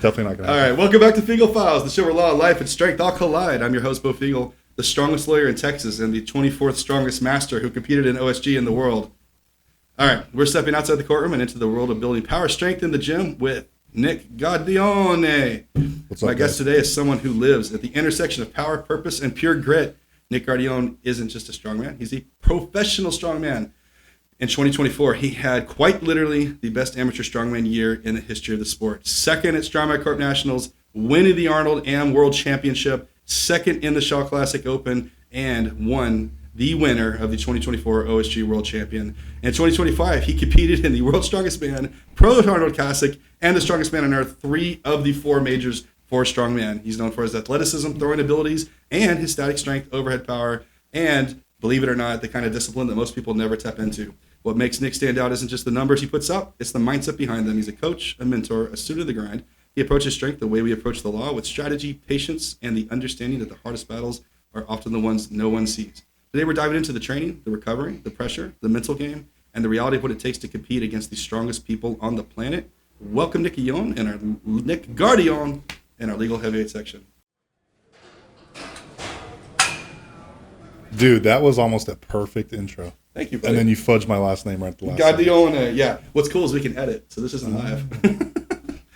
definitely not going to All happen. right, welcome back to Fiegel Files, the show where law, life, and strength all collide. I'm your host, Beau Fiegel, the strongest lawyer in Texas and the 24th strongest master who competed in OSG in the world. All right, we're stepping outside the courtroom and into the world of building power strength in the gym with Nick Guardione. What's up, My guest guys? today is someone who lives at the intersection of power, purpose, and pure grit. Nick Guardione isn't just a strongman, he's a professional strongman. In 2024, he had quite literally the best amateur strongman year in the history of the sport. Second at Strongman Corp Nationals, winning the Arnold Am World Championship, second in the Shaw Classic Open, and won the winner of the 2024 OSG World Champion. In 2025, he competed in the World's Strongest Man, Pro Arnold Classic, and the Strongest Man on Earth, 3 of the 4 majors for strongman. He's known for his athleticism, throwing abilities, and his static strength, overhead power, and, believe it or not, the kind of discipline that most people never tap into. What makes Nick stand out isn't just the numbers he puts up, it's the mindset behind them. He's a coach, a mentor, a student of the grind. He approaches strength the way we approach the law, with strategy, patience, and the understanding that the hardest battles are often the ones no one sees. Today we're diving into the training, the recovery, the pressure, the mental game, and the reality of what it takes to compete against the strongest people on the planet. Welcome Nick Guardione in our legal heavyweight section. Dude, that was almost a perfect intro. Thank you, buddy. And then you fudged my last name right at the last second. Guardione, yeah. What's cool is we can edit, so this isn't live.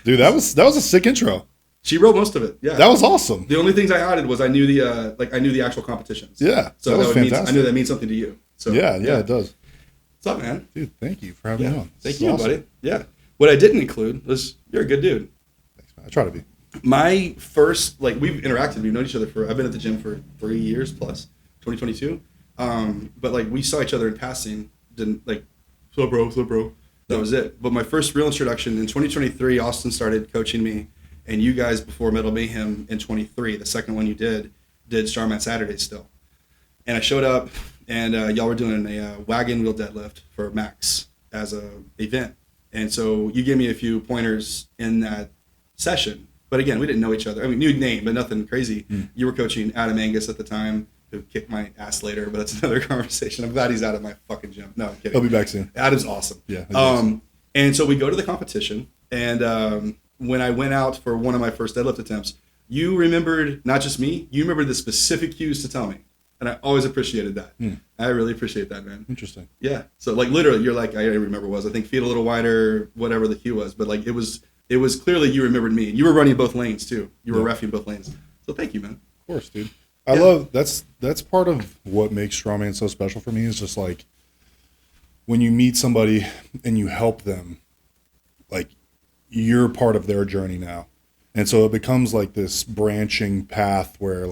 Dude, that was a sick intro. She wrote most of it. Yeah, That was awesome. the only things I added was I knew the actual competitions. Yeah, so that was would mean, fantastic. I knew that means something to you. So Yeah, it does. What's up, man? Dude, thank you for having me Yeah, on. thank This is you, awesome. buddy. Yeah, what I didn't include was you're a good dude. Thanks, man. I try to be. My first, we've interacted, we've known each other I've been at the gym for 3 years plus, 2022. But we saw each other in passing, didn't so bro. That was it. But my first real introduction in 2023, Austin started coaching me, and you guys before Metal Mayhem in 23, the second one you did Strongman Saturdays still. And I showed up, and y'all were doing a wagon wheel deadlift for Max as a event. And so you gave me a few pointers in that session. But again, we didn't know each other. I mean, new name, but nothing crazy. You were coaching Adam Angus at the time, who kicked my ass later, but that's another conversation. I'm glad he's out of my fucking gym. No, I'm kidding. He'll be back soon. Adam's awesome. Yeah. And so we go to the competition, and when I went out for one of my first deadlift attempts, you remembered, not just me, you remembered the specific cues to tell me. And I always appreciated that. I really appreciate that, man. Interesting. Yeah. So literally, you're like, I remember what it was. I think feet a little wider, whatever the cue was. But it was clearly you remembered me. You were running both lanes too. You were reffing both lanes. So thank you, man. Of course, dude. I love that's part of what makes strongman so special for me is just when you meet somebody and you help them, you're part of their journey now. And so it becomes this branching path where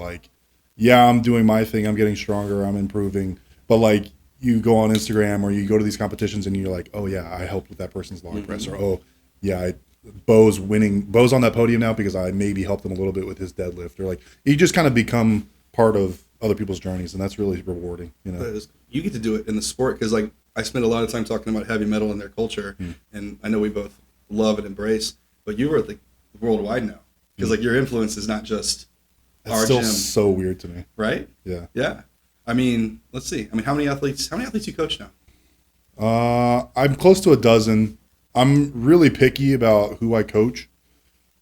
I'm doing my thing, I'm getting stronger, I'm improving, but you go on Instagram or you go to these competitions and you're like, oh yeah, I helped with that person's log press, or oh yeah, Beau's on that podium now because I maybe helped him a little bit with his deadlift, or you just kind of become part of other people's journeys, and that's really rewarding. You get to do it in the sport because I spend a lot of time talking about heavy metal and their culture, and I know we both love and embrace, but you are worldwide now because your influence is not just our still gym. So weird to me, right? Yeah. I mean, let's see. How many athletes you coach now? I'm close to a dozen. I'm really picky about who I coach.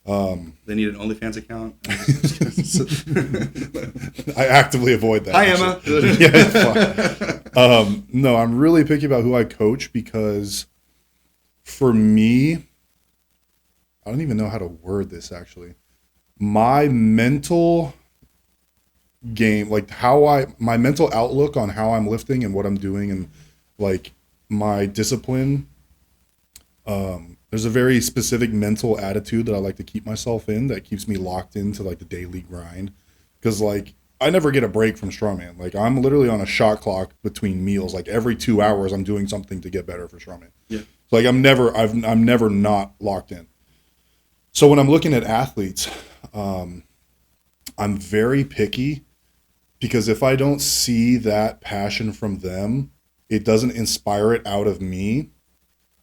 They need an OnlyFans account. I actively avoid that. Hi, Emma. Yeah, it's fine. No, I'm really picky about who I coach because for me, I don't even know how to word this actually. My mental game, my mental outlook on how I'm lifting and what I'm doing and my discipline, there's a very specific mental attitude that I like to keep myself in that keeps me locked into the daily grind. Because I never get a break from strongman. I'm literally on a shot clock between meals. Every 2 hours I'm doing something to get better for strongman. Yeah. So I'm never not locked in. So when I'm looking at athletes, I'm very picky because if I don't see that passion from them, it doesn't inspire it out of me.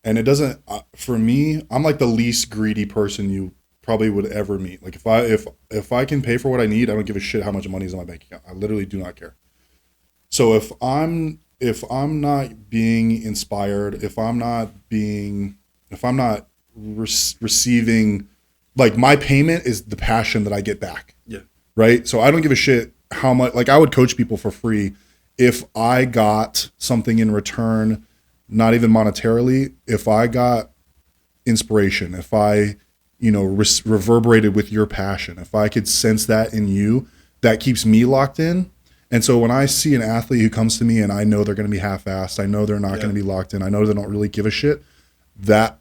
And it doesn't, for me, I'm the least greedy person you probably would ever meet. If I can pay for what I need, I don't give a shit how much money is in my bank account. I literally do not care. So if I'm not being inspired, if I'm not receiving like my payment is the passion that I get back. Yeah. Right. So I don't give a shit how much, like I would coach people for free if I got something in return, not even monetarily, if I got inspiration, if I, reverberated with your passion, if I could sense that in you, that keeps me locked in. And so when I see an athlete who comes to me and I know they're going to be half-assed, I know they're not going to be locked in, I know they don't really give a shit, that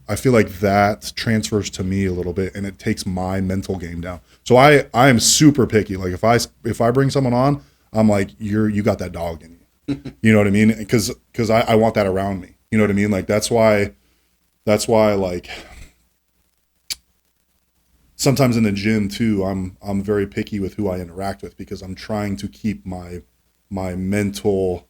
I feel like that transfers to me a little bit and it takes my mental game down. So I am super picky. Like if I bring someone on, I'm like, you got that dog in you. You know what I mean? Because I want that around me. You know what I mean? Like that's why like sometimes in the gym too, I'm very picky with who I interact with because I'm trying to keep my mental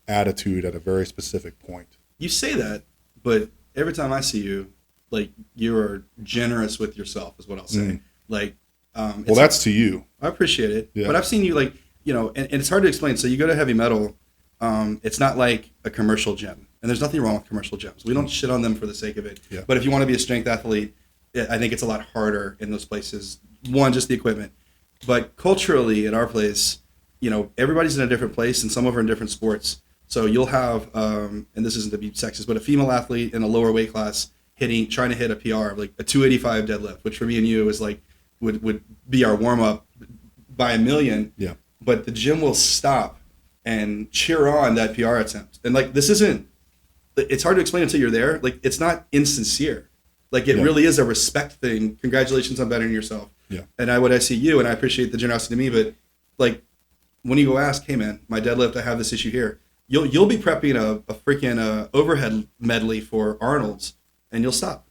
attitude at a very specific point. You say that, but every time I see you, like you're generous with yourself is what I'll say. Like, well, that's to you. I appreciate it, yeah. But I've seen you like, and it's hard to explain. So you go to heavy metal, it's not like a commercial gym, and there's nothing wrong with commercial gyms. We don't shit on them for the sake of it. Yeah. But if you want to be a strength athlete, I think it's a lot harder in those places. One, just the equipment, but culturally at our place, everybody's in a different place, and some of them are in different sports. So you'll have, and this isn't to be sexist, but a female athlete in a lower weight class trying to hit a PR, like a 285 deadlift, which for me and you is like, would be our warm up by a million. Yeah. But the gym will stop and cheer on that PR attempt. And like, it's hard to explain until you're there. Like, it's not insincere. Like, it really is a respect thing. Congratulations on bettering yourself. Yeah. And I see you, and I appreciate the generosity to me, but like, when you go ask, hey man, my deadlift, I have this issue here. You'll be prepping a freaking overhead medley for Arnold's, and you'll stop.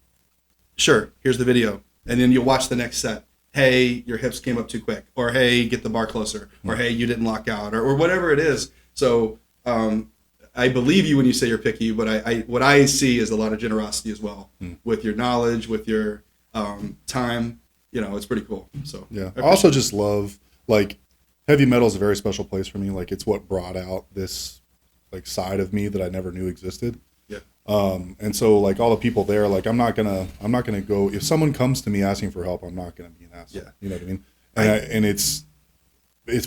Sure, here's the video, and then you'll watch the next set. Hey, your hips came up too quick, or hey, get the bar closer, or hey, you didn't lock out, or whatever it is. So I believe you when you say you're picky, but what I see is a lot of generosity as well with your knowledge, with your time. It's pretty cool. So yeah, I also just love like heavy metal is a very special place for me. Like it's what brought out this like side of me that I never knew existed. Yeah. And so like all the people there, like I'm not gonna go if someone comes to me asking for help, I'm not gonna be an asshole. Yeah. You know what I mean? And it's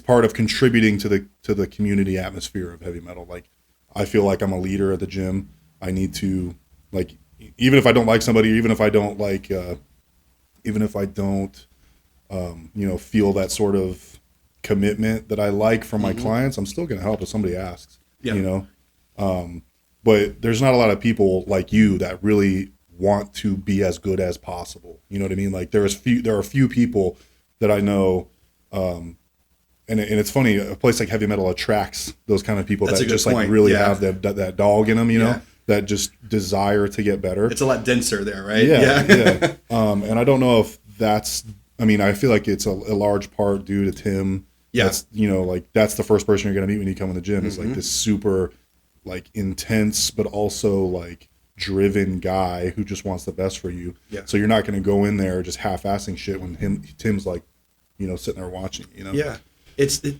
part of contributing to the community atmosphere of heavy metal. Like I feel like I'm a leader at the gym. I need to like even if I don't like somebody, even if I don't feel that sort of commitment that I like from my clients, I'm still gonna help if somebody asks. Yeah. But there's not a lot of people like you that really want to be as good as possible. You know what I mean? Like there are a few people that I know, and it's funny. A place like heavy metal attracts those kind of people that just like really have that dog in them. That just desire to get better. It's a lot denser there, right? Yeah. And I don't know if that's. I mean, I feel like it's a large part due to Tim. Yeah. That's that's the first person you're gonna meet when you come in the gym. Is like this super like intense but also like driven guy who just wants the best for you. Yeah. So you're not gonna go in there just half-assing shit when Tim's like, sitting there watching. Yeah.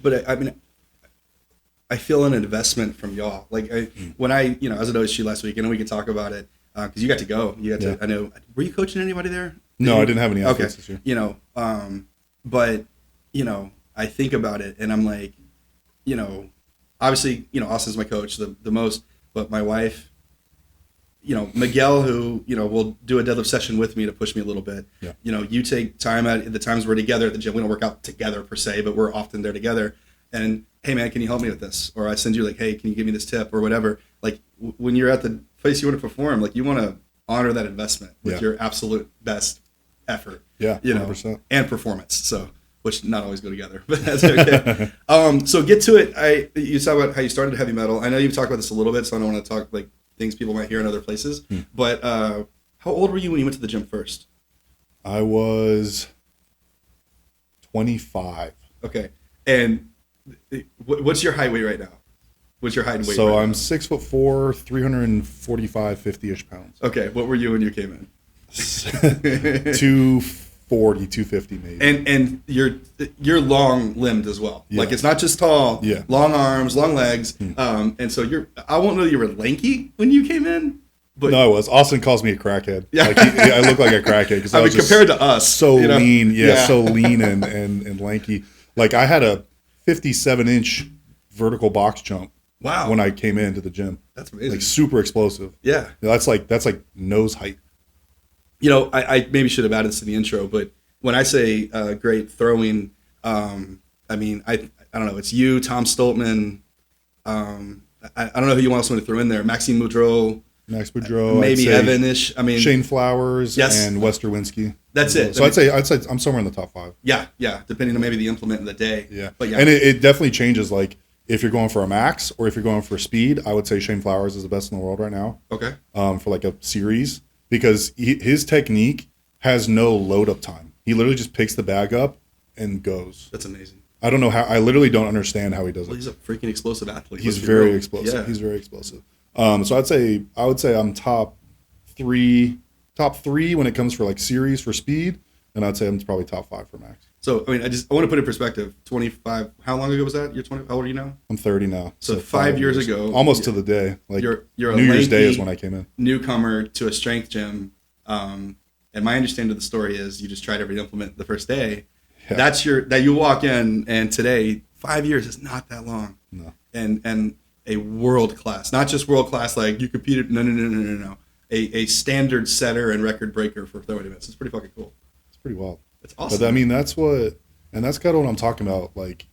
But I mean, I feel an investment from y'all. Like when I was at OSU last week, and we could talk about it because you got to go. You got to. I know. Were you coaching anybody there? No, I didn't have any athletes this year. But I think about it, and I'm like, obviously, Austin's my coach, the most, but my wife, Miguel, who, will do a deadlift session with me to push me a little bit. Yeah. You take time at the times we're together at the gym. We don't work out together per se, but we're often there together. And hey man, can you help me with this? Or I send you like, hey, can you give me this tip or whatever? Like when you're at the place you want to perform, like you want to honor that investment with your absolute best effort. Yeah. 100%. And performance. So, which not always go together, but that's okay. So get to it. You talk about how you started heavy metal. I know you've talked about this a little bit, so I don't want to talk like things people might hear in other places. But how old were you when you went to the gym first? I was 25. Okay. And what's your height weight right now? What's your height and weight? So I'm 6'4", 345, 50-ish pounds. Okay. What were you when you came in? 240, 250 maybe. And you're long limbed as well. Yeah. Like it's not just tall. Yeah. Long arms, long legs. And so I won't know you were lanky when you came in, But No, I was. Austin calls me a crackhead. Yeah. Like I look like a crackhead because I I mean, was just compared to us, so you know? lean. Yeah. So lean and lanky. Like I had a 57-inch vertical box jump Wow. when I came into the gym. That's amazing. Like super explosive. Yeah. That's like nose height. You know, I maybe should have added this in the intro, but when I say great throwing, I mean, I don't know. It's you, Tom Stoltman. I don't know who you want to throw in there. Maxime Moudreau. Max Boudreau, Maybe Evan-ish. I mean, Shane Flowers, yes. and Westerwinski. That's it. So I'd say I'm somewhere in the top 5. Yeah, depending on maybe the implement of the day. Yeah, but yeah, and it definitely changes. Like if you're going for a max or if you're going for speed, I would say Shane Flowers is the best in the world right now. Okay. For like a series because his technique has no load up time. He literally just picks the bag up and goes. That's amazing. I don't know how. I literally don't understand how he does it. Well, he's a freaking explosive athlete. He's very explosive. Yeah. He's very explosive. So I would say I'm top three when it comes for like series for speed, and I'd say I'm probably top 5 for max. So I mean, I want to put it in perspective. 25. How long ago was that? You're 20. How old are you now? I'm 30 now. So 5 years ago, almost to the day. Like you're a New Year's Day lanky is when I came in. Newcomer to a strength gym, and my understanding of the story is you just tried every implement the first day. Yeah. That you walk in, and today 5 years is not that long. No. And a world class, not just world class like you competed. No. A standard setter and record breaker for throwing events. It's pretty fucking cool. It's pretty wild. It's awesome. But I mean, that's kind of what I'm talking about. Like,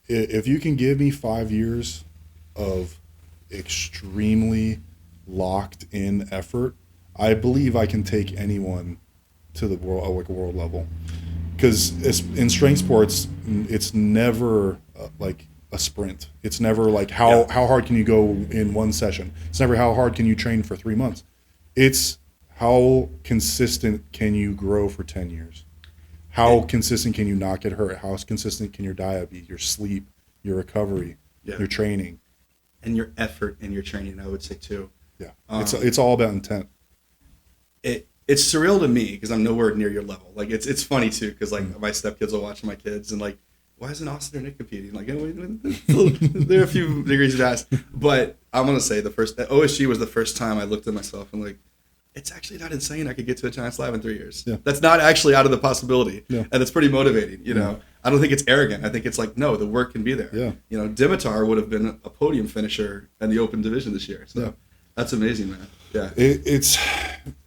if you can give me 5 years of extremely locked in effort, I believe I can take anyone to the world, like a world level. Because in strength sports, it's never like a sprint. It's never like how hard can you go in one session. It's never how hard can you train for 3 months. It's how consistent can you grow for 10 years. How consistent can you not get hurt? How consistent can your diet be? Your sleep, your recovery, your training, and your effort in your training. I would say too. Yeah, it's all about intent. It's surreal to me because I'm nowhere near your level. Like it's funny too because like my stepkids will watch my kids and like, why isn't Austin or Nick competing? Like there are a few degrees to ask, but I'm gonna say OSG was the first time I looked at myself and like, it's actually not insane. I could get to a giant slab in 3 years. Yeah. That's not actually out of the possibility, and it's pretty motivating. You know, Yeah. I don't think it's arrogant. I think it's like, no, the work can be there. Yeah. You know, Dimitar would have been a podium finisher in the open division this year. So that's amazing, man. Yeah.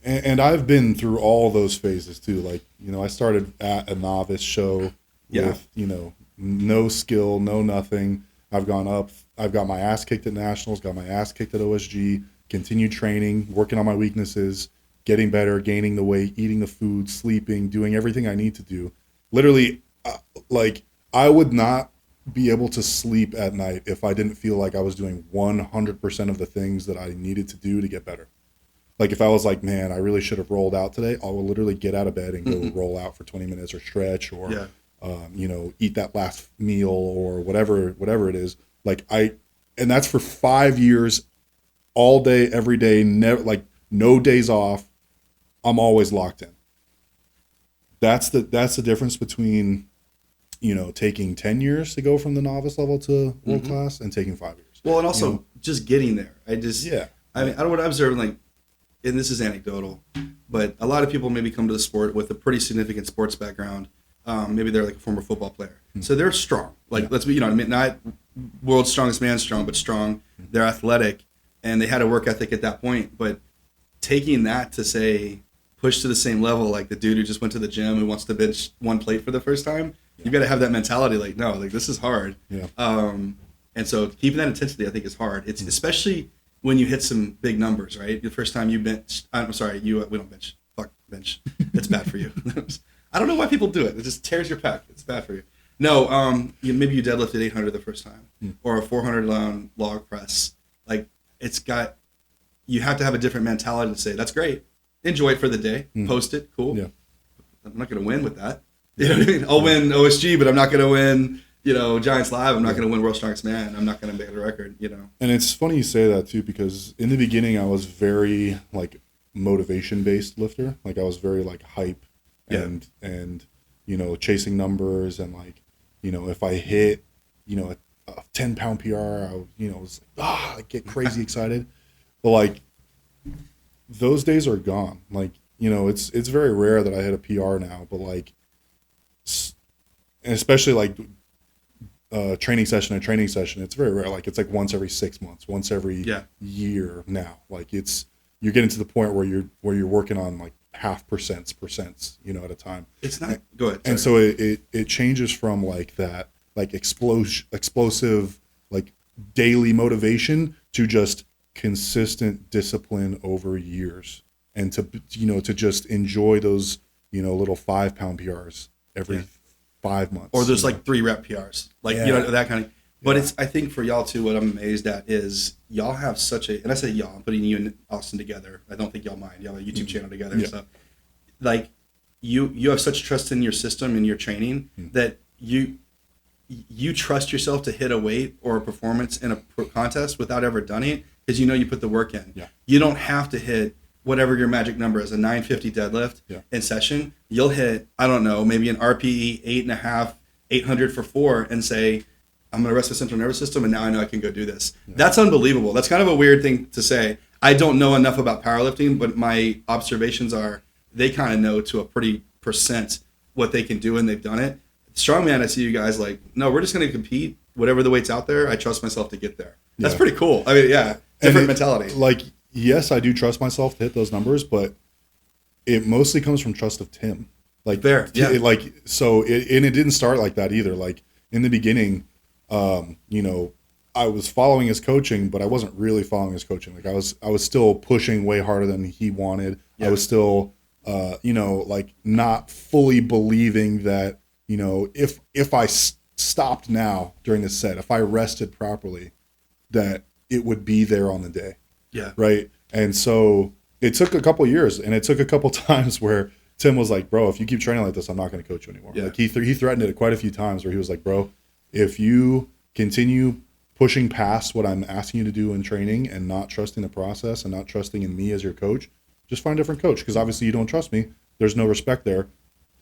And I've been through all those phases too. Like, you know, I started at a novice show with, you know, no skill, no nothing. I've gone up. I've got my ass kicked at nationals, got my ass kicked at OSG, continued training, working on my weaknesses, getting better, gaining the weight, eating the food, sleeping, doing everything I need to do. Literally, like, I would not be able to sleep at night if I didn't feel like I was doing 100% of the things that I needed to do to get better. Like if I was like, man, I really should have rolled out today, I will literally get out of bed and go roll out for 20 minutes or stretch or, you know, eat that last meal or whatever it is. Like and that's for 5 years, all day, every day, never, like no days off. I'm always locked in. That's the difference between, you know, taking 10 years to go from the novice level to world class and taking 5 years. Well, and also you know? just getting there. I mean, I don't want to observe, like, and this is anecdotal, but a lot of people maybe come to the sport with a pretty significant sports background. Maybe they're like a former football player. So they're strong. Like, let's be, you know, I mean, not world's strongest man strong, but strong. They're athletic, and they had a work ethic at that point. But taking that to say, push to the same level, like the dude who just went to the gym and wants to bench one plate for the first time, you've got to have that mentality. Like, no, like this is hard. Yeah. And so keeping that intensity, I think, is hard. It's especially when you hit some big numbers, right? The first time you bench, I'm sorry, we don't bench. Fuck bench. It's bad for you. I don't know why people do it. It just tears your pec. It's bad for you. No, maybe you deadlifted 800 the first time or a 400 pound log press. Like you have to have a different mentality to say, that's great. Enjoy it for the day. Post it. Cool. Yeah. I'm not going to win with that. You know what I mean? I'll win OSG, but I'm not going to win, you know, Giants Live. I'm not going to win World's Strongest Man. I'm not going to make a record, you know. And it's funny you say that too, because in the beginning I was very like motivation based lifter. Like I was very like hype and you know, chasing numbers and like, you know, if I hit, you know, a 10-pound PR, I, you know, was like, I get crazy excited. But like those days are gone. Like, it's very rare that I hit a PR now, but like, and especially like training session, it's very rare. Like, it's like once every 6 months, once every year now. Like, you're getting to the point where you're working on like half percents, at a time. It's not go ahead. And so it changes from like that, like explosive, like daily motivation to just consistent discipline over years, and to just enjoy those, little 5 pound PRs every 5 months, or those like 3 rep PRs, like, that kind of, but it's, I think for y'all too, what I'm amazed at is y'all have such a, and I say y'all, I'm putting you and Austin together. I don't think y'all mind. Y'all have a YouTube channel together and stuff. Like, you have such trust in your system and your training that you trust yourself to hit a weight or a performance in a contest without ever done it, because you put the work in. Yeah. You don't have to hit whatever your magic number is, a 950 deadlift in session. You'll hit, I don't know, maybe an RPE 8.5, 800 for 4, and say, I'm going to rest the central nervous system, and now I know I can go do this. Yeah. That's unbelievable. That's kind of a weird thing to say. I don't know enough about powerlifting, but my observations are they kind of know to a pretty percent what they can do, and they've done it. Strongman, I see you guys like, no, we're just going to compete. Whatever the weight's out there, I trust myself to get there. That's pretty cool. I mean, different mentality. Like, yes, I do trust myself to hit those numbers, but it mostly comes from trust of Tim. Like, fair, yeah. It didn't start like that either. Like, in the beginning, I was following his coaching, but I wasn't really following his coaching. Like, I was still pushing way harder than he wanted. Yeah. I was still, like, not fully believing that, if I stopped now during the set, if I rested properly, that it would be there on the day. Yeah. Right. And so it took a couple years, and it took a couple times where Tim was like, bro, if you keep training like this, I'm not going to coach you anymore. Yeah. Like, he threatened it quite a few times where he was like, bro, if you continue pushing past what I'm asking you to do in training and not trusting the process and not trusting in me as your coach, just find a different coach, because obviously you don't trust me. There's no respect there.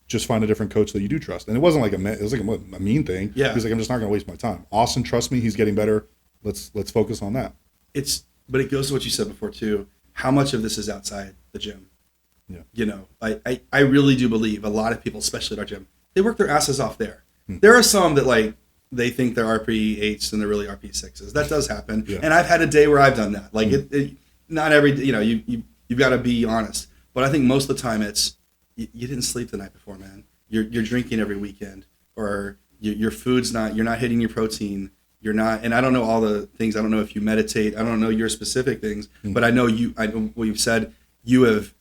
Just find a different coach that you do trust. And it wasn't like it was like a mean thing. Yeah. He's like, I'm just not going to waste my time. Austin, trust me, he's getting better. Let's focus on that. But it goes to what you said before too. How much of this is outside the gym? Yeah. I really do believe a lot of people, especially at our gym, they work their asses off there. There are some that like they think they're RPE 8s and they're really RPE 6s. That does happen. Yeah. And I've had a day where I've done that. Like it not every, you've got to be honest. But I think most of the time it's you didn't sleep the night before, man. You're drinking every weekend, or your food's not. You're not hitting your protein. You're not. And I don't know all the things. I don't know if you meditate. I don't know your specific things. But I know you. I know what you've said. You have,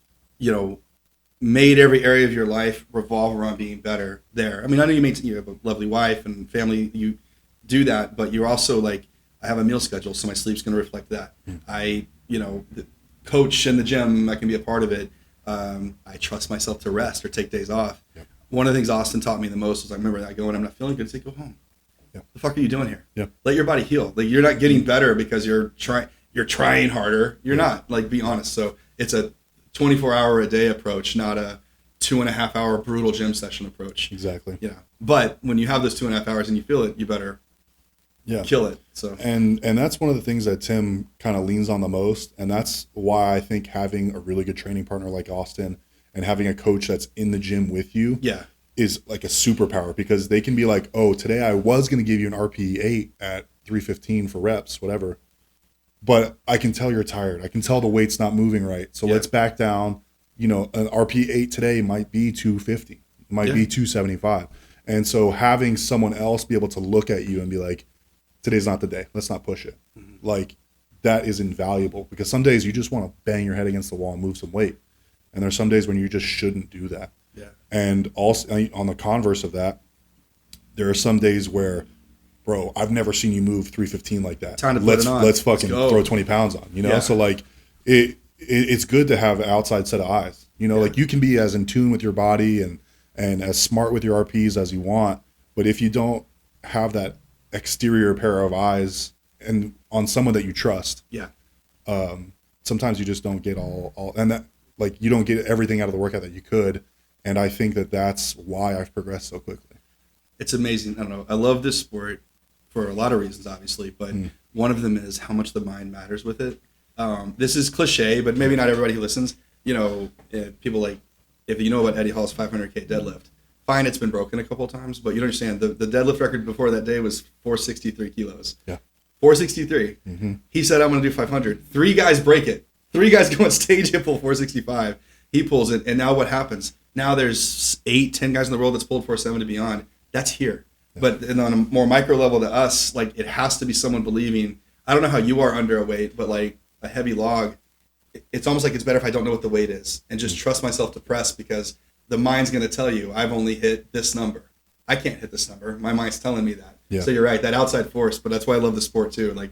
made every area of your life revolve around being better there. I mean, I know you have a lovely wife and family. You do that, but you're also like, I have a meal schedule, so my sleep's going to reflect that. I, the coach in the gym, I can be a part of it. I trust myself to rest or take days off. Yep. One of the things Austin taught me the most was I remember that going, I'm not feeling good, say go home. Yep. The fuck are you doing here? Yep. Let your body heal. Like, you're not getting better because you're trying harder. You're not. Like, be honest. So it's a 24-hour a day approach, not a 2.5 hour brutal gym session approach. Exactly. Yeah. But when you have those 2.5 hours and you feel it, you better kill it. So and that's one of the things that Tim kind of leans on the most, and that's why I think having a really good training partner like Austin and having a coach that's in the gym with you is like a superpower, because they can be like, oh, today I was going to give you an RPE 8 at 315 for reps, whatever, but I can tell you're tired. I can tell the weight's not moving right. So let's back down. An RPE 8 today might be 250, might be 275. And so having someone else be able to look at you and be like, today's not the day. Let's not push it. Mm-hmm. Like, that is invaluable, because some days you just want to bang your head against the wall and move some weight. And there's some days when you just shouldn't do that. Yeah. And also on the converse of that, there are some days where, bro, I've never seen you move 315 like that. Time to put it on. Let's fucking throw 20 pounds on, Yeah. So like it's good to have an outside set of eyes. Like, you can be as in tune with your body and as smart with your RPs as you want, but if you don't have that exterior pair of eyes and on someone that you trust, sometimes you just don't get all and that, like, you don't get everything out of the workout that you could. And I think that's why I've progressed so quickly. It's amazing. I don't know, I love this sport for a lot of reasons, obviously, but one of them is how much the mind matters with it. This is cliche, but maybe not everybody who listens. People like, if you know about Eddie Hall's 500K deadlift, fine, it's been broken a couple of times, but you don't understand. The deadlift record before that day was 463 kilos. Yeah. 463. Mm-hmm. He said, I'm going to do 500. 3 guys break it. 3 guys go on stage and pull 465. He pulls it, and now what happens? Now there's 8, 10 guys in the world that's pulled 470 beyond. That's here. Yeah. But on a more micro level to us, like, it has to be someone believing. I don't know how you are under a weight, but like a heavy log, it's almost like it's better if I don't know what the weight is and just trust myself to press, because the mind's going to tell you, I've only hit this number. I can't hit this number. My mind's telling me that. Yeah. So you're right, that outside force, but that's why I love the sport too. Like,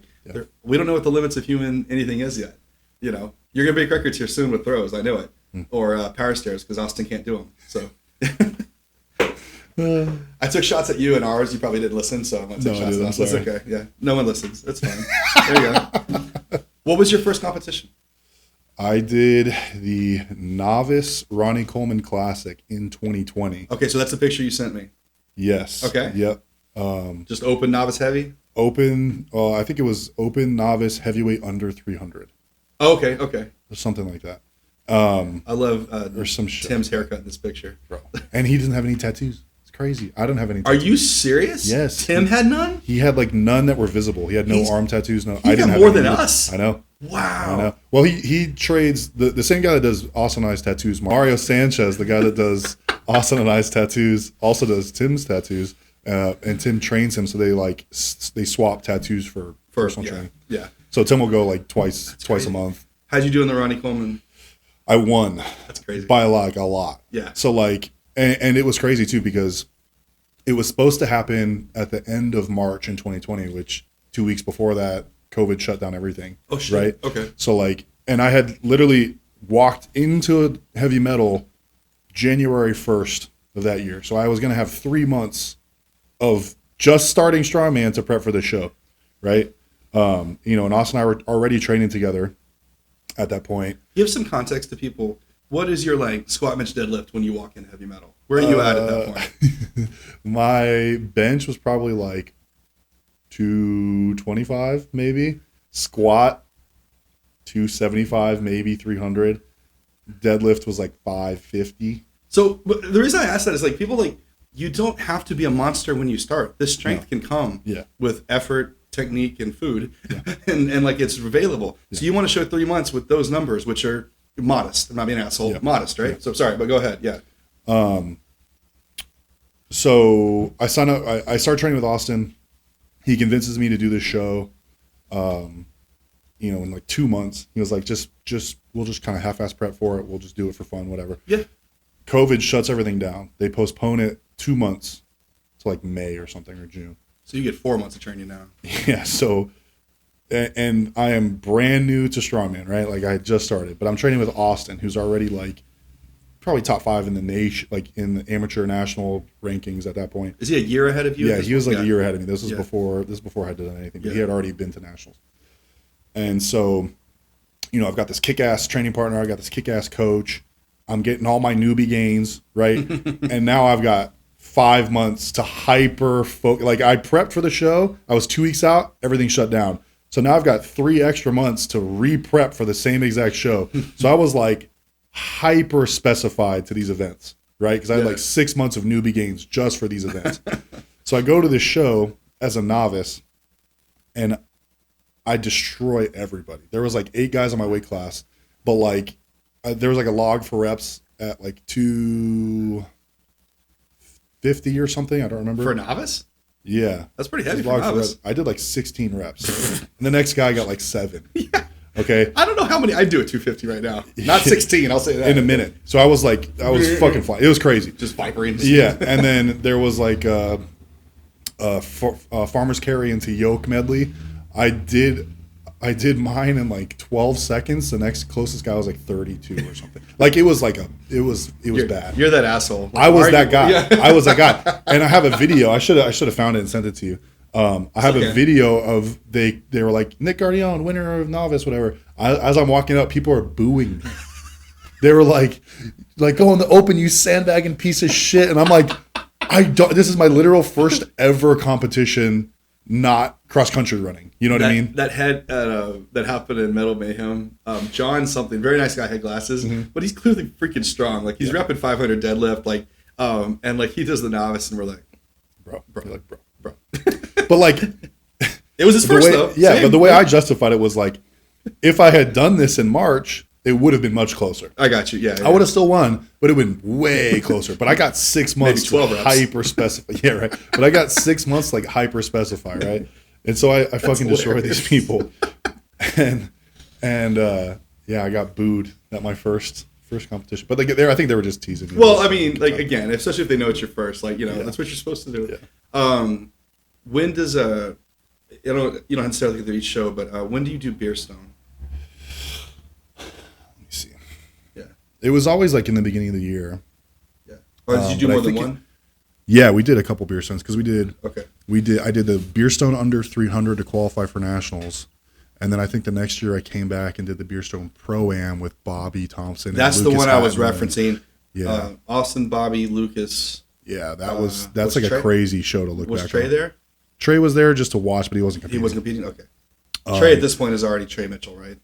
we don't know what the limits of human anything is yet. You're going to break records here soon with throws. I know it. Or power stairs, because Austin can't do them. So I took shots at you and ours. You probably didn't listen, so I'm going to take shots at us. That's okay. Yeah. No one listens. That's fine. There you go. What was your first competition? I did the Novice Ronnie Coleman Classic in 2020. Okay, so that's the picture you sent me. Yes. Okay. Yep. Just open novice heavy? Open, I think it was open novice heavyweight under 300. Oh, okay. Or something like that. I love or some shit Tim's haircut in this picture. Bro. And he doesn't have any tattoos. It's crazy. I don't have any tattoos. Are you serious? Yes. Tim had none? He had like none that were visible. He had no arm tattoos. No, I didn't have more than us. I know. Wow. I know. Well, he trades the same guy that does Austin and I's tattoos. Mario Sanchez, the guy that does Austin and I's tattoos, also does Tim's tattoos. And Tim trains him, so they swap tattoos for personal training. Yeah. So Tim will go like twice a month. How'd you do in the Ronnie Coleman? I won. That's crazy. By like a lot. Yeah. So like, and it was crazy too, because it was supposed to happen at the end of March in 2020, which 2 weeks before that, COVID shut down everything. Oh shit. Right. Okay. So like, and I had literally walked into heavy metal January 1st of that year. So I was going to have 3 months of just starting Strongman to prep for the show. Right. And Austin and I were already training together at that point. Give some context to people. What is your like squat, bench, deadlift when you walk into heavy metal? Where are you at that point? My bench was probably like 225 maybe. Squat 275 maybe 300. Deadlift was like 550. So the reason I ask that is like people like, you don't have to be a monster when you start. This strength can come with effort, technique, and food, and like it's available. So you want to show 3 months with those numbers, which are modest. I'm not being an asshole. Modest, right? So sorry, but go ahead. Yeah. So I signed up. I started training with Austin. He convinces me to do this show. In like 2 months, he was like, just we'll just kind of half-ass prep for it. We'll just do it for fun, whatever. Yeah. COVID shuts everything down. They postpone it 2 months to like May or something, or June. So you get 4 months of training now. Yeah. So, and I am brand new to Strongman, right? Like I just started, but I'm training with Austin, who's already like probably top 5 in the nation, like in the amateur national rankings at that point. Is he a year ahead of you? Yeah, he was like a year ahead of me. This was before I had done anything, but he had already been to nationals. And so, I've got this kick-ass training partner. I got this kick-ass coach. I'm getting all my newbie gains, right? And now I've got 5 months to hyper focus. Like I prepped for the show. I was 2 weeks out. Everything shut down. So now I've got 3 extra months to re-prep for the same exact show. So I was like hyper specified to these events, right? Because I had like 6 months of newbie gains just for these events. So I go to this show as a novice, and I destroy everybody. There was like 8 guys in my weight class, but like there was like a log for reps at like 250 or something. I don't remember. For a novice? Yeah. That's pretty heavy for a novice. I did like 16 reps. And the next guy got like 7. Yeah. Okay. I don't know how many. I do at 250 right now. Not 16, I'll say that. In a minute. So I was fucking flying. It was crazy. Just vipering. Yeah. And then there was like farmer's carry into yoke medley. I did mine in like 12 seconds. The next closest guy was like 32 or something. Like it was bad. You're that asshole. Like, I was that guy. Yeah. I was that guy. And I have a video. I should have found it and sent it to you. I have a video of they were like, Nick Guardione, winner of novice, whatever. As I'm walking up, people are booing me. They were like go in the open, you sandbagging piece of shit. And I'm like, this is my literal first ever competition not cross country running. You know what I mean? That happened in Metal Mayhem. John something, very nice guy, had glasses, but he's clearly freaking strong. Like he's repping 500 deadlift, like, and like he does the novice, and we're like, bro. But like, it was his first though. Yeah, same. But the way I justified it was like, if I had done this in March, it would have been much closer. I got you. Yeah. I would have still won, but it would have been way closer. But I got 6 months to 12 reps. hyper specify. Yeah, right. But I got 6 months to like hyper specify, right? And so I fucking destroyed these people. And yeah, I got booed at my first competition. But like there, I think they were just teasing me. Well, I mean, like again, especially if they know it's your first, like that's what you're supposed to do. Yeah. When does you don't necessarily get to each show, but when do you do beer stone? It was always like in the beginning of the year. Yeah. Or did you do more than one? Yeah, we did a couple beer stones because we did. Okay. I did the beer stone under 300 to qualify for nationals, and then I think the next year I came back and did the beer stone pro-am with Bobby Thompson. That's and the Lucas one I was Hatton. referencing. Yeah. Austin, Bobby, Lucas. Yeah, that's like Trey? a crazy show to look back. Was Trey on. there? Trey was there just to watch, but he wasn't competing. He wasn't competing. Okay. Trey at this point is already Trey Mitchell, right?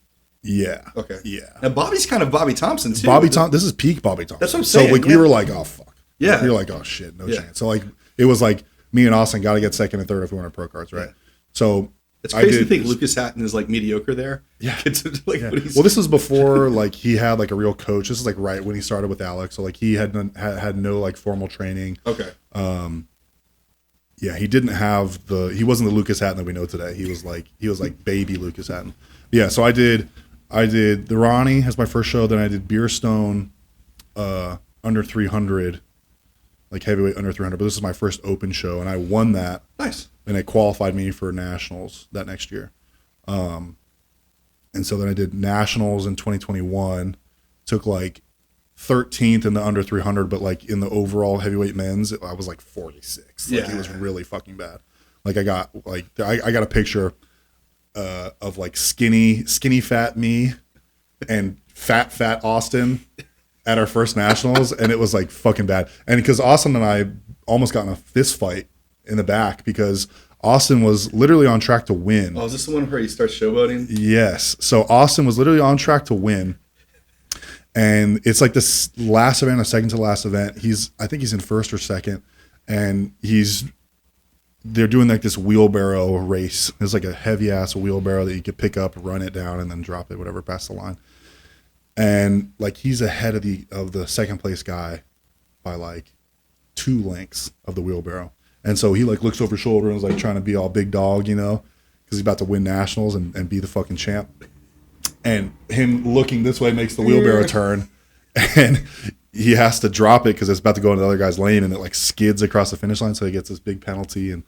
Yeah. Okay. Yeah. Now Bobby's kind of Bobby Thompson too. This is peak Bobby Thompson. That's what I'm saying. So like we were like, oh fuck. Yeah. We were like, oh shit, no chance. So like it was like me and Austin got to get second and third if we want pro cards, right? Yeah. So it's crazy to think Lucas Hatton is like mediocre there. Yeah. Like, well, this was before like he had like a real coach. This is like right when he started with Alex. So like he had no like formal training. Okay. Yeah, he didn't have he wasn't the Lucas Hatton that we know today. He was like baby Lucas Hatton. Yeah, so I did the Ronnie as my first show. Then I did Beer Stone under 300, like heavyweight under 300. But this is my first open show, and I won that. Nice. And it qualified me for nationals that next year. And so then I did nationals in 2021. Took like 13th in the under 300, but like in the overall heavyweight men's, I was like 46. Like it was really fucking bad. Like I got a picture of like skinny fat me and fat Austin at our first nationals, and it was like fucking bad. And because Austin and I almost got in a fist fight in the back because Austin was literally on track to win. Oh, is this the one where he starts showboating? Yes. So Austin was literally on track to win. And it's like this last event, a second to last event. I think he's in first or second, and they're doing like this wheelbarrow race. It's like a heavy ass wheelbarrow that you could pick up, run it down, and then drop it, whatever, past the line. And like he's ahead of the second place guy by like 2 lengths of the wheelbarrow. And so he like looks over his shoulder and is like trying to be all big dog, because he's about to win nationals and be the fucking champ. And him looking this way makes the wheelbarrow turn, and he has to drop it because it's about to go into the other guy's lane, and it like skids across the finish line. So he gets this big penalty and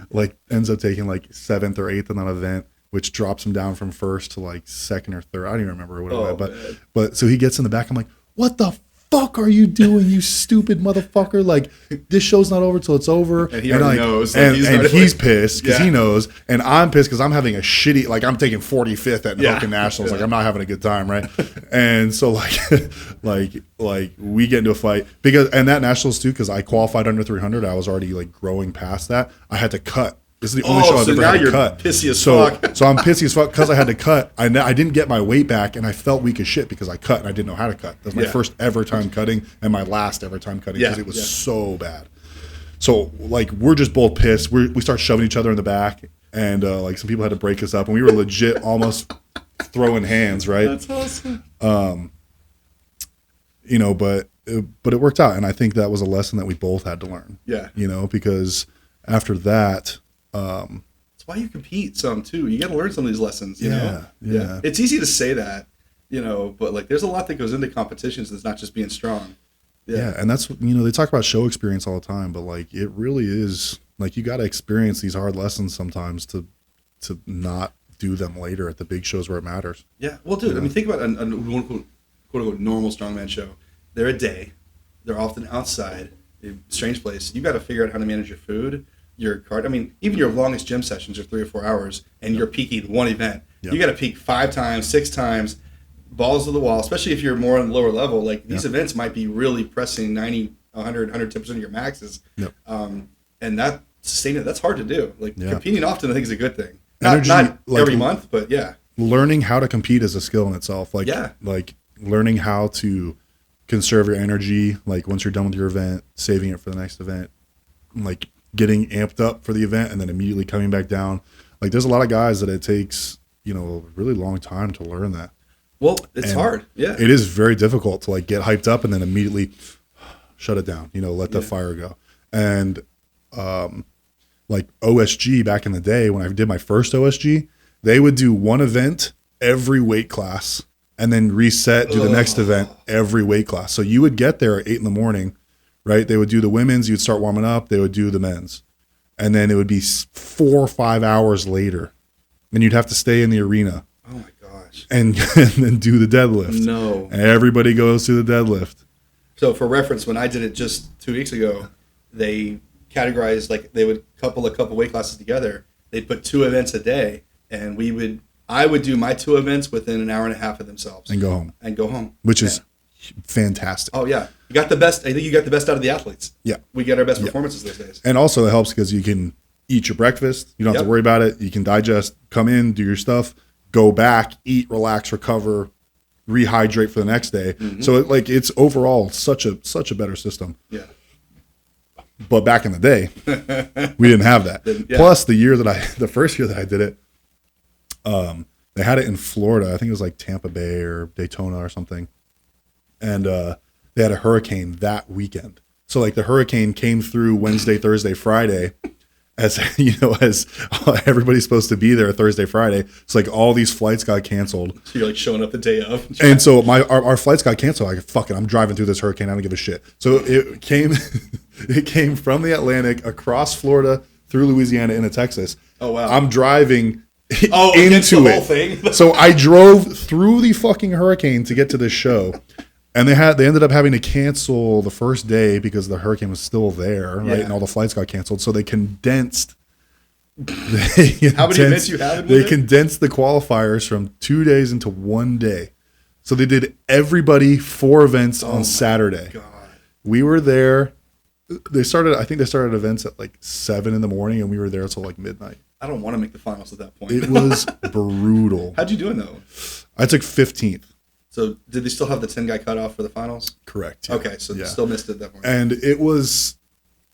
like ends up taking like 7th or 8th in that event, which drops him down from first to like second or third. I don't even remember what it was, but so he gets in the back. I'm like, what the fuck are you doing, you stupid motherfucker? Like, this show's not over till it's over. And he already knows. And he's pissed because he knows. And I'm pissed because I'm having a shitty, like, I'm taking 45th at fucking nationals. Like, I'm not having a good time, right? And so, like we get into a fight and that nationals too, because I qualified under 300. I was already like growing past that. I had to cut. This is the only show I've ever had to cut. Pissy as fuck. So I'm pissy as fuck because I had to cut. I didn't get my weight back, and I felt weak as shit because I cut and I didn't know how to cut. That was my first ever time cutting and my last ever time cutting because it was so bad. So like we're just both pissed. We start shoving each other in the back, and like some people had to break us up, and we were legit almost throwing hands. Right? That's awesome. But it worked out, and I think that was a lesson that we both had to learn. Yeah. Because after that. That's why you compete some too. You got to learn some of these lessons. You know? Yeah. It's easy to say that, but like there's a lot that goes into competitions. That's not just being strong. Yeah, and that's they talk about show experience all the time, but like it really is like you got to experience these hard lessons sometimes to not do them later at the big shows where it matters. Yeah, well, dude, I mean, think about a quote unquote normal strongman show. They're a day. They're often outside, a strange place. You got to figure out how to manage your food. Your card. I mean, even your longest gym sessions are 3 or 4 hours, and you're peaking one event. Yep. You got to peak 5 times, 6 times, balls to the wall. Especially if you're more on the lower level. Like these events might be really pressing 90, 100, 110% of your maxes. Yep. And that sustaining it, that's hard to do. Like Yeah. competing often, I think is a good thing. Energy, Not like, every month, but yeah. Learning how to compete is a skill in itself. Like, Yeah. like learning how to conserve your energy. Like once you're done with your event, saving it for the next event, like getting amped up for the event and then immediately coming back down. Like there's a lot of guys that it takes, you know, a really long time to learn that. Well, it's And hard. Yeah. It is very difficult to like get hyped up and then immediately shut it down, you know, let the fire go. And like OSG back in the day, when I did my first OSG, they would do one event every weight class and then reset, do the next event every weight class. So you would get there at 8 a.m, right? They would do the women's, you'd start warming up, they would do the men's. And then it would be 4 or 5 hours later. And you'd have to stay in the arena. Oh my gosh. And then do the deadlift. No. And everybody goes to the deadlift. So for reference, when I did it just 2 weeks ago, they categorized, like they would couple a couple weight classes together. They'd put 2 events a day, and I would do my 2 events within an hour and a half of themselves. And go home. Which is fantastic. Oh yeah. You got the best. I think you got the best out of the athletes. Yeah. We get our best performances those days. And also it helps because you can eat your breakfast. You don't have to worry about it. You can digest, come in, do your stuff, go back, eat, relax, recover, rehydrate for the next day. Mm-hmm. So it's overall such a better system. Yeah. But back in the day, we didn't have that. Plus the first year that I did it, they had it in Florida. I think it was like Tampa Bay or Daytona or something. And they had a hurricane that weekend. So like the hurricane came through Wednesday, Thursday, Friday, as you know, as everybody's supposed to be there Thursday, Friday. It's like all these flights got canceled. So you're like showing up the day of. And so our flights got canceled. Like, fuck it, I'm driving through this hurricane. I don't give a shit. So it came from the Atlantic across Florida through Louisiana into Texas. Oh wow. I'm driving into the it. Whole thing. So I drove through the fucking hurricane to get to this show. And they ended up having to cancel the first day because the hurricane was still there, right? And all the flights got canceled. So they condensed. How many events you had? They condensed the qualifiers from 2 days into 1 day. So they did everybody 4 events on Saturday. God. We were there. I think they started events at like 7 a.m, and we were there until like midnight. I don't want to make the finals at that point. It was brutal. How'd you do in though? I took 15th. So did they still have the 10-guy cutoff for the finals? Correct. Yeah. Okay, so they still missed it that point. And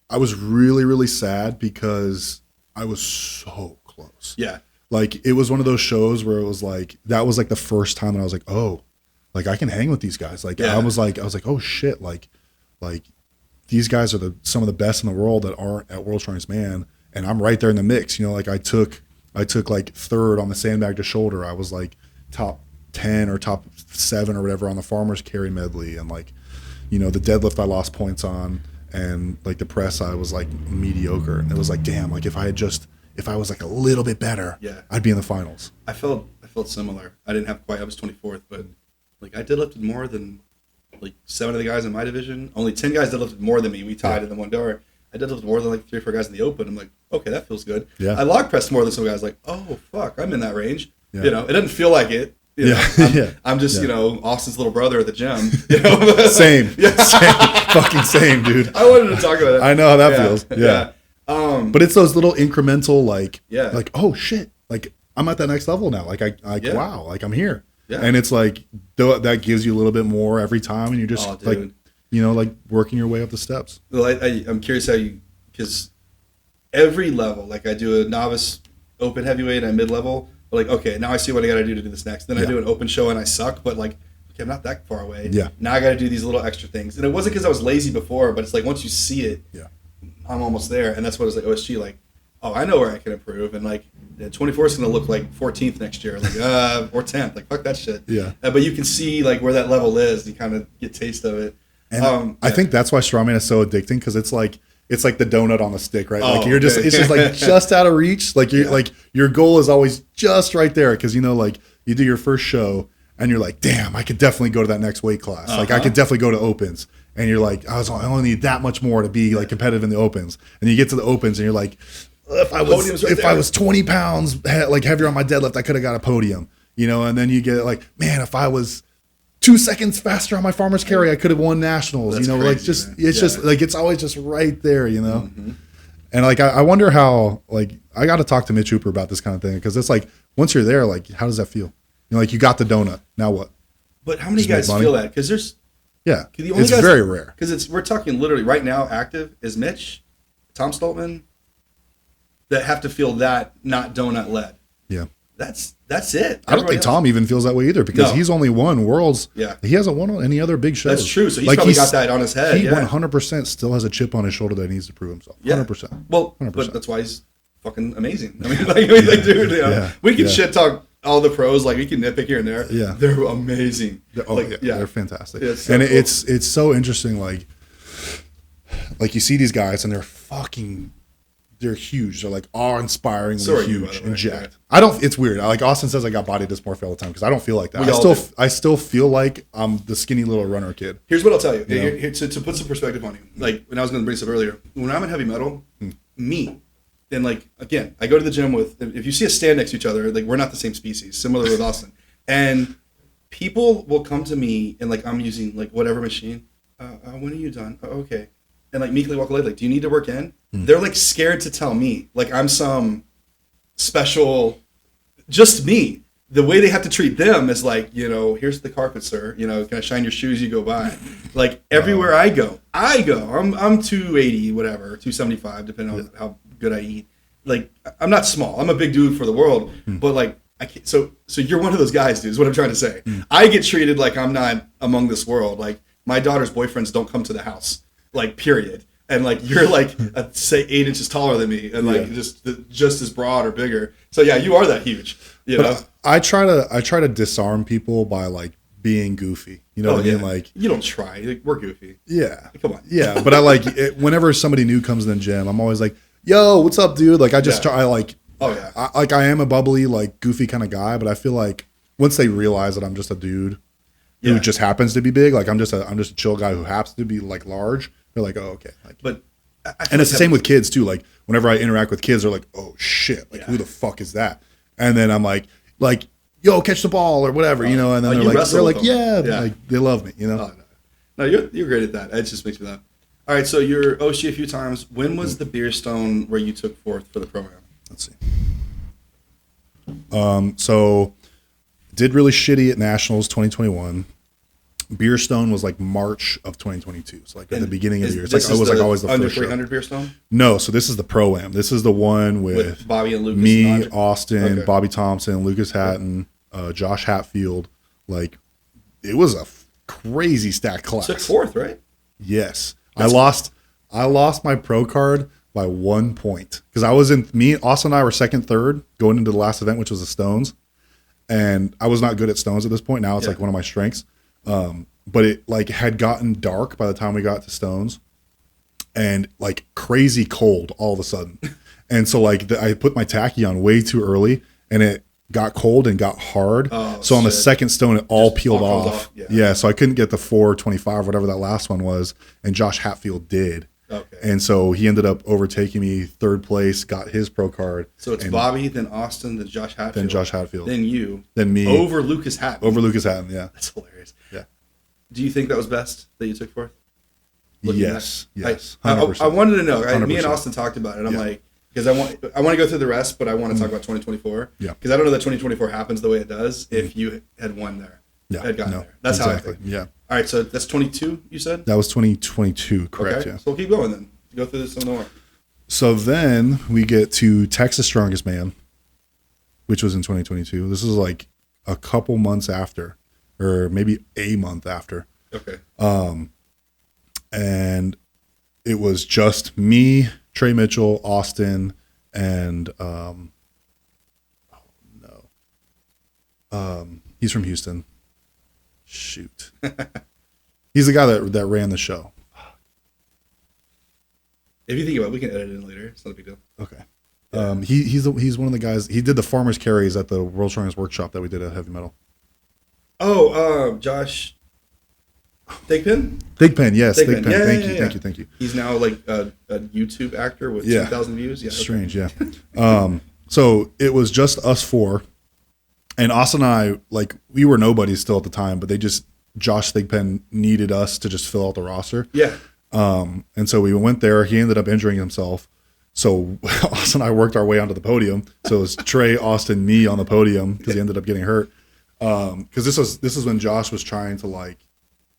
I was really, really sad because I was so close. Yeah. Like it was one of those shows where it was like, that was like the first time that I was like, oh, like I can hang with these guys. Like I was like, oh shit. Like these guys are some of the best in the world that aren't at World Strongest Man. And I'm right there in the mix. You know, like I took like 3rd on the sandbag to shoulder. I was like top 10 or top 7 or whatever on the farmer's carry medley, and like, you know, the deadlift I lost points on, and like the press I was like mediocre. And it was like, damn, like if I was like a little bit better, I'd be in the finals. I felt similar. I didn't have I was 24th, but like I deadlifted more than like 7 of the guys in my division. Only 10 guys deadlifted more than me. We tied in the 1 door. I deadlifted more than like 3 or 4 guys in the open. I'm like, okay, that feels good. Yeah. I log pressed more than some guys. Like, oh fuck, I'm in that range. Yeah. You know, it doesn't feel like it. You know, I'm just, you know, Austin's little brother at the gym. You know? Same. Fucking same, dude. I wanted to talk about it. I know how that feels. Yeah. But it's those little incremental, like, oh shit, like I'm at that next level now. Like wow, like I'm here. Yeah. And it's like that gives you a little bit more every time, and you're just like, you know, like working your way up the steps. Well, I'm curious how because every level, like I do a novice open heavyweight and mid-level. Like, okay, now I see what I got to do this next. Then I do an open show and I suck, but like, okay, I'm not that far away. Yeah. Now I got to do these little extra things. And it wasn't because I was lazy before, but it's like once you see it, I'm almost there. And that's what it's like OSG, like, oh, I know where I can improve. And like, 24 is going to look like 14th next year, like, or 10th. Like, fuck that shit. Yeah. But you can see like where that level is. You kind of get taste of it. And I think that's why Strongman is so addicting, because it's like the donut on the stick, right? Like you're just, it's just like just out of reach. Like you're like, your goal is always just right there. Cause you know, like you do your first show and you're like, damn, I could definitely go to that next weight class. Like I could definitely go to opens. And you're like, I only need that much more to be like competitive in the opens. And you get to the opens and you're like, if I was 20 pounds like heavier on my deadlift, I could have got a podium, you know? And then you get like, man, if I was 2 seconds faster on my farmer's carry, I could have won nationals. That's, you know, crazy, like just man. It's just like it's always just right there, you know. Mm-hmm. And like, I wonder how, like, I got to talk to Mitch Hooper about this kind of thing. Cause it's like, once you're there, like, how does that feel? You know, like you got the donut. Now what? But how many guys feel that? Cause there's, yeah, the only it's guys, very rare. Cause we're talking literally right now active is Mitch, Tom Stoltman, that have to feel that not donut led. Yeah. That's it. I don't think Tom even feels that way either because he's only won Worlds. Yeah. He hasn't won on any other big shows. That's true. So he's probably got that on his head. He 100% still has a chip on his shoulder that he needs to prove himself. 100%. Well, 100%. but that's why he's fucking amazing. I mean, like dude, you know, we can shit talk all the pros, like we can nitpick here and there. Yeah. They're amazing. They're fantastic. Yeah, so cool. It's so interesting. Like you see these guys and they're huge. They're like awe-inspiringly huge and jacked. I don't. It's weird. Like Austin says, I got body dysmorphia all the time because I don't feel like that. I still feel like I'm the skinny little runner kid. Here's what I'll tell you. Here, to put some perspective on you. Like when I was going to bring this up earlier, when I'm in heavy metal, me, then like again, I go to the gym with. If you see us stand next to each other, like we're not the same species. Similar with Austin, and people will come to me and like I'm using like whatever machine. When are you done? Oh, okay. And like meekly walk away, like, do you need to work in? They're like scared to tell me, like I'm some special, just me. The way they have to treat them is like, you know, here's the carpet, sir. You know, can I shine your shoes? You go by. Like everywhere I go. I'm 280, whatever, 275, depending on how good I eat. Like I'm not small. I'm a big dude for the world, but like I can't. So you're one of those guys, dude. Is what I'm trying to say. I get treated like I'm not among this world. Like my daughter's boyfriends don't come to the house. Like period, and like you're like say 8 inches taller than me, and like just as broad or bigger. So yeah, you are that huge. You know, I try to disarm people by like being goofy. You know what I mean? Like you don't try. Like, we're goofy. Yeah, come on. Yeah, but I like whenever somebody new comes in the gym, I'm always like, "Yo, what's up, dude?" Like I just try like. Oh yeah. I am a bubbly like goofy kind of guy, but I feel like once they realize that I'm just a dude who just happens to be big, like I'm just a chill guy who happens to be like large. They're like, oh, okay. Like, but and it's the same with kids too. Like whenever I interact with kids, they're like, oh shit, like who the fuck is that? And then I'm like, yo, catch the ball or whatever, you know. And then they're like, yeah, like they love me, you know. No, you're great at that. It just makes me laugh. All right, so you're Oshie a few times. When was the beer stone where you took fourth for the program? Let's see. So did really shitty at Nationals 2021. Beer Stone was like March of 2022. So like at the beginning of the year. It's like it was like always the under first 300 Beer Stone? No, so this is the Pro-Am. This is the one with Bobby and Lucas. Me, Austin, Bobby Thompson, Lucas Hatton, Josh Hatfield. Like it was a crazy stacked class. Took fourth, right? Yes. I lost my pro card by 1 point. Because Austin and I were second, third going into the last event, which was the Stones. And I was not good at Stones at this point. Now it's like one of my strengths. But it like had gotten dark by the time we got to Stones and like crazy cold all of a sudden. And so like I put my tacky on way too early and it got cold and got hard. So on the second stone, it all peeled off. Yeah. So I couldn't get the 425, whatever that last one was. And Josh Hatfield did. Okay. And so he ended up overtaking me third place, got his pro card. So it's Bobby, then Austin, then Josh Hatfield. Then you. Then me. Over Lucas Hatton. Yeah. That's hilarious. Yeah. Do you think that was best that you took fourth? Yes. I wanted to know. Me and Austin talked about it. I'm like, because I want to go through the rest, but I want to talk about 2024. Yeah. Because I don't know that 2024 happens the way it does if you had won there. Yeah. Had gotten there. That's how I think. Yeah. All right. So that's 22. You said that was 2022. Correct. Okay. Yeah. So we'll keep going then. Go through this some more. So then we get to Texas Strongest Man, which was in 2022. This is like a couple months after, or maybe a month after. Okay. And it was just me, Trey Mitchell, Austin, and he's from Houston. Shoot. He's the guy that ran the show. If you think about it, we can edit it in later. It's not a big deal. Okay. Yeah. He's one of the guys. He did the farmers carries at the World Strongest Workshop that we did at Heavy Metal. Oh, Josh. Thigpen? Thigpen, yes. Thigpen. Yeah, Thank you. He's now like a YouTube actor with 2,000 views. Yeah. Strange, yeah. So it was just us four. And Austin and I, like, we were nobodies still at the time, but Josh Thigpen needed us to just fill out the roster. Yeah. And so we went there. He ended up injuring himself. So Austin and I worked our way onto the podium. So it was Trey, Austin, me on the podium because he ended up getting hurt. Because this is when Josh was trying to like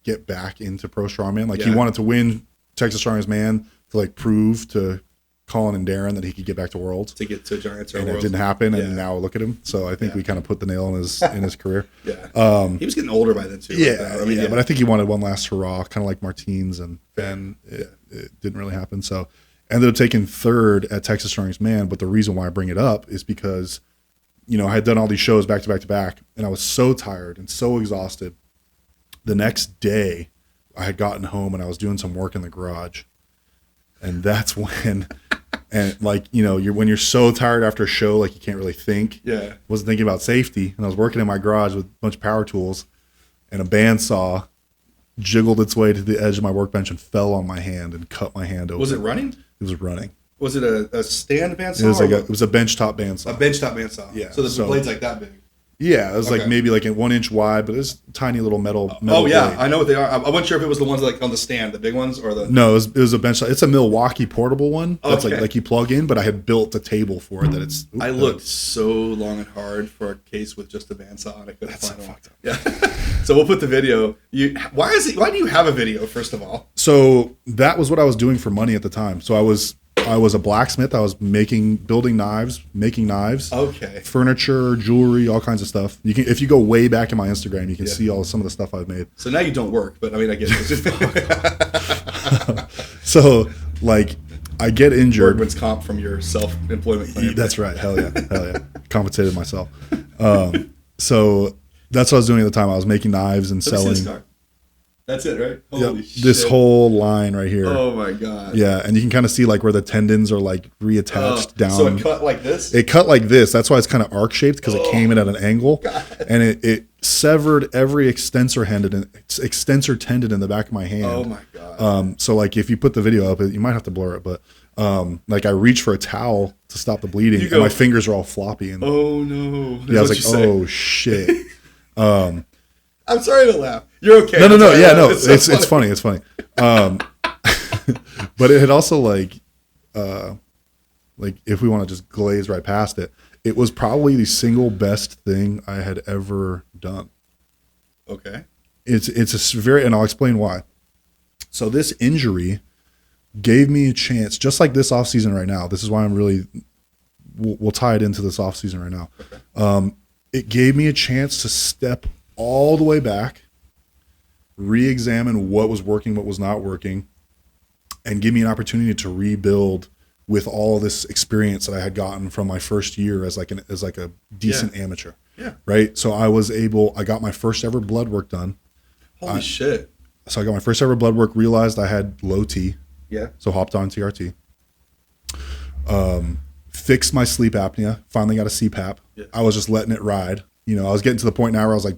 get back into pro strongman. Like he wanted to win Texas Strongest Man to like prove to Colin and Darren that he could get back to Worlds. To get to Giants or and Worlds. it didn't happen, and now look at him. So I think we kind of put the nail in his career. He was getting older by then too. Yeah, but I think he wanted one last hurrah, kind of like Martins, and then it didn't really happen. So ended up taking third at Texas Strongest Man. But the reason why I bring it up is because, you know, I had done all these shows back to back to back, and I was so tired and so exhausted. The next day, I had gotten home and I was doing some work in the garage, and that's when, and like, you know, when you're so tired after a show, like you can't really think. Yeah. Wasn't thinking about safety, and I was working in my garage with a bunch of power tools, and a bandsaw jiggled its way to the edge of my workbench and fell on my hand and cut my hand open. Was it running? It was running. Was it a stand bandsaw? It was a benchtop bandsaw. A benchtop bandsaw. Yeah. So the blade's like that big. Yeah, it was like maybe like 1 inch wide, but it's tiny little metal. Oh yeah, blade. I know what they are. I wasn't sure if it was the ones like on the stand, the big ones, or the. No, it was a bench. It's a Milwaukee portable one. That's Okay. like you plug in, but I had built a table for it that it's. I looked so long and hard for a case with just a bandsaw, and I couldn't find one. Fucked up. Yeah. So we'll put the video. Why do you have a video? First of all. So that was what I was doing for money at the time. So I was a blacksmith. I was building knives, making knives. Okay. Furniture, jewelry, all kinds of stuff. You can, if you go way back in my Instagram, you can see some of the stuff I've made. So now you don't work, but I mean, I get it. So like, I get injured. Workman's comp from your self-employment claim. That's right. Hell yeah. Compensated myself. So that's what I was doing at the time. I was making knives and selling. That's it, right? Holy shit. This whole line right here. Oh my god. Yeah, and you can kind of see like where the tendons are like reattached down. So it cut like this? It cut like this. That's why it's kind of arc shaped, because it came in at an angle. God. And it severed every extensor tendon in the back of my hand. Oh my god. So like if you put the video up, you might have to blur it, but like I reached for a towel to stop the bleeding, and my fingers are all floppy. And oh no. Yeah, I was like, oh shit. I'm sorry to laugh. You're okay. No. Yeah, no. It's funny. It's funny. But it had also like if we want to just glaze right past it, it was probably the single best thing I had ever done. Okay. It's a very, and I'll explain why. So this injury gave me a chance, just like this off season right now. This is why I'm really, we'll tie it into this off season right now. Okay. It gave me a chance to step all the way back, re-examine what was working, what was not working, and give me an opportunity to rebuild with all this experience that I had gotten from my first year as like a decent amateur. Yeah. Right. So I got my first ever blood work done. Holy shit. So I got my first ever blood work, realized I had low T. Yeah. So hopped on TRT. Fixed my sleep apnea, finally got a CPAP. Yeah. I was just letting it ride. You know, I was getting to the point now where I was like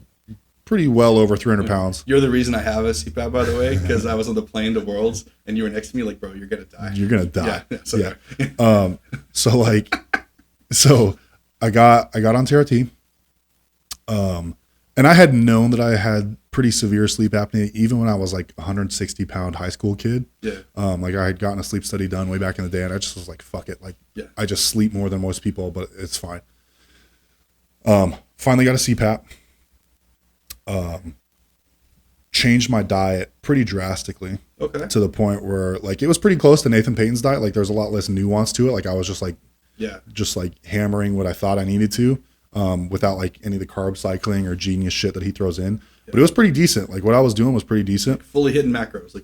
pretty well over 300 pounds. You're the reason I have a CPAP, by the way, because I was on the plane to Worlds and you were next to me like, bro, you're going to die. You're going to die. Yeah. So I got on TRT. And I had known that I had pretty severe sleep apnea even when I was like 160 pound high school kid. Yeah. Like I had gotten a sleep study done way back in the day, and I just was like, fuck it. Like, I just sleep more than most people, but it's fine. Finally got a CPAP. Changed my diet pretty drastically. Okay. To the point where like it was pretty close to Nathan Payton's diet. Like there's a lot less nuance to it. Like I was just like hammering what I thought I needed to, without like any of the carb cycling or genius shit that he throws in. Yeah. But it was pretty decent. Like what I was doing was pretty decent. Like fully hitting macros.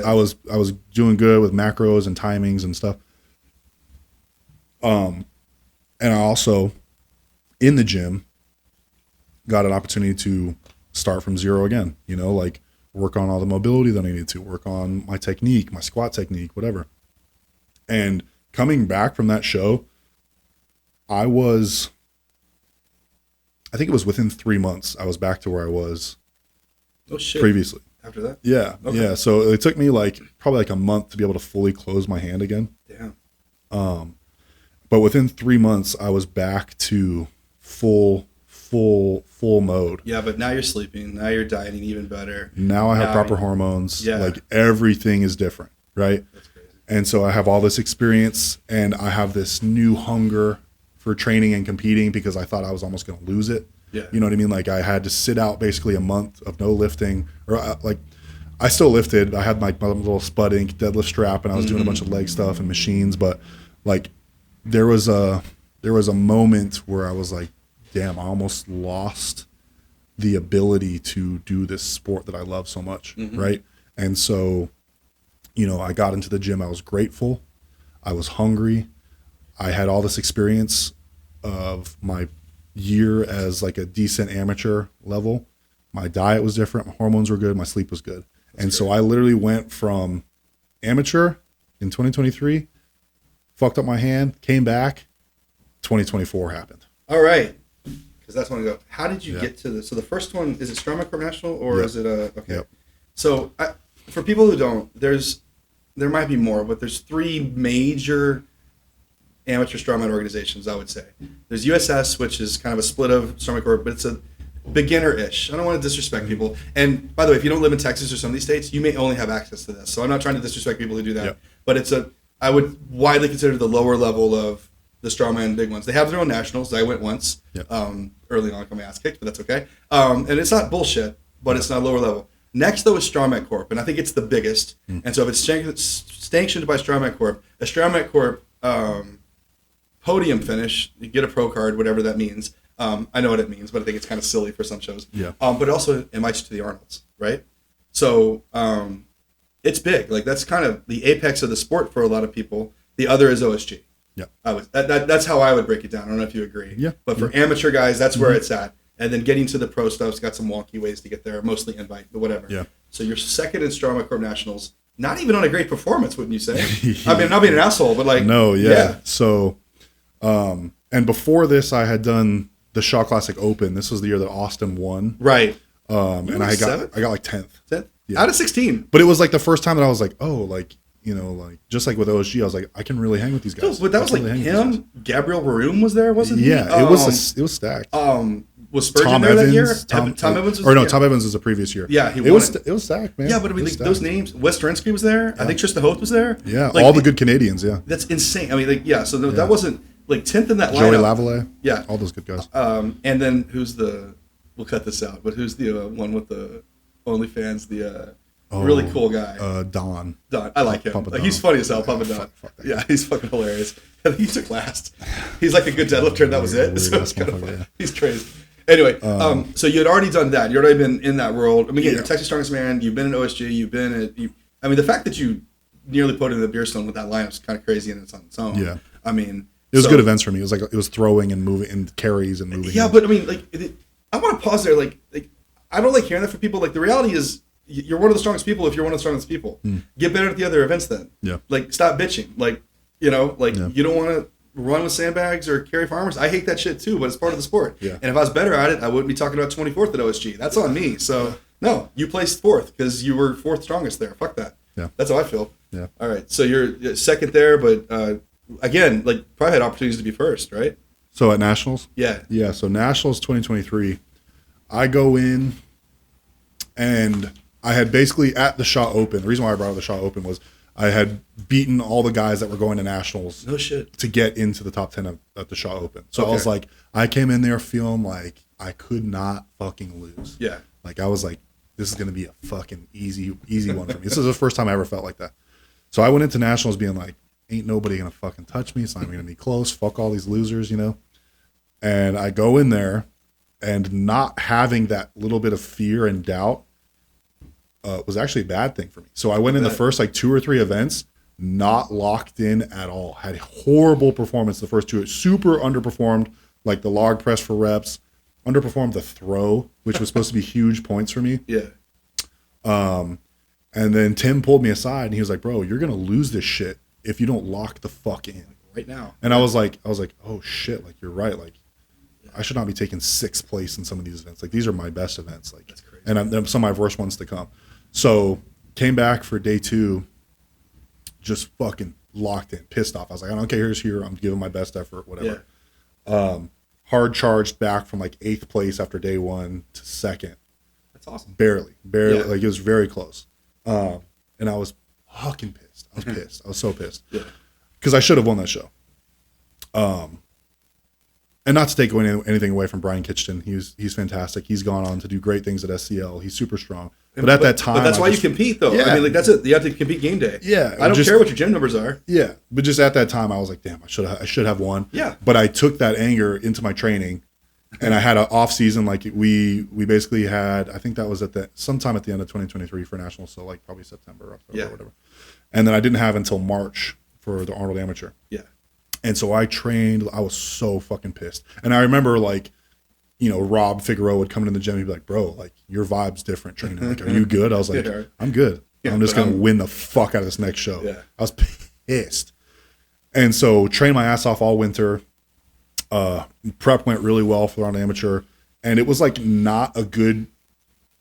I was doing good with macros and timings and stuff. And I also in the gym got an opportunity to start from zero again, you know, like work on all the mobility that I needed to, work on my technique, my squat technique, whatever. And coming back from that show, I think it was within 3 months, I was back to where I was previously. After that? Yeah. Okay. Yeah. So it took me like probably like a month to be able to fully close my hand again. Damn. But within 3 months, I was back to full mode. Yeah, but now you're sleeping. Now you're dieting even better. Now I have proper hormones. Yeah. Like everything is different, right? That's crazy. And so I have all this experience, and I have this new hunger for training and competing because I thought I was almost going to lose it. Yeah. You know what I mean? Like I had to sit out basically a month of no lifting, or like I still lifted. I had my little Spud Inc. deadlift strap, and I was doing a bunch of leg stuff and machines. But like there was a moment where I was like, damn, I almost lost the ability to do this sport that I love so much, right? And so, you know, I got into the gym. I was grateful. I was hungry. I had all this experience of my year as like a decent amateur level. My diet was different. My hormones were good. My sleep was good. And so I literally went from amateur in 2023, fucked up my hand, came back, 2024 happened. All right. Because that's when I go, how did you get to this? So the first one, is it Strongman Corp National or is it okay. Yep. So for people who don't, there might be more, but there's 3 major amateur strongman organizations, I would say. There's USS, which is kind of a split of Strongman Corp, but it's a beginner-ish. I don't want to disrespect people. And by the way, if you don't live in Texas or some of these states, you may only have access to this. So I'm not trying to disrespect people who do that. Yep. But I would widely consider the lower level of the strongman big ones. They have their own nationals. I went once early on, got my ass kicked, but that's okay. And it's not bullshit, but it's not lower level. Next, though, is Strongman Corp, and I think it's the biggest. And so if it's sanctioned by Strongman Corp, a Strongman Corp podium finish, you get a pro card, whatever that means. I know what it means, but I think it's kind of silly for some shows. Yeah. But it also invites you to the Arnolds, right? So it's big. Like that's kind of the apex of the sport for a lot of people. The other is OSG. Yeah. That's how I would break it down. I don't know if you agree. Yeah. But for amateur guys, that's where it's at. And then getting to the pro stuff's got some wonky ways to get there, mostly invite, but whatever. Yeah. So you're second in Strongman Corp Nationals, not even on a great performance, wouldn't you say? I mean, not being an asshole, but like. No, yeah. So, and before this, I had done the Shaw Classic Open. This was the year that Austin won. Right. And I got like 10th. 10th? Yeah. Out of 16. But it was like the first time that I was like, oh, like, you know, like just like with OSG, I was like, I can really hang with these guys. But that was like him. Gabriel Baroum was there, wasn't he? Yeah, it was stacked. Was Spurgeon Tom there Evans, that year? Tom Evans was or no, there? Tom Evans was the previous year. Yeah, it was stacked, man. Yeah, but I mean, like, those names. Wes Derinsky was there. Yeah. I think Tristan Hoth was there. Yeah, like, all the good Canadians. Yeah, that's insane. I mean, like, yeah. So that wasn't like 10th in that lineup. Joey Lavallee. Yeah, all those good guys. And then who's the? We'll cut this out. But who's the one with the OnlyFans? The really cool guy. Don. I like him. Like, he's funny as hell. Papa Don. Yeah, he's fucking hilarious. He took last. He's like a good deadlifter, and that was it. So it's kind of fun. Yeah. He's crazy. Anyway, so you had already done that. You'd already been in that world. I mean, you're Texas Strongest Man. You've been in OSG. You've been at. I mean, the fact that you nearly put in the beer stone with that lineup is kind of crazy, and it's on its own. Yeah. I mean, it was good events for me. It was like it was throwing and moving and carries and moving. Yeah, but I mean, like, I want to pause there. Like, I don't like hearing that from people. Like, the reality is, you're one of the strongest people if you're one of the strongest people. Get better at the other events then. Yeah. Like, stop bitching. Like, you know, like you don't want to run with sandbags or carry farmers. I hate that shit too, but it's part of the sport. Yeah. And if I was better at it, I wouldn't be talking about 24th at OSG. That's on me. So no, you placed 4th because you were 4th strongest there. Fuck that. Yeah. That's how I feel. Yeah. All right. So you're second there, but again, like probably had opportunities to be first, right? So at Nationals? Yeah. Yeah. So Nationals 2023, I go in and I had basically at the Shaw Open. The reason why I brought up the Shaw Open was I had beaten all the guys that were going to Nationals to get into the top 10 at the Shaw Open. So I was like, I came in there feeling like I could not fucking lose. Yeah. Like I was like, this is going to be a fucking easy one for me. This is the first time I ever felt like that. So I went into Nationals being like, ain't nobody going to fucking touch me. It's not even going to be close. Fuck all these losers, you know? And I go in there and not having that little bit of fear and doubt was actually a bad thing for me. So I went in the first like 2 or 3 events, not locked in at all. Had horrible performance the first 2. Super underperformed, like the log press for reps. Underperformed the throw, which was supposed to be huge points for me. Yeah. And then Tim pulled me aside and he was like, "Bro, you're gonna lose this shit if you don't lock the fuck in right now." And I was like, "Oh shit! Like you're right. Like I should not be taking 6th place in some of these events. Like these are my best events. Like that's crazy. And some of my worst ones to come." So came back for day 2, just fucking locked in, pissed off. I was like, I don't care who's here. I'm giving my best effort, whatever. Yeah. Hard charged back from like 8th place after day 1 to 2nd. That's awesome. Barely. Like it was very close. And I was fucking pissed. pissed. I was pissed. I was so pissed. Yeah. Because I should have won that show. And not to take anything away from Brian Kitchen. He's fantastic. He's gone on to do great things at SCL. He's super strong. But at that time, but that's why you compete, though. Yeah. I mean, like, that's it. You have to compete game day. Yeah. I don't care what your gym numbers are. Yeah, but just at that time, I was like, damn, I should have won. Yeah. But I took that anger into my training, and I had an off season. Like we basically had, I think that was sometime at the end of 2023 for nationals, so like probably September, October, or whatever. And then I didn't have until March for the Arnold Amateur. Yeah. And so I trained. I was so fucking pissed. And I remember, like, you know, Rob Figueroa would come into the gym. He'd be like, bro, like, your vibe's different training. Like, are you good? I was like, I'm good. Yeah, I'm just going to win the fuck out of this next show. Yeah. I was pissed. And so trained my ass off all winter. Prep went really well for the Arnold Amateur. And it was, like, not a good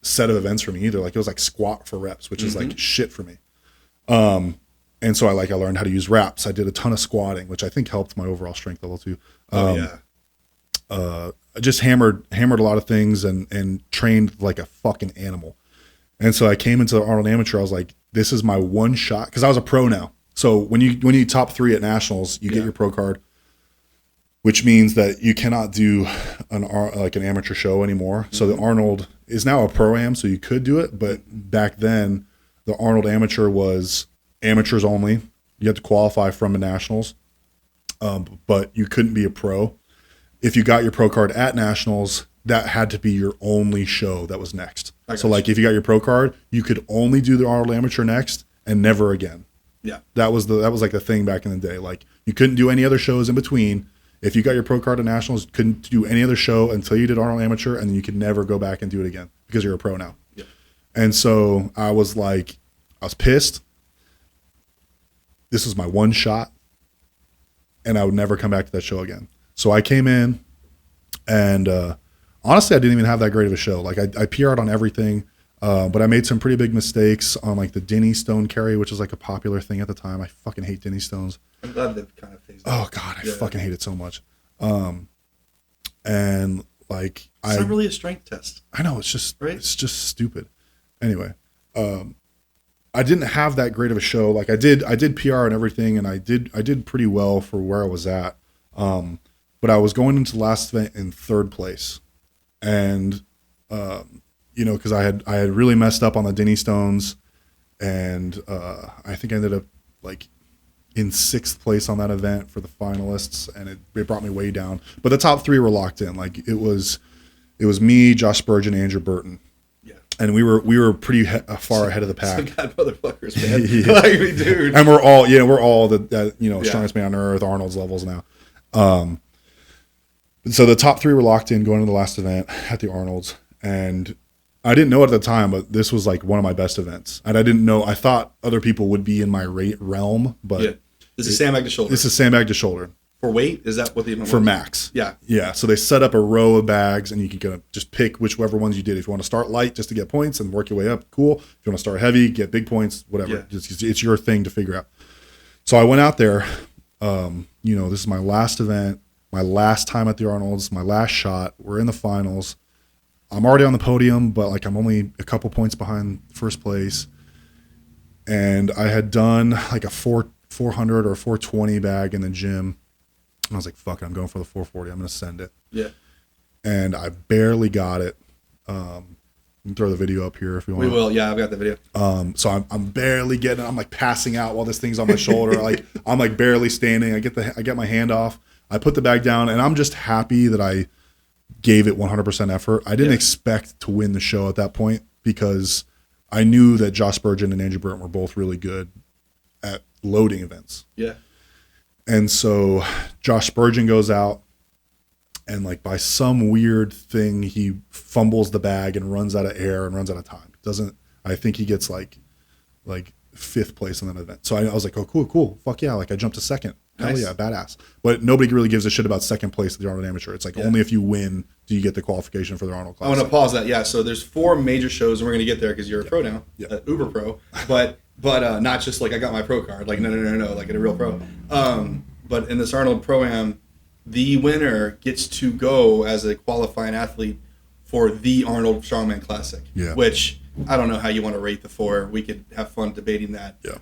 set of events for me either. Like, it was like squat for reps, which is like shit for me. And so I learned how to use wraps. I did a ton of squatting, which I think helped my overall strength level too. I just hammered a lot of things and trained like a fucking animal. And so I came into the Arnold Amateur. I was like, this is my one shot, because I was a pro now. So when you top 3 at nationals, you get your pro card, which means that you cannot do an amateur show anymore. So the Arnold is now a pro-am, so you could do it. But back then, the Arnold Amateur was amateurs only. You had to qualify from the nationals, but you couldn't be a pro. If you got your pro card at nationals, that had to be your only show that was next. So like if you got your pro card, you could only do the Arnold Amateur next and never again. Yeah. That was like the thing back in the day. Like you couldn't do any other shows in between. If you got your pro card at nationals, you couldn't do any other show until you did Arnold Amateur, and then you could never go back and do it again because you're a pro now. Yeah. And so I was pissed. This was my one shot, and I would never come back to that show again. So I came in, and honestly, I didn't even have that great of a show. Like I PR'd on everything, but I made some pretty big mistakes on like the Denny Stone carry, which is like a popular thing at the time. I fucking hate Denny Stones. I'm glad they've kind of phased out. Oh God, I fucking hate it so much. And like it's not really a strength test. I know, it's just stupid. Anyway, I didn't have that great of a show. Like I did PR and everything, and I did pretty well for where I was at. But I was going into the last event in 3rd place, and you know, because I had really messed up on the Denny Stones, and I think I ended up like in 6th place on that event for the finalists, and it brought me way down. But the top 3 were locked in. Like it was me, Josh Spurgeon, Andrew Burton. And we were pretty far ahead of the pack. Some god motherfuckers, man. Yeah. Like, dude. And we're all the strongest man on earth, Arnold's levels now. So the top 3 were locked in going to the last event at the Arnold's, and I didn't know at the time, but this was like one of my best events. And I didn't know. I thought other people would be in my realm, but this is sandbag to shoulder. This is sandbag to shoulder. For weight, is that what the for max? Yeah. So they set up a row of bags, and you can just pick whichever ones you did. If you want to start light just to get points and work your way up, cool. If you want to start heavy, get big points, whatever. Yeah. It's your thing to figure out. So I went out there. This is my last event, my last time at the Arnold's, my last shot. We're in the finals. I'm already on the podium, but like I'm only a couple points behind first place. And I had done like a 400 or 420 bag in the gym. And I was like, fuck it, I'm going for the 440. I'm going to send it. Yeah. And I barely got it. You can throw the video up here if you want. We will. Yeah, I've got the video. So I'm barely getting it. I'm like passing out while this thing's on my shoulder. Like I'm like barely standing. I get my hand off. I put the bag down, and I'm just happy that I gave it 100% effort. I didn't expect to win the show at that point because I knew that Josh Spurgeon and Andrew Burton were both really good at loading events. Yeah. And so Josh Spurgeon goes out, and like by some weird thing, he fumbles the bag and runs out of air and runs out of time. I think he gets like 5th place in that event. So I was like, oh, cool. Fuck yeah. Like I jumped to 2nd. Hell yeah, badass. But nobody really gives a shit about 2nd place at the Arnold Amateur. It's like only if you win do you get the qualification for the Arnold class. I want to pause that. Yeah, so there's 4 major shows, and we're going to get there because you're a pro now, uber pro. But not just like I got my pro card. Like no, like a real pro. But in this Arnold Pro-Am, the winner gets to go as a qualifying athlete for the Arnold Strongman Classic. Yeah. Which I don't know how you want to rate the 4. We could have fun debating that. Yeah.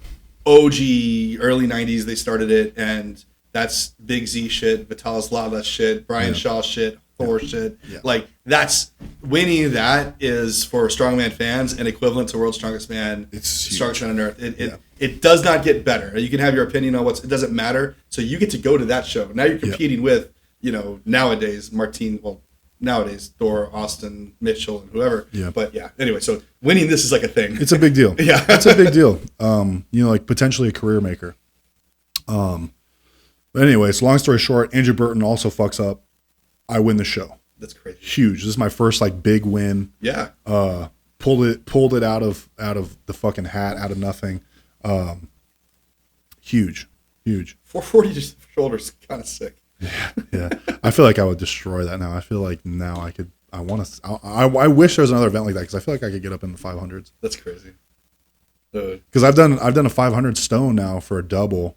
OG early 90s they started it, and that's Big Z shit, Vitalis Lava shit, Brian Shaw shit, Thor shit. Yeah. Like, that's winning. That is for strongman fans an equivalent to World's Strongest Man. It's Strongest Man on Earth. It does not get better. You can have your opinion on it doesn't matter. So you get to go to that show. Now you're competing with, nowadays nowadays Thor, Austin, Mitchell, and whoever. Yeah. But anyway, so winning this is like a thing. It's a big deal. Yeah. It's a big deal. Like potentially a career maker. But anyway, so long story short, Andrew Burton also fucks up. I win the show. That's crazy. Huge. This is my first like big win. Yeah. Pulled it out of the fucking hat, out of nothing. Huge. 440 just shoulders, kind of sick. Yeah. I feel like I would destroy that now. I feel like now I could. I wish there was another event like that because I feel like I could get up in the 500s. That's crazy. Because I've done a 500 stone now for a double.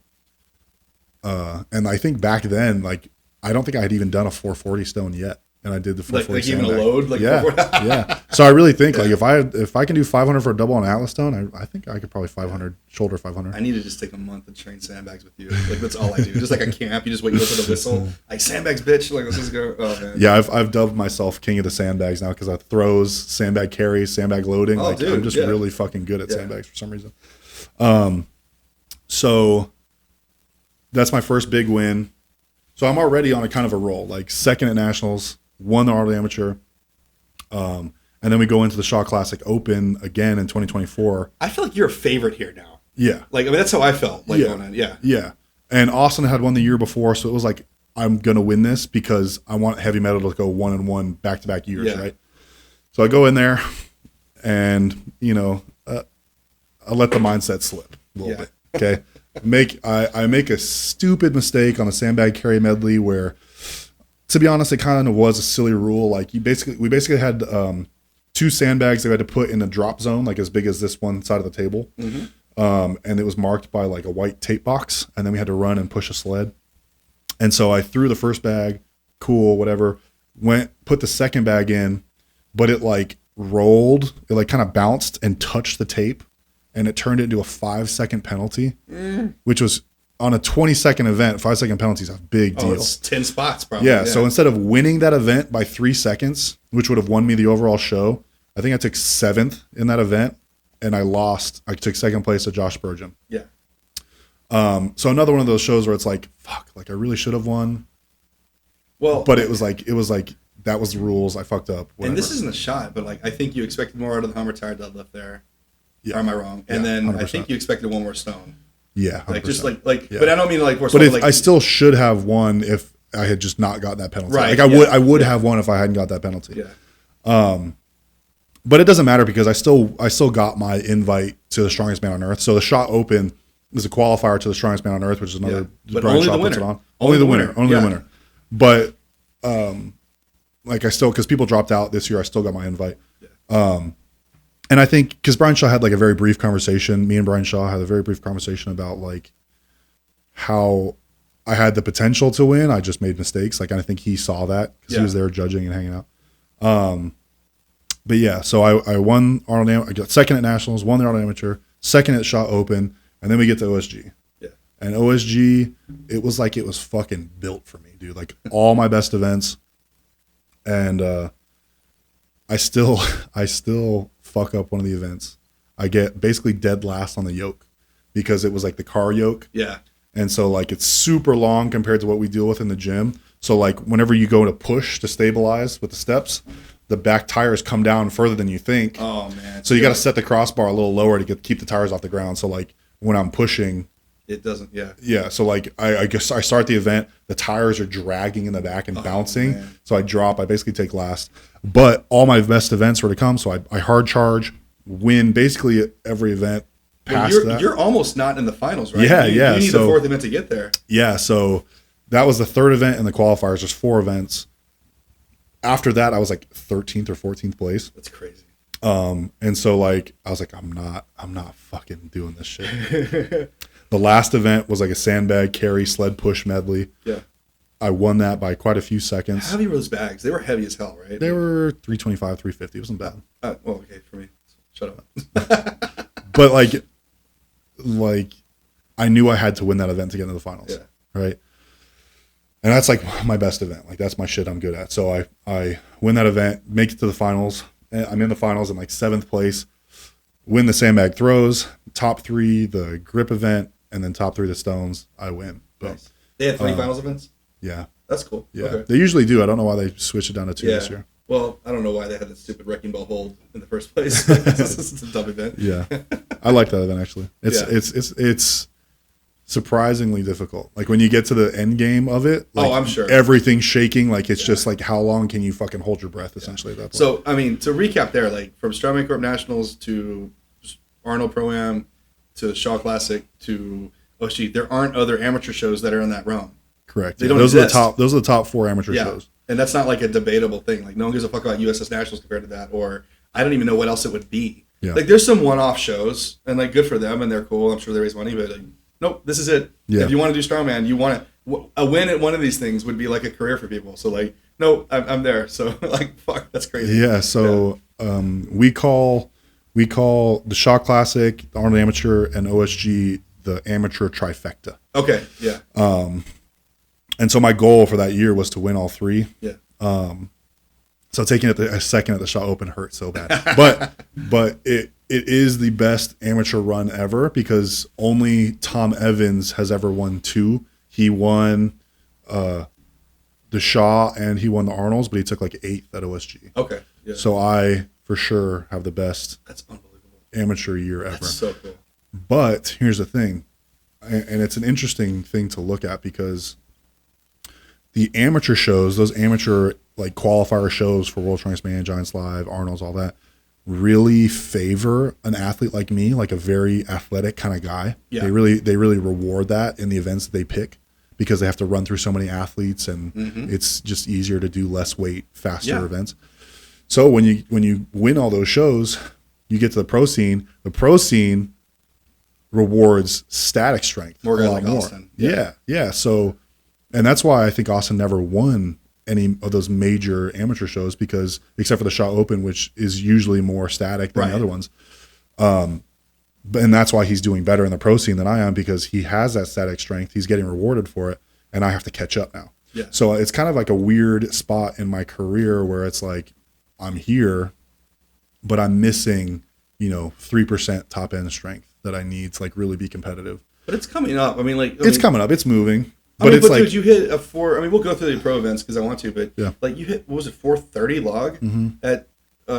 And I think back then, like, I don't think I had even done a 440 stone yet, and I did the 440 like even a load, like yeah. So I really think like if I can do 500 for a double on Atlas stone, I think I could probably 500 shoulder 500. I need to just take a month and train sandbags with you. Like, that's all I do. Just like a camp, you just wait for the whistle. Like, sandbags, bitch. Like, let's just go. Oh man. Yeah, I've dubbed myself king of the sandbags now because I throws, sandbag carries, sandbag loading. Oh, dude, I'm just really fucking good at sandbags for some reason. So that's my first big win. So I'm already on a kind of a roll, like second at nationals, won the Arnold Amateur. And then we go into the Shaw Classic Open again in 2024. I feel like you're a favorite here now. Yeah. Like, I mean, that's how I felt. Like, going on. Yeah. Yeah. And Austin had won the year before, so it was like, I'm going to win this because I want heavy metal to go 1-1 back-to-back years, right? So I go in there and, I let the mindset slip a little bit. Okay. I make a stupid mistake on a sandbag carry medley where, to be honest, it kind of was a silly rule. Like we basically had two sandbags that we had to put in a drop zone, like as big as this one side of the table. Mm-hmm. And it was marked by like a white tape box, and then we had to run and push a sled. And so I threw the first bag, cool, whatever, put the second bag in, but it like rolled, it like kind of bounced and touched the tape. And it turned it into a 5-second penalty, which was on a 20-second event. 5-second penalty is a big deal. It's 10 spots, probably. Yeah. So instead of winning that event by 3 seconds, which would have won me the overall show, I think I took 7th in that event, and I lost. I took second place to Josh Spurgeon. Yeah. So another one of those shows where it's like, fuck, like I really should have won. Well, but it was like that was the rules. I fucked up. Whatever. And this isn't a shot, but like I think you expected more out of the Hummer tire deadlift there. Yeah. Or am I wrong? And then 100%. I think you expected one more stone. Yeah, 100%. Like just like, but I don't mean like more. But I still should have won if I had just not gotten that penalty. Right. Like I would have won if I hadn't got that penalty. Yeah. But it doesn't matter because I still got my invite to the Strongest Man on Earth. So the Shaw Open is a qualifier to the Strongest Man on Earth, which is another. But Brian only Shaw the puts winner. it on. Only the winner. Only the winner. But like I still, because people dropped out this year, I still got my invite. Yeah. And I think because Brian Shaw had like a very brief conversation, me and Brian Shaw had a very brief conversation about like how I had the potential to win. I just made mistakes. Like, and I think he saw that because he was there judging and hanging out. But yeah, so I won Arnold. I got second at Nationals, won the Arnold Amateur, second at Shaw Open, and then we get to OSG. Yeah. And OSG, it was like it was fucking built for me, dude. Like all my best events. And I still fuck up one of the events. I get basically dead last on the yoke because it was like the car yoke. Yeah. And so like it's super long compared to what we deal with in the gym. So like whenever you go to push to stabilize with the steps, the back tires come down further than you think. Oh man. So you got to set the crossbar a little lower to keep the tires off the ground. So like when I'm pushing, it doesn't. Yeah. Yeah. So like I guess I start the event, the tires are dragging in the back and bouncing. Man. So I drop. I basically take last. But all my best events were to come. So I hard charge, win basically every event. You're almost not in the finals, right? Yeah, you need the fourth event to get there. Yeah, so that was the third event in the qualifiers. There's 4 events. After that, I was like 13th or 14th place. That's crazy. And so like I was like, I'm not fucking doing this shit. The last event was like a sandbag carry sled push medley. Yeah. I won that by quite a few seconds. How heavy were those bags? They were heavy as hell, right? They were 325, 350. It wasn't bad. Well, okay, for me. Shut up. But like I knew I had to win that event to get into the finals. Yeah. Right. And that's like my best event. Like that's my shit I'm good at. So I win that event, make it to the finals. I'm in the finals in like 7th place, win the sandbag throws, top 3, the grip event, and then top 3 the stones. I win. Nice. They had 3 finals events? Yeah. That's cool. Yeah. Okay. They usually do. I don't know why they switched it down to 2 this year. Well, I don't know why they had that stupid wrecking ball hold in the first place. It's a dumb event. Yeah. I like that event actually. It's surprisingly difficult. Like when you get to the end game of it, like I'm sure everything's shaking. Like it's just like how long can you fucking hold your breath essentially at that point. So I mean, to recap there, like from Strongman Corp Nationals to Arnold Pro-Am to Shaw Classic to there aren't other amateur shows that are in that realm. Correct. They don't those exist. Those are the top 4 amateur shows. And that's not like a debatable thing. Like no one gives a fuck about USS Nationals compared to that, or I don't even know what else it would be. Yeah. Like there's some one-off shows, and like good for them, and they're cool. I'm sure they raise money, but like, nope, this is it. Yeah. If you want to do Strongman, you want to a win at one of these things would be like a career for people. So like, nope, I'm there. So like, fuck, that's crazy. Yeah. So we call the Shaw Classic, the Arnold Amateur, and OSG the amateur trifecta. Okay. Yeah. And so my goal for that year was to win all 3. Yeah. So taking it a second at the Shaw Open hurt so bad, but it is the best amateur run ever because only Tom Evans has ever won 2. He won the Shaw and he won the Arnolds, but he took like 8th at OSG. Okay. Yeah. So I for sure have the best That's unbelievable amateur year ever. That's so cool. But here's the thing, and it's an interesting thing to look at because the amateur shows, those amateur like qualifier shows for World Strongest Man, Giants Live, Arnold's, all that, really favor an athlete like me, like a very athletic kind of guy. Yeah. They really reward that in the events that they pick because they have to run through so many athletes and it's just easier to do less weight, faster events. So when you win all those shows, you get to the pro scene. The pro scene rewards static strength More a guys lot like more. Austin. Yeah. So, and that's why I think Austin never won any of those major amateur shows because except for the Shaw Open, which is usually more static than the other ones. And that's why he's doing better in the pro scene than I am because he has that static strength. He's getting rewarded for it, and I have to catch up now. Yeah. So it's kind of like a weird spot in my career where it's like I'm here, but I'm missing, 3% top end strength that I need to like really be competitive. But it's coming up. I mean, it's coming up. It's moving. But it's like, dude, you hit a 4. I mean, we'll go through the pro events because I want to. But yeah. like you hit, what was it, 430 log at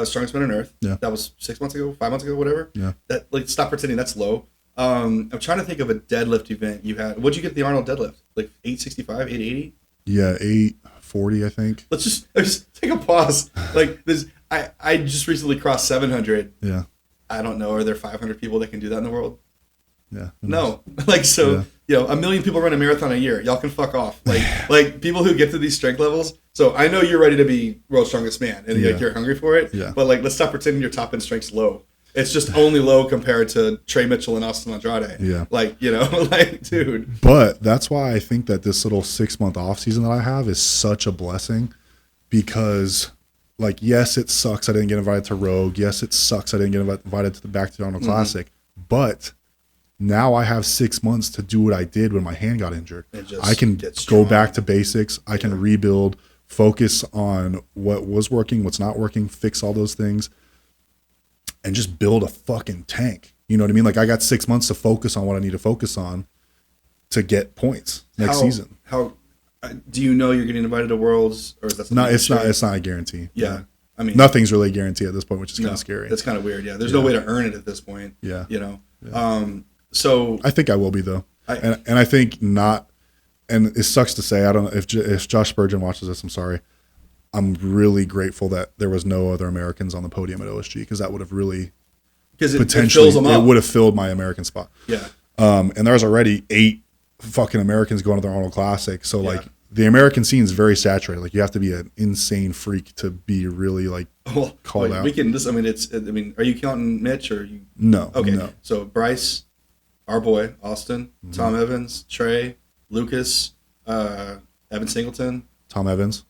Strongest Man on Earth? Yeah. That was 6 months ago, 5 months ago, whatever. Yeah. That like stop pretending that's low. I'm trying to think of a deadlift event you had. What'd you get the Arnold deadlift? Like 865, 880? Yeah, 840, I think. Let's just take a pause. Like this, I just recently crossed 700. Yeah. I don't know. Are there 500 people that can do that in the world? Yeah. No. Like, so, Yeah. 1 million people run a marathon a year. Y'all can fuck off. Like people who get to these strength levels. So I know you're ready to be world's strongest man and like you're hungry for it. Yeah. But like, let's stop pretending your top end strength's low. It's just only low compared to Trey Mitchell and Austin Andrade. Yeah. Like, like, dude. But that's why I think that this little 6-month off season that I have is such a blessing because like, yes, it sucks I didn't get invited to Rogue. Yes, it sucks I didn't get invited to the Back to the Arnold Classic. But now I have 6 months to do what I did when my hand got injured. I can go back to basics. I can rebuild, focus on what was working, what's not working, fix all those things, and just build a fucking tank. You know what I mean? Like I got 6 months to focus on what I need to focus on to get points next season. How do you know you're getting invited to Worlds, or is that something? It's not a guarantee. Yeah. I mean, nothing's really a guarantee at this point, which is kind of scary. That's kind of weird. Yeah. There's no way to earn it at this point. Yeah. So I think I will be though. And I think not, and it sucks to say, I don't know if Josh Spurgeon watches this, I'm sorry. I'm really grateful that there was no other Americans on the podium at OSG because that would have really potentially it would have filled my American spot. Yeah. And there's already 8 fucking Americans going to the Arnold Classic. So like the American scene is very saturated. Like you have to be an insane freak to be really like called out. We can just, are you counting Mitch or you? No. Okay. No. So Bryce, our boy, Austin, Tom Evans, Trey, Lucas, Evan Singleton, Tom Evans.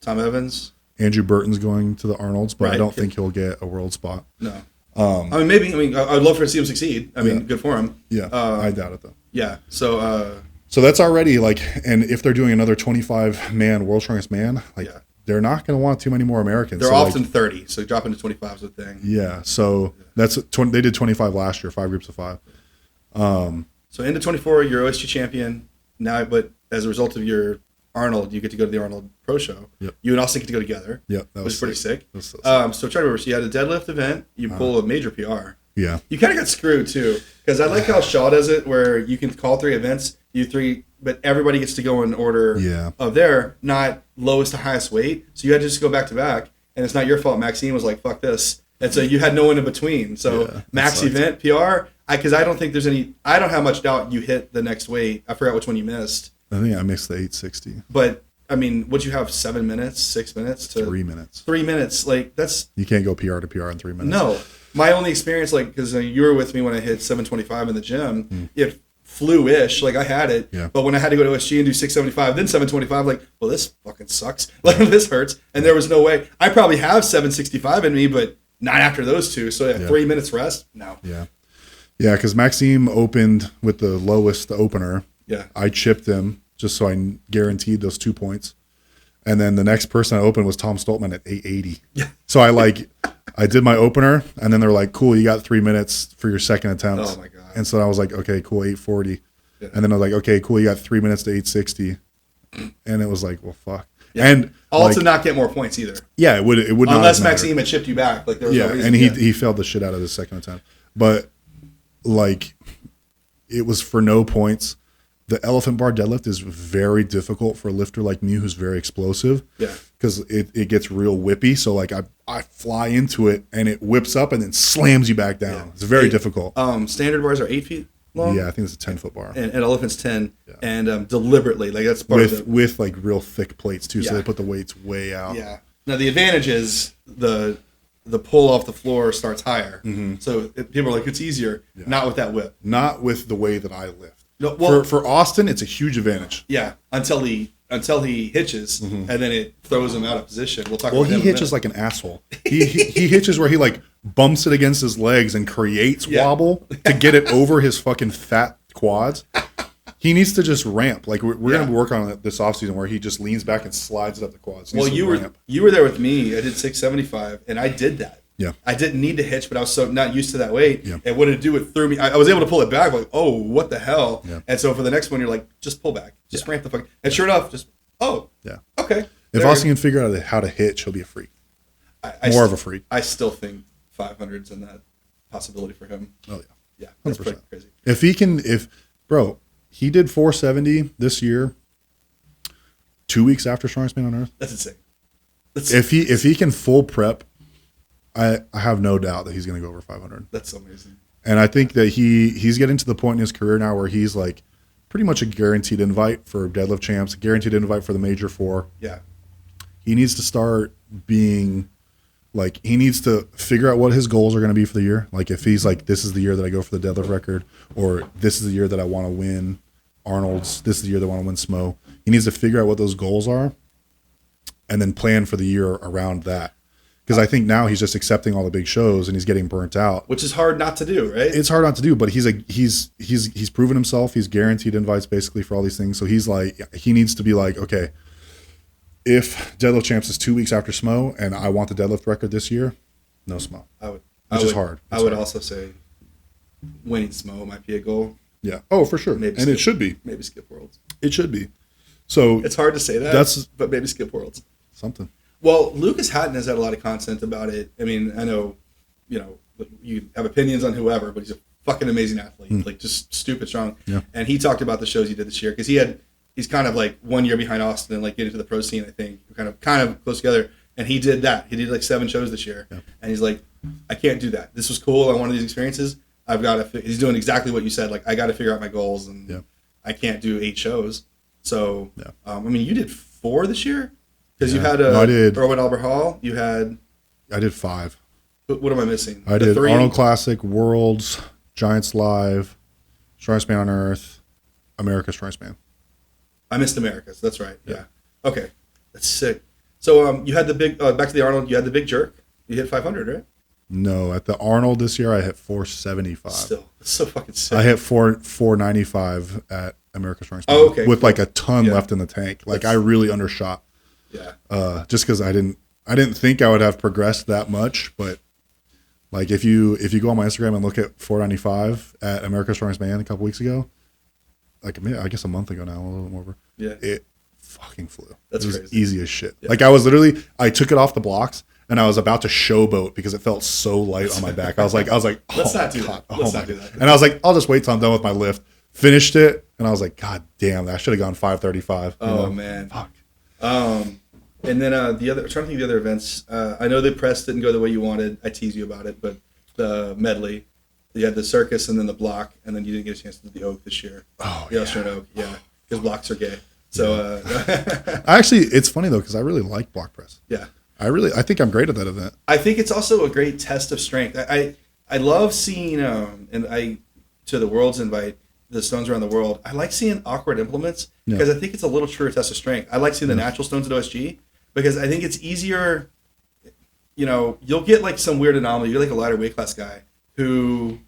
Andrew Burton's going to the Arnolds, but I don't think he'll get a world spot. No. I'd love for to see him succeed. Good for him. Yeah, I doubt it though. Yeah. So that's already like, and if they're doing another 25-man World's Strongest Man, like Yeah. they're not going to want too many more Americans. they're So, often like, 30, so dropping to 25 is a thing. yeah. So that's they did 25 last year, 5 groups of 5. So into 24, you're OSG champion now, but as a result of your Arnold, you get to go to the Arnold Pro Show. Yep. You and Austin get to go together. Yep, Which was pretty sick. That was so sick. So try to remember. So you had a deadlift event. You pull a major PR. Yeah. You kind of got screwed too, because I like how Shaw does it, where you can call 3 events, but everybody gets to go in order of their not lowest to highest weight. So you had to just go back to back, and it's not your fault. Maxine was like, "Fuck this," and so you had no one in between. So max event PR, because I don't think there's any. I don't have much doubt you hit the next weight. I forgot which one you missed. I think I missed the 860. But I mean, would you have 7 minutes, 6 minutes to 3 minutes? 3 minutes, like that's You can't go PR to PR in 3 minutes. no. My only experience, like, because you were with me when I hit 725 in the gym, it flew-ish, like I had it. Yeah. But when I had to go to OSG and do 675, then 725, like, well, this fucking sucks. Like, this hurts. And there was no way. I probably have 765 in me, but not after those two. So 3 minutes rest? No. Yeah. Yeah, because Maxime opened with the lowest opener. Yeah. I chipped him just so I guaranteed those 2 points. And then the next person I opened was Tom Stoltman at 880. Yeah. So I did my opener, and then they're like, cool, you got 3 minutes for your second attempt. Oh, my God. And so I was like, okay, cool, 840. Yeah. And then I was like, okay, cool, you got 3 minutes to 860. And it was like, well, fuck. Yeah. And Also not get more points either. yeah, it would not Unless have mattered. Maxime had chipped you back. Like, there was no reason. And he failed the shit out of the second attempt. But, like, it was for no points. The elephant bar deadlift is very difficult for a lifter like me who's very explosive. Yeah. Because it gets real whippy. So, like, I fly into it, and it whips up and then slams you back down. Yeah. It's very difficult. Standard bars are 8 feet long. Yeah, I think it's a 10-foot bar. And elephant's 10. Yeah. And deliberately, like, that's part of the... With, like, real thick plates, too. So Yeah. they put the weights way out. Yeah. Now, the advantage is the pull off the floor starts higher. Mm-hmm. So people are like, it's easier. Yeah. Not with that whip. Not with the way that I lift. No, well, For Austin, it's a huge advantage. yeah, until he hitches, and then it throws him out of position. We'll talk Well, about he that in a hitches minute. like an asshole. He hitches where he like bumps it against his legs and creates wobble to get it over his fucking fat quads. He needs to just ramp. Like we're going to work on it this offseason where he just leans back and slides it up the quads. Well, you were there with me. I did 675, and I did that. Yeah. I didn't need to hitch, but I was so not used to that weight. Yeah. And what did it do? It threw me. I was able to pull it back. Like, oh, what the hell? Yeah. And so for the next one, you're like, just pull back, just ramp the fuck. And sure enough, just okay. If Austin can figure out how to hitch, he'll be a freak. More of a freak. I still think 500's in that possibility for him. Oh yeah. Yeah, that's 100%. pretty crazy. If he did 470 this year, 2 weeks after Strongest Man on Earth. That's insane. If he can full prep, I have no doubt that he's going to go over 500. That's so amazing. And I think that he's getting to the point in his career now where he's like pretty much a guaranteed invite for deadlift champs, a guaranteed invite for the major 4. Yeah. He needs to start being like, he needs to figure out what his goals are going to be for the year. Like if he's like, this is the year that I go for the deadlift record, or this is the year that I want to win Arnold's, this is the year that I want to win SMO. He needs to figure out what those goals are and then plan for the year around that. Because I think now he's just accepting all the big shows and he's getting burnt out, which is hard not to do, right? It's hard not to do, but he's proven himself. He's guaranteed invites basically for all these things. So he's like, he needs to be like, okay, if deadlift champs is 2 weeks after SMO and I want the deadlift record this year, no SMO. Which is hard. I would also say winning SMO might be a goal. Yeah. Oh, for sure. Maybe it should be. Maybe skip Worlds. It should be. So it's hard to say that. But maybe skip Worlds. Something. Well, Lucas Hatton has had a lot of content about it. I mean, I know, you have opinions on whoever, but he's a fucking amazing athlete, like just stupid strong. Yeah. And he talked about the shows he did this year because he's kind of like 1 year behind Austin and like getting to the pro scene. I think kind of close together. And he did that. He did like 7 shows this year, and he's like, I can't do that. This was cool. I wanted these experiences. I've got to. He's doing exactly what you said. Like I got to figure out my goals, and I can't do 8 shows. So, I mean, you did 4 this year. Because you had Irwin Albert Hall, I did 5. What am I missing? I did 3? Arnold Classic, Worlds, Giants Live, Strongest Man on Earth, America's Strongest Man. I missed America's. That's right. Yeah. Okay. That's sick. So you had the big back to the Arnold. You had the big jerk. You hit 500, right? No, at the Arnold this year, I hit 475. Still, it's so fucking sick. I hit 495 at America's Strongest Man Oh, okay, with cool. like a ton left in the tank. Like I really undershot. Yeah. Just because I didn't think I would have progressed that much, but like if you go on my Instagram and look at 495 at America's Strongest Man a couple weeks ago, like I guess a month ago now, a little more. Yeah. It fucking flew. That's it was crazy. Easy as shit. Yeah. Like I took it off the blocks and I was about to showboat because it felt so light on my back. I was like, Let's oh not do God. that. Let's Oh not my do that. God. And I was like, I'll just wait till I'm done with my lift. Finished it, and I was like, God damn, that should have gone 535. Oh man. Fuck. And then I'm trying to think of the other events. I know the press didn't go the way you wanted. I teased you about it, but the medley, you had the circus and then the block, and then you didn't get a chance to do the oak this year. Oh, the Australian oak, yeah, because blocks are gay. So Actually, it's funny though because I really like block press. yeah, I think I'm great at that event. I think it's also a great test of strength. I love seeing and I to the world's invite the stones around the world. I like seeing awkward implements because I think it's a little truer test of strength. I like seeing the natural stones at OSG because I think it's easier. You know, you'll get like some weird anomaly. You're like a lighter weight class guy who,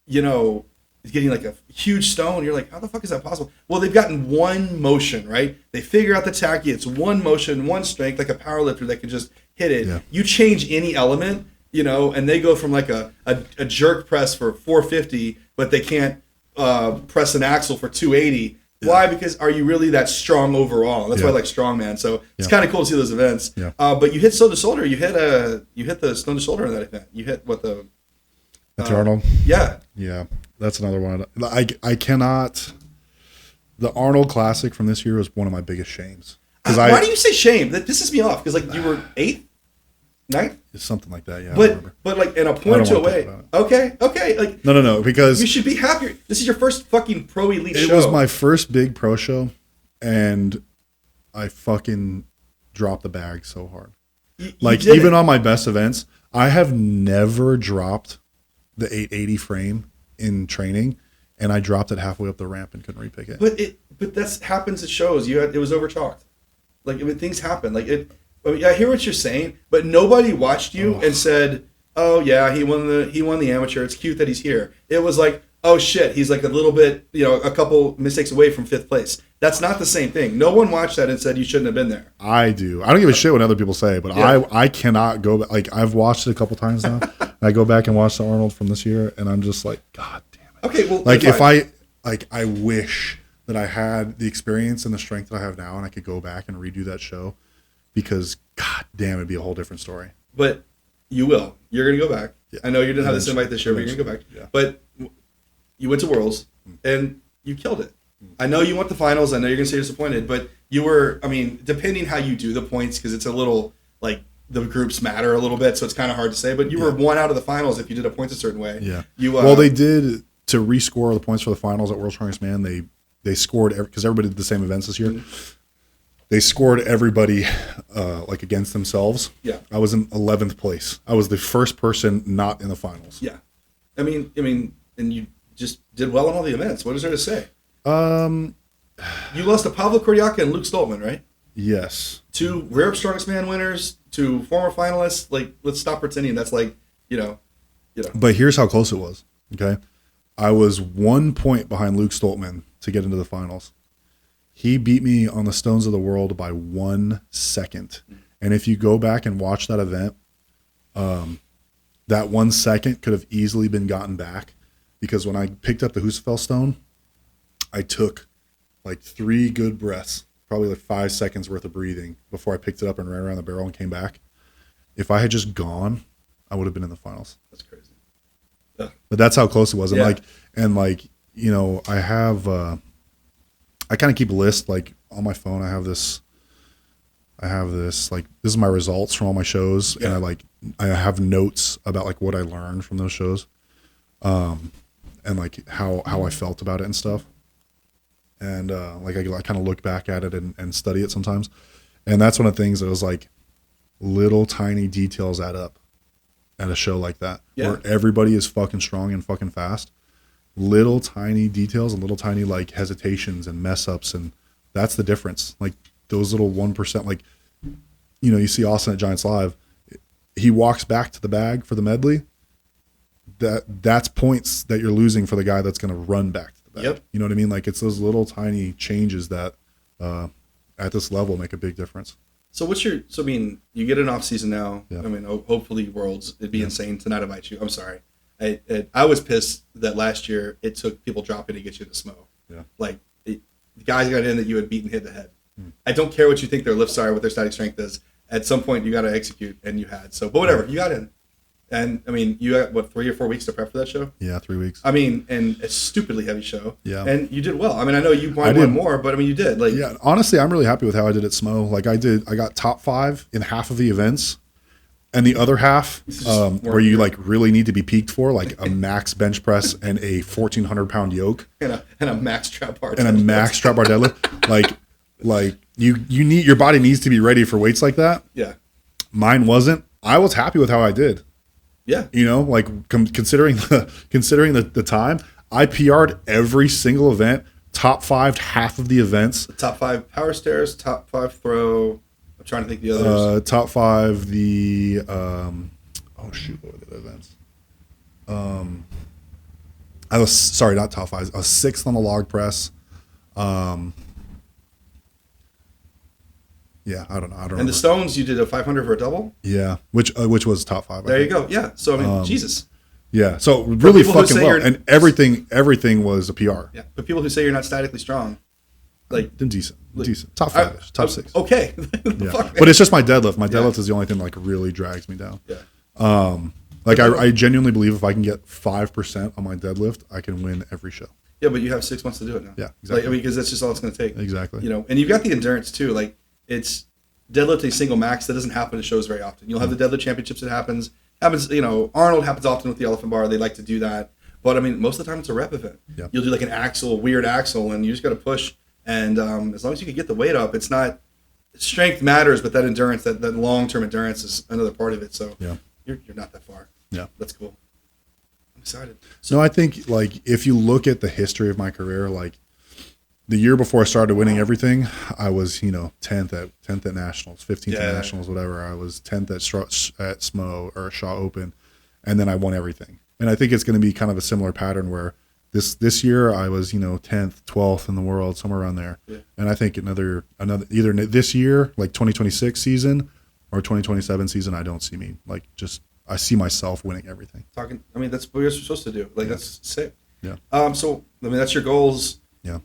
you know, is getting like a huge stone. You're like, how the fuck is that possible? Well, they've gotten one motion, right? They figure out the tacky. It's one motion, one strength, like a power lifter that can just hit it. Yeah. You change any element, you know, and they go from like a jerk press for 450, but they can't press an axle for 280. Yeah. Why? Because are you really that strong overall? That's why I like Strongman. So it's kind of cool to see those events. Yeah. But you hit stone to shoulder. You hit the stone to shoulder in that event. You hit what the That's Arnold. Yeah. Yeah. That's another one. I cannot. The Arnold Classic from this year was one of my biggest shames. Why do you say shame? That pisses me off because like you were 8th, 9th? Something like that. Yeah. But like in a point or two away. Okay. Like no. Because you should be happier. This is your first fucking pro elite show. It was my first big pro show, and I fucking dropped the bag so hard. Like even on my best events, I have never dropped the 880 frame in training, and I dropped it halfway up the ramp and couldn't repick it. But that happens at shows. It was over chalked. Like things happen. Like I mean, I hear what you're saying, but nobody watched you and said, "Oh yeah, he won the amateur. It's cute that he's here." It was like, "Oh shit, he's like a little bit, you know, a couple mistakes away from 5th place." That's not the same thing. No one watched that and said you shouldn't have been there. I do. I don't give a shit what other people say, but I cannot go back. Like I've watched it a couple times now. I go back and watch the Arnold from this year, and I'm just like, God damn it. Okay, well, like I wish that I had the experience and the strength that I have now, and I could go back and redo that show, because God damn, it'd be a whole different story. But you will. You're gonna go back. Yeah. I know you didn't have this invite this year, but you're gonna go back. Yeah. But you went to Worlds and you killed it. I know you went to finals. I know you're gonna say disappointed, but you were. I mean, depending how you do the points, because it's a little like the groups matter a little bit, so it's kind of hard to say. But you were one out of the finals if you did a points a certain way. Yeah. Well, they did to rescore the points for the finals at World's Strongest Man. They scored because everybody did the same events this year. Mm-hmm. They scored everybody like against themselves. Yeah. I was in 11th place. I was the first person not in the finals. Yeah. I mean, and you just did well in all the events. What is there to say? You lost to Pavlo Kordiaka and Luke Stoltman, right? Yes. 2 rare Strongest Man winners, 2 former finalists. Like, let's stop pretending that's like, you know. But here's how close it was. Okay. I was 1 point behind Luke Stoltman to get into the finals. He beat me on the Stones of the World by 1 second. And if you go back and watch that event, that 1 second could have easily been gotten back, because when I picked up the Husafell stone, I took like 3 good breaths, probably like 5 seconds worth of breathing before I picked it up and ran around the barrel and came back. If I had just gone, I would have been in the finals. That's crazy. Yeah. But that's how close it was. And yeah. You know, I have, I kind of keep a list, like on my phone. I have this, like, this is my results from all my shows. Yeah. And I have notes about like what I learned from those shows. And like how I felt about it and stuff. And like I kind of look back at it and study it sometimes. And that's one of the things that was like little tiny details add up at a show like that, where everybody is fucking strong and fucking fast. Little tiny details and little tiny like hesitations and mess ups, and that's the difference. Like those little 1%, like, you know, you see Austin at Giants Live, he walks back to the bag for the medley that's points that you're losing for the guy that's going to run back to the bag. Yep. You know what I mean? Like it's those little tiny changes that at this level make a big difference. So I mean, you get an off season now. Yeah. I mean, hopefully Worlds. It'd be insane to not invite you. I'm sorry. I was pissed that last year it took people dropping to get you to SMO. Yeah. Like the guys got in that you had beaten hit the head. I don't care what you think their lifts are, what their static strength is. At some point, you got to execute, and you had. So, but whatever, you got in. And I mean, you got what 3 or 4 weeks to prep for that show? Yeah, 3 weeks. I mean, and a stupidly heavy show. Yeah. And you did well. I mean, I know you wanted more, but I mean, you did. Like, yeah, honestly, I'm really happy with how I did at SMO. Like I got top 5 in half of the events, and the other half, where you like really need to be peaked for, like a max bench press and a 1,400 pound yoke, and a max trap bar, deadlift. Like you need, your body needs to be ready for weights like that. Yeah. Mine wasn't. I was happy with how I did. Yeah. You know, like considering the time, I PR'd every single event, top 5 half of the events. Top 5 power stairs, top 5 throw. I'm trying to think the others. Top 5 the what were the events? I was sorry, not top 5. I was 6th on the log press. Yeah, I don't know. And the stones, you did a 500 for a double? Yeah, which was top 5. There you go. Yeah. So I mean, Jesus. Yeah. So really fucking well, and everything was a PR. Yeah. But people who say you're not statically strong, like decent, top 5, top 6. Okay. Yeah. But it's just my deadlift. My deadlift is the only thing that like really drags me down. Yeah. Like I genuinely believe if I can get 5% on my deadlift, I can win every show. Yeah, but you have 6 months to do it now. Yeah, exactly. Like, I mean, because that's just all it's going to take. Exactly. You know, and you've got the endurance too. Like it's deadlifting single max. That doesn't happen at shows very often. You'll have the deadlift championships. It happens. You know, Arnold happens often with the elephant bar. They like to do that. But I mean, most of the time it's a rep event. Yeah. You'll do like an weird axle, and you just got to push. And as long as you can get the weight up, it's not strength matters, but that endurance, that long-term endurance is another part of it. So yeah. You're not that far. Yeah. That's cool. I'm excited. So I think like if you look at the history of my career, like the year before I started winning everything, I was, 10th at nationals, 15th at nationals, whatever. I was 10th at SMO or Shaw Open, and then I won everything. And I think it's going to be kind of a similar pattern where this year I was, 10th, 12th in the world, somewhere around there. Yeah. And I think another either this year, like 2026 season or 2027 season, I don't see me I see myself winning everything. I mean, that's what you're supposed to do. Like, that's sick. Yeah. So, I mean, that's your goals. Yeah.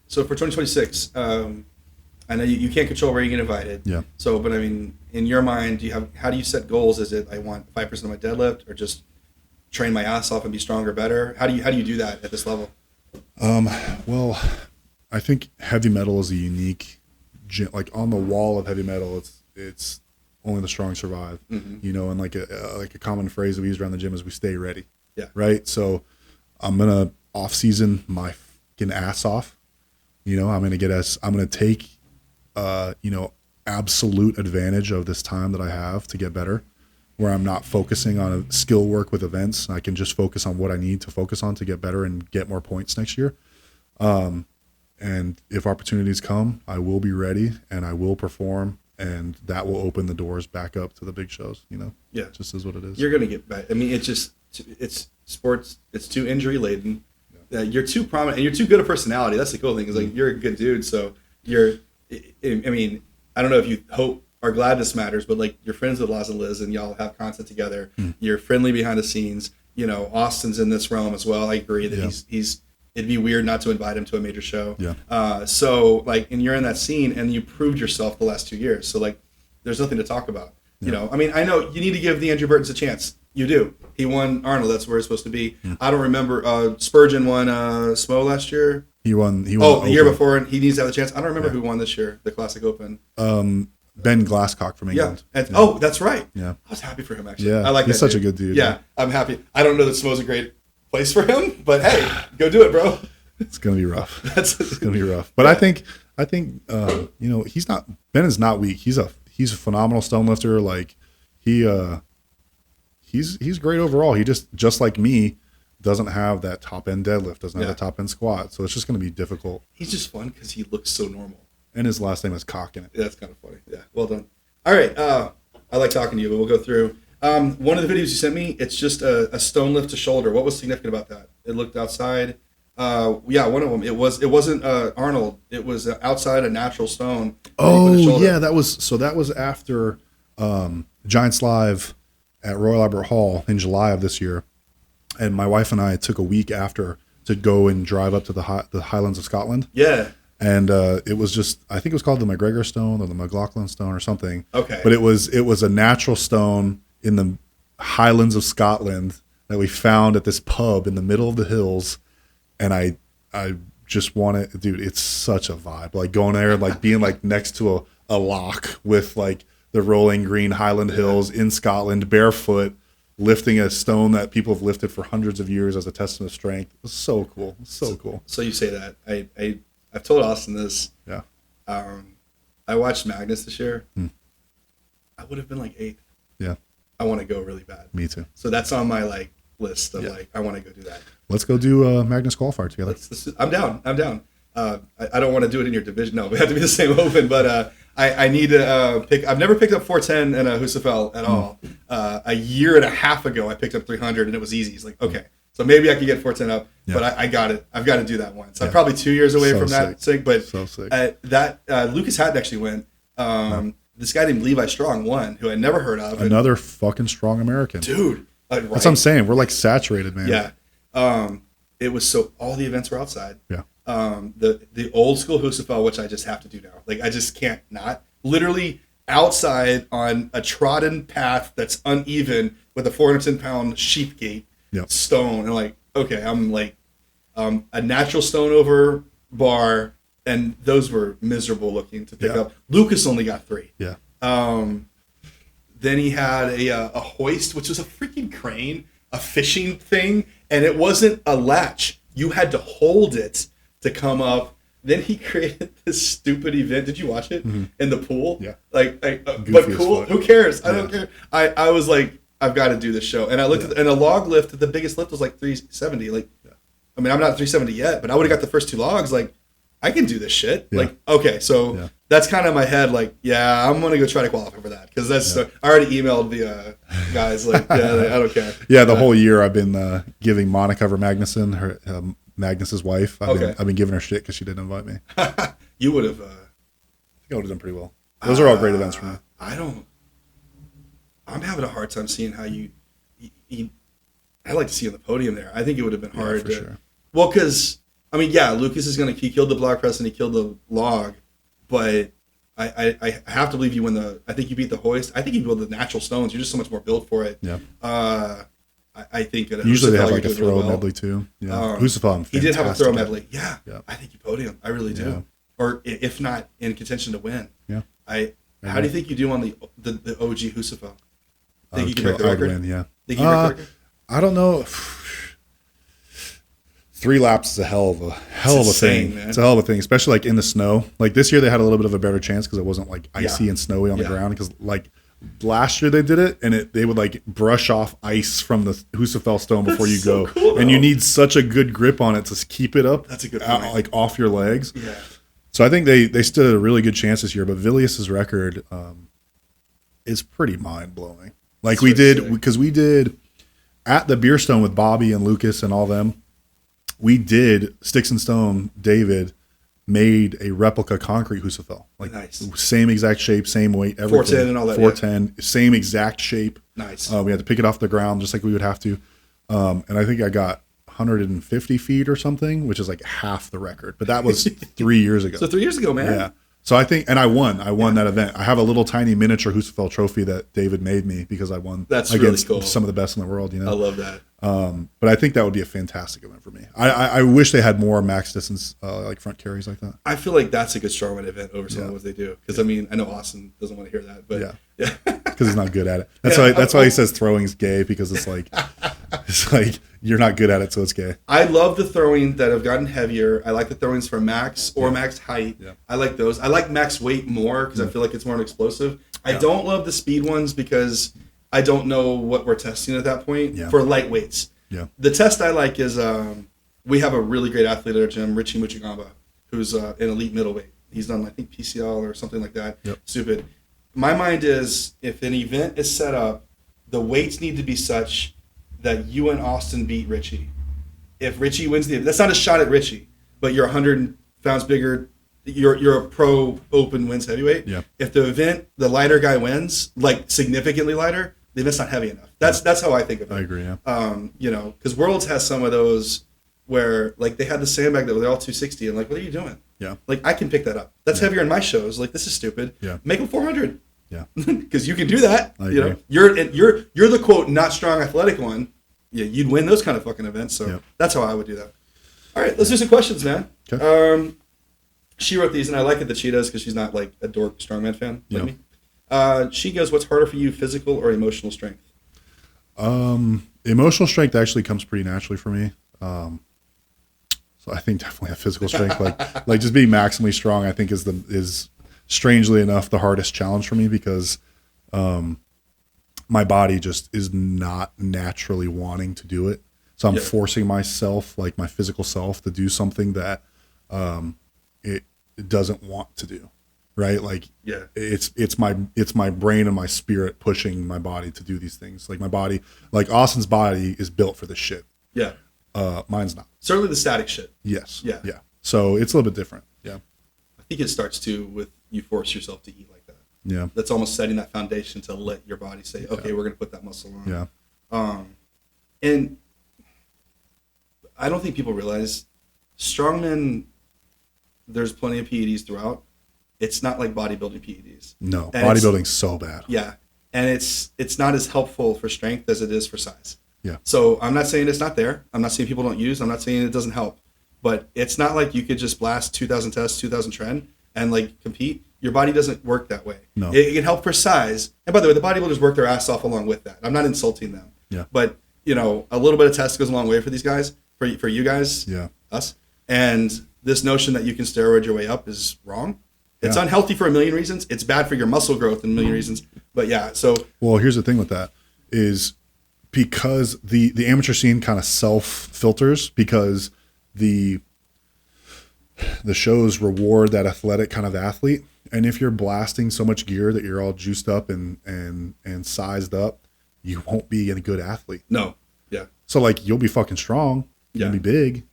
So for 2026, I know you can't control where you get invited. Yeah. So, but I mean, in your mind, how do you set goals? Is it I want 5% of my deadlift, or just train my ass off and be stronger, better? How do you do that at this level? Well, I think heavy metal is a unique, like on the wall of heavy metal, it's only the strong survive, and like a common phrase that we use around the gym is we stay ready. Yeah. Right. So I'm going to off season my fucking ass off. I'm going to take, absolute advantage of this time that I have to get better, where I'm not focusing on a skill work with events. I can just focus on what I need to focus on to get better and get more points next year. And if opportunities come, I will be ready and I will perform, and that will open the doors back up to the big shows. Yeah, it just is what it is. You're going to get back. I mean, it's sports. It's too injury laden. You're too prominent, and you're too good a personality. That's the cool thing. Is like you're a good dude. So I mean, I don't know if you hope or glad this matters, but like you're friends with Laz and Liz, and y'all have content together. You're friendly behind the scenes. Austin's in this realm as well. I agree that he's. It'd be weird not to invite him to a major show. Yeah. So like, and you're in that scene, and you proved yourself the last 2 years. So like, there's nothing to talk about. Yeah. I mean, I know you need to give the Andrew Burtons a chance. You do. He won Arnold. That's where it's supposed to be. I don't remember. Spurgeon won SMO last year. He won. The year before, and he needs to have a chance. I don't remember who won this year, the Classic Open. Ben Glasscock from England. Yeah. Oh, that's right. Yeah. I was happy for him, actually. Yeah. I like He's that such dude. a good dude. Yeah. I'm happy. I don't know that SMO's a great place for him, but hey, go do it, bro. It's gonna be rough. It's gonna be rough. But I think he's not. Ben is not weak. He's a phenomenal stone lifter. Like he's great overall. He just like me doesn't have that top end deadlift. Doesn't have the top end squat. So it's just gonna be difficult. He's just fun because he looks so normal. And his last name is Cock in it. Yeah, that's kind of funny. Yeah, well done. All right, I like talking to you, but we'll go through. One of the videos you sent me, it's just a stone lift to shoulder. What was significant about that? It looked outside. One of them. It wasn't Arnold. It was outside a natural stone. Oh yeah, that was after Giants Live at Royal Albert Hall in July of this year, and my wife and I took a week after to go and drive up to the Highlands of Scotland. Yeah. And it was just, I think it was called the McGregor Stone or the McLaughlin Stone or something. Okay. But it was a natural stone in the Highlands of Scotland that we found at this pub in the middle of the hills. And I just want it, dude, it's such a vibe. Like going there and like being like next to a loch with like the rolling green Highland Hills in Scotland, barefoot, lifting a stone that people have lifted for hundreds of years as a testament of strength. It was so cool. So cool. So you say that. I've told Austin this. Yeah. I watched Magnus this year. I would have been like 8th. Yeah. I want to go really bad. Me too. So that's on my like list of like I want to go do that. Let's go do Magnus qualifier together. I'm down. I don't want to do it in your division. No, we have to be the same open. But I need to pick. I've never picked up 410 in a Husafel at all. A year and a half ago, I picked up 300 and it was easy. It's like okay. So maybe I could get 410 up, but I got it. I've got to do that once. I'm probably 2 years away from that sick, but Lucas Hatton actually went. This guy named Levi Strong won, who I never heard of. Another fucking strong American. Dude. Right? That's what I'm saying. We're like saturated, man. Yeah. It was so all the events were outside. Yeah. The old school Husafel, which I just have to do now. Like I just can't not. Literally outside on a trodden path that's uneven with a 410-pound sheep gate. Yep. Stone and like okay I'm like a natural stone over bar and those were miserable looking to pick up. Lucas only got 3. Yeah. Then he had a hoist, which was a freaking crane, a fishing thing, and it wasn't a latch. You had to hold it to come up. Then he created this stupid event. Did you watch it in the pool? Yeah. But cool. Who cares? I don't care. I was like, I've got to do this show. And I looked at and a log lift, the biggest lift was like 370. Like, I mean, I'm not 370 yet, but I would have got the first 2 logs. Like, I can do this shit. Yeah. Like, okay, so that's kind of my head. Like, yeah, I'm gonna go try to qualify for that because that's. I already emailed the guys. Like, I don't care. Yeah, the whole year I've been giving Monica Magnuson, her Magnus's wife. I've been giving her shit because she didn't invite me. You would have. I think I would have done pretty well. Those are all great events for me. I'm having a hard time seeing how you I'd like to see you on the podium there. I think it would have been hard. For sure. Well, because I mean, Lucas is he killed the block press and he killed the log, but I have to believe you win I think you beat the hoist. I think you build the natural stones. You're just so much more built for it. Yeah. I think usually they have like a throw medley too. Yeah. Husafel, he did have a throw medley. Yeah. I think you podium. I really do. Yeah. Or if not in contention to win. Yeah. How do you think you do on the OG Husafel? Think you can break the record? Win, yeah. Think you can break the record? I don't know. 3 laps is a hell of a thing. Man. It's a hell of a thing, especially like in the snow. Like this year, they had a little bit of a better chance because it wasn't like icy and snowy on the ground. Because like last year they did it, and they would like brush off ice from the Husafel stone before you go, cool, and you need such a good grip on it to keep it up. That's a good point. Like off your legs. Yeah. So I think they stood a really good chance this year, but Vilius's record is pretty mind blowing. Like we did at the Beer Stone with Bobby and Lucas and all them. We did Sticks and Stone. David made a replica concrete Husafel, like same exact shape, same weight, everything. 410 and all that. 410, same exact shape. Nice. We had to pick it off the ground just like we would have to, and I think I got 150 feet or something, which is like half the record. But that was 3 years ago. So 3 years ago, man. Yeah. So I think, and I won that event. I have a little tiny miniature Husafel trophy that David made me because I won against really cool. some of the best in the world. You know, I love that. But I think that would be a fantastic event for me. I wish they had more max distance like front carries like that. I feel like that's a good Strongman event over some of what they do. Because I mean, I know Austin doesn't want to hear that, but because he's not good at it. That's why he says throwing's gay because it's like you're not good at it, so it's gay. I love the throwing that have gotten heavier. I like the throwings for max or max height. Yeah. I like those. I like max weight more because I feel like it's more explosive. I don't love the speed ones because I don't know what we're testing at that point for lightweights. Yeah. The test I like is we have a really great athlete at our gym, Richie Muchigamba, who's an elite middleweight. He's done, I think, PCL or something like that. Yep. Stupid. My mind is if an event is set up the weights need to be such that you and Austin beat Richie. If Richie wins that's not a shot at Richie, but you're 100 pounds bigger. You're a pro open wins heavyweight. Yeah. If the event, the lighter guy wins, like significantly lighter, then it's not heavy enough. That's how I think of it. I agree. Yeah. Because Worlds has some of those where like they had the sandbag that they're all 260 and like, what are you doing? Yeah. Like I can pick that up. That's heavier in my shows. Like this is stupid. Yeah. Make them 400. Yeah. Because you can do that. I agree. You're the quote not strong athletic one. Yeah, you'd win those kind of fucking events. So that's how I would do that. All right, let's do some questions, man. Okay. She wrote these, and I like it that she does because she's not like a dork strongman fan like me. She goes, "What's harder for you, physical or emotional strength?" Emotional strength actually comes pretty naturally for me. So I think definitely a physical strength, like just being maximally strong, I think is strangely enough the hardest challenge for me because my body just is not naturally wanting to do it. So I'm forcing myself, like my physical self, to do something that it doesn't want to do. Right? Like it's my brain and my spirit pushing my body to do these things. Like my body, like Austin's body is built for this shit. Yeah. Mine's not. Certainly the static shit. Yes. Yeah. Yeah. So it's a little bit different. Yeah. I think it starts too with you force yourself to eat like that. Yeah. That's almost setting that foundation to let your body say, okay, we're going to put that muscle on. Yeah. And I don't think people realize strongmen, there's plenty of PEDs throughout. It's not like bodybuilding PEDs. No, bodybuilding's so bad. Yeah. And it's not as helpful for strength as it is for size. Yeah. So I'm not saying it's not there. I'm not saying people don't use. I'm not saying it doesn't help. But it's not like you could just blast 2,000 tests, 2,000 trend, and like compete. Your body doesn't work that way. No. It can help for size. And by the way, the bodybuilders work their ass off along with that. I'm not insulting them. Yeah. But, a little bit of test goes a long way for these guys, for you guys, us. And this notion that you can steroid your way up is wrong. It's unhealthy for a million reasons. It's bad for your muscle growth in a million reasons. But so. Well, here's the thing with that is because the amateur scene kind of self-filters because the shows reward that athletic kind of athlete. And if you're blasting so much gear that you're all juiced up and sized up, you won't be a good athlete. No. Yeah. So like you'll be fucking strong, you'll be big,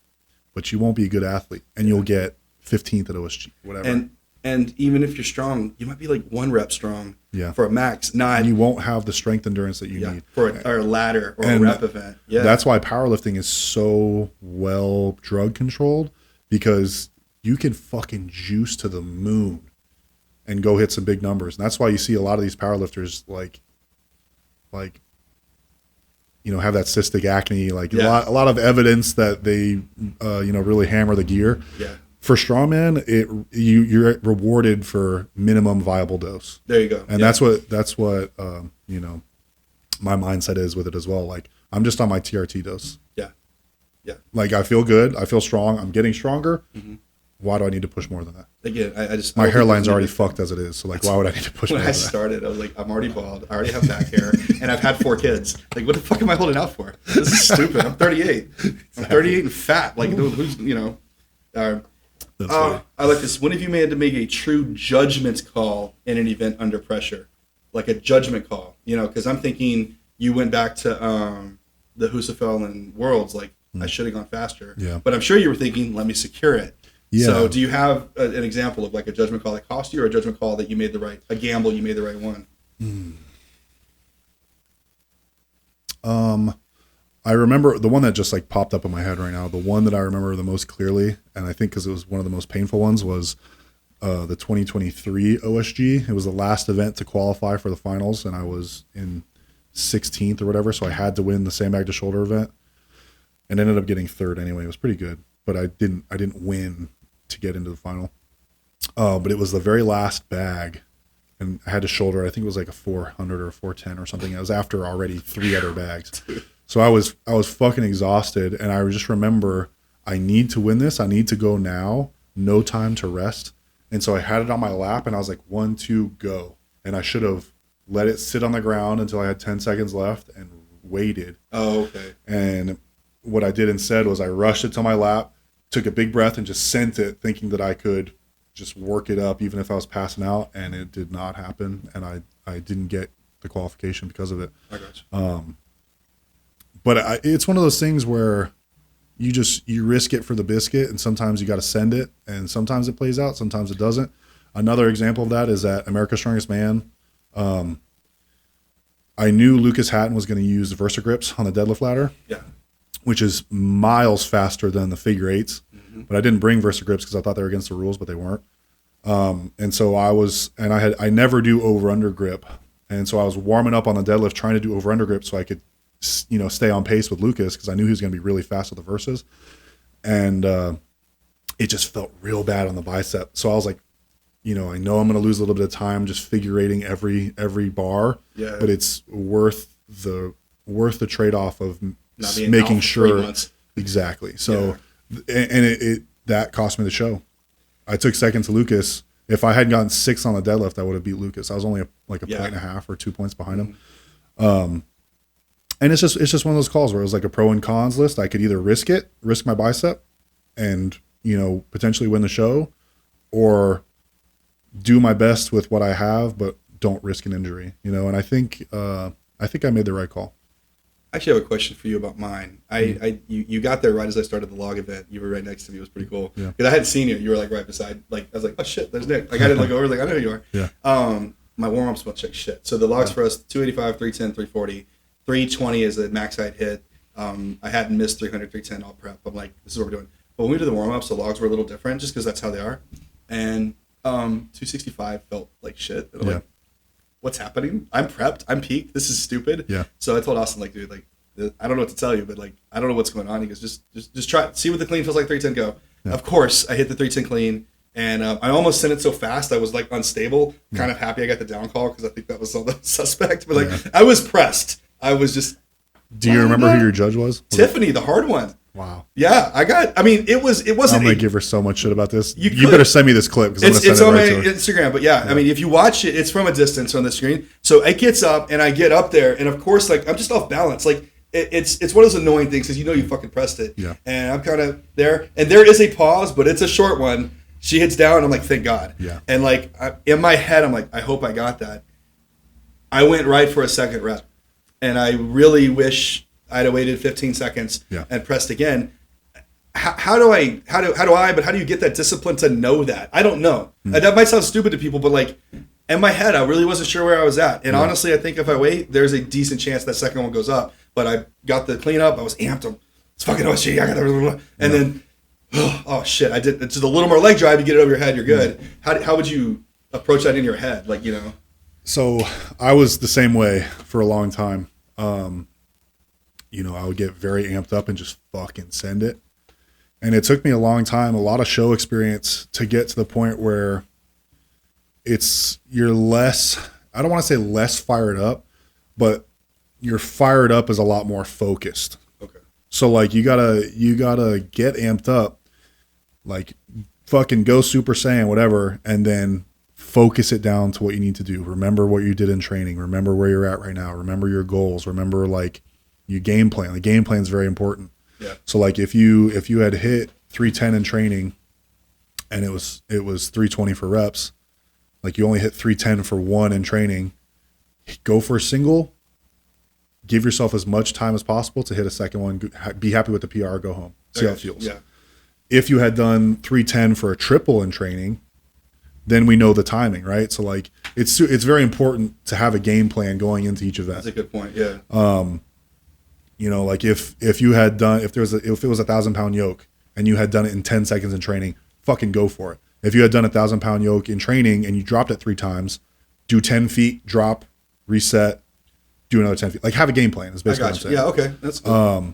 but you won't be a good athlete. And you'll get 15th at OSG, whatever. And even if you're strong, you might be like 1 rep strong for a max. Not you won't have the strength endurance that you need for a ladder or a rep event. Yeah. That's why powerlifting is so well drug controlled because you can fucking juice to the moon and go hit some big numbers. And that's why you see a lot of these powerlifters like have that cystic acne, like a lot of evidence that they really hammer the gear. Yeah. For strongman, you're rewarded for minimum viable dose. There you go. And that's what my mindset is with it as well. Like I'm just on my TRT dose. Yeah. Yeah. Like I feel good, I feel strong, I'm getting stronger. Mm-hmm. Why do I need to push more than that? Again, my hairline's already fucked as it is. So like, why would I need to push more than that? When I started, I was like, I'm already bald. I already have back hair, and I've had 4 kids. Like, what the fuck am I holding out for? This is stupid. I'm 38. I'm 38 and fat. Like, who's I like this. When have you had to make a true judgment call in an event under pressure? Like a judgment call, because I'm thinking you went back to the Husafel and Worlds, like I should have gone faster. Yeah. But I'm sure you were thinking, let me secure it. Yeah. So do you have an example of like a judgment call that cost you or a judgment call that you made a gamble, you made the right one? I remember the one that just like popped up in my head right now. The one that I remember the most clearly, and I think because it was one of the most painful ones, was the 2023 OSG. It was the last event to qualify for the finals, and I was in 16th or whatever, so I had to win the sandbag to shoulder event, and ended up getting 3rd anyway. It was pretty good, but I didn't win to get into the final. But it was the very last bag, and I had to shoulder. I think it was like a 400 or a 410 or something. It was after already 3 other bags. So I was fucking exhausted, and I just remember I need to win this. I need to go now. No time to rest. And so I had it on my lap, and I was like, 1, 2, go. And I should have let it sit on the ground until I had 10 seconds left and waited. Oh, okay. And what I did instead was I rushed it to my lap, took a big breath, and just sent it, thinking that I could just work it up even if I was passing out, and it did not happen. And I didn't get the qualification because of it. I got you. But it's one of those things where you risk it for the biscuit, and sometimes you got to send it, and sometimes it plays out, sometimes it doesn't. Another example of that is at America's Strongest Man. I knew Lucas Hatton was going to use the VersaGrips on the deadlift ladder, which is miles faster than the figure eights. Mm-hmm. But I didn't bring VersaGrips because I thought they were against the rules, but they weren't. And so I never do over under grip, and so I was warming up on the deadlift trying to do over under grip so I could, stay on pace with Lucas because I knew he was going to be really fast with the Versas, and it just felt real bad on the bicep. So I was like, I know I'm going to lose a little bit of time just figure eighting every bar, but it's worth the trade off of making sure. Exactly. So, and it that cost me the show. I took second to Lucas. If I hadn't gotten 6 on the deadlift, I would have beat Lucas. I was only a point and a half or 2 points behind him. And it's just one of those calls where it was like a pro and cons list. I could either risk my bicep and, potentially win the show, or do my best with what I have, but don't risk an injury, and I think I made the right call. I actually have a question for you about mine. You got there right as I started the log event. You were right next to me. It was pretty cool. Because I hadn't seen you. You were like right beside. Like I was like, oh shit, there's Nick. Like I didn't look over. Like I know who you are. Yeah. My warm ups went like shit. So the logs for us: 285, 310, 340, 320 is the max height hit. I hadn't missed 300, 310 all prep. I'm like, this is what we're doing. But when we did the warm ups, the logs were a little different, just because that's how they are. And 265 felt like shit. And I'm like, what's happening? I'm prepped. I'm peaked. This is stupid. Yeah. So I told Austin, like, dude, like, I don't know what to tell you, but like, I don't know what's going on. He goes, just try, see what the clean feels like. 310, go. Yeah. Of course, I hit the 310 clean, and I almost sent it so fast I was like unstable. Kind of happy I got the down call because I think that was all the suspect. But like, I was pressed. I was just. Do you remember who your judge was? Tiffany, the hard one. Wow. Yeah, it wasn't. I'm gonna give her so much shit about this. You better send me this clip because I'm gonna send it's it on right my to her. Instagram. But yeah, I mean, if you watch it, it's from a distance on the screen. So it gets up, and I get up there, and of course, like I'm just off balance. Like it's one of those annoying things because you fucking pressed it. Yeah. And I'm kind of there, and there is a pause, but it's a short one. She hits down, and I'm like, thank God. Yeah. And like in my head, I'm like, I hope I got that. I went right for a second rep, and I really wish I'd have waited 15 seconds and pressed again. How do you get that discipline to know that? I don't know. That might sound stupid to people, but like in my head, I really wasn't sure where I was at. And honestly, I think if I wait, there's a decent chance that second one goes up. But I got the cleanup. I was amped. It's fucking OSG. I got the and then, oh shit! I did. It's just a little more leg drive. You get it over your head. You're good. How would you approach that in your head? Like So I was the same way for a long time. I would get very amped up and just fucking send it. And it took me a long time, a lot of show experience to get to the point where you're less, I don't want to say less fired up, but you're fired up is a lot more focused. Okay. So like you gotta get amped up, like fucking go Super Saiyan, whatever, and then focus it down to what you need to do. Remember what you did in training. Remember where you're at right now. Remember your goals. Remember like your game plan. The game plan is very important. Yeah. So like if you had hit 310 in training and it was 320 for reps, like you only hit 310 for 1 in training, go for a single, give yourself as much time as possible to hit a second one, be happy with the PR, go home, see how it feels. Yeah. If you had done 310 for a triple in training, then we know the timing, right? So like it's very important to have a game plan going into each event. That's a good point. Yeah. Like if you had done, if it was 1,000-pound yoke and you had done it in 10 seconds in training, fucking go for it. If you had done 1,000-pound yoke in training and you dropped it 3 times, do 10 feet, drop, reset, do another 10 feet. Like have a game plan is basically what I'm saying. Yeah. Okay. That's good.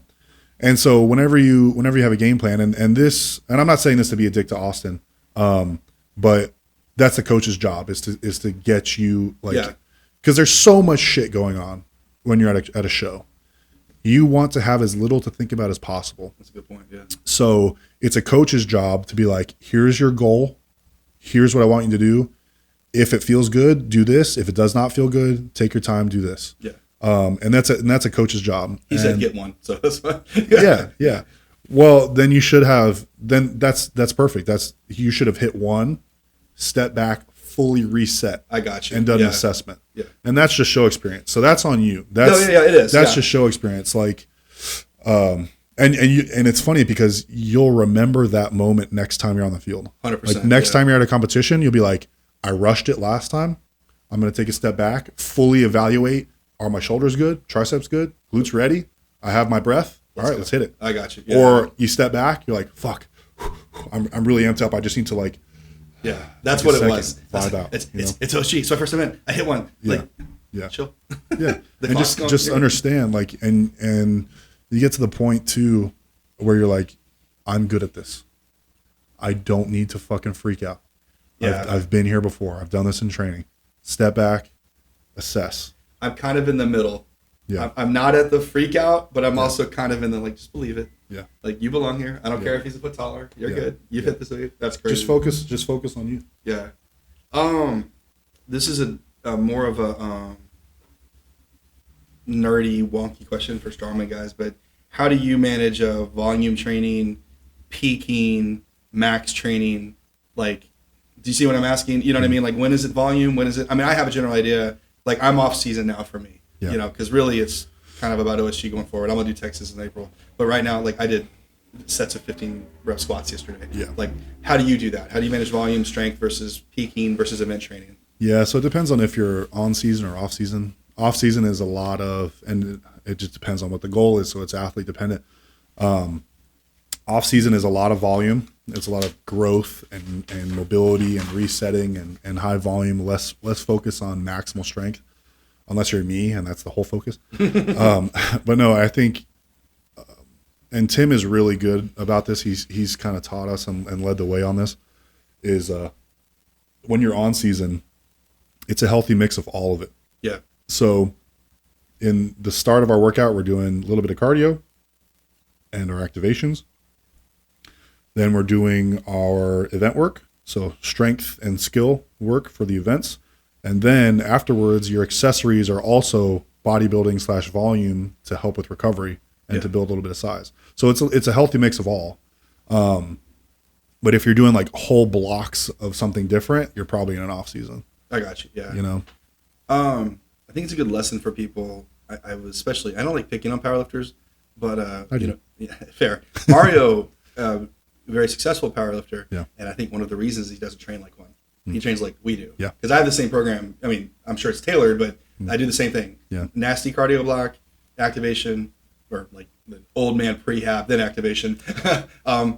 And so whenever you have a game plan and I'm not saying this to be a dick to Austin, but that's the coach's job is to get you because there's so much shit going on when you're at a show. You want to have as little to think about as possible. That's a good point, yeah. So it's a coach's job to be like, here's your goal. Here's what I want you to do. If it feels good, do this. If it does not feel good, take your time, do this. Yeah. And that's a coach's job. He said get one, so that's fine. Yeah. Well, then you should have, that's perfect. You should have hit 1, step back, fully reset. I got you. And done an assessment. Yeah. And that's just show experience. So that's on you. That's, it is. That's just show experience. Like, and it's funny because you'll remember that moment next time you're on the field. 100%. Like next time you're at a competition, you'll be like, I rushed it last time. I'm going to take a step back, fully evaluate. Are my shoulders good? Triceps good? Glutes ready? I have my breath. All right, let's hit it. I got you. Yeah. Or you step back, you're like, fuck, I'm really amped up. I just need to like, yeah, that's what it was. Vibe out. It's OG. So first event, I hit one. Like, chill. Yeah, and just understand, like, and you get to the point too where you're like, I'm good at this. I don't need to fucking freak out. Yeah, I've been here before. I've done this in training. Step back, assess. I'm kind of in the middle. Yeah, I'm not at the freak out, but I'm also kind of in the like, just believe it. Yeah, like you belong here. I don't care if he's a foot taller. You're good. You've hit this. That's crazy. Just focus on you. Yeah. This is a more of a nerdy, wonky question for strongman guys, but how do you manage volume training, peaking, max training? Like, do you see what I'm asking? You know what I mean? Like, when is it volume? When is it? I mean, I have a general idea. Like, I'm off season now for me. Yeah. You know, because really it's kind of about OSG going forward. I'm gonna do Texas in April, but right now, like, I did sets of 15 rep squats yesterday. Yeah. Like, how do you do that? How do you manage volume, strength versus peaking versus event training? Yeah, so it depends on if you're on season or off season. Off season is a lot of, and it just depends on what the goal is. So it's athlete dependent. Off season is a lot of volume. It's a lot of growth and mobility and resetting and high volume. Less focus on maximal strength, unless you're me, and that's the whole focus. But no, I think, and Tim is really good about this. He's kind of taught us and led the way on this. Is when you're on season, it's a healthy mix of all of it. Yeah. So in the start of our workout, we're doing a little bit of cardio and our activations. Then we're doing our event work, so strength and skill work for the events. And then afterwards, your accessories are also bodybuilding / volume to help with recovery and to build a little bit of size. So it's a healthy mix of all. But if you're doing like whole blocks of something different, you're probably in an off season. I got you. Yeah. You know, I think it's a good lesson for people. I was especially, I don't like picking on powerlifters, but you know, yeah, fair. Mario, very successful powerlifter. Yeah. And I think one of the reasons he doesn't train like one. He trains like we do. Yeah. Because I have the same program. I mean, I'm sure it's tailored, but I do the same thing. Yeah. Nasty cardio block, activation, or like the old man prehab, then activation,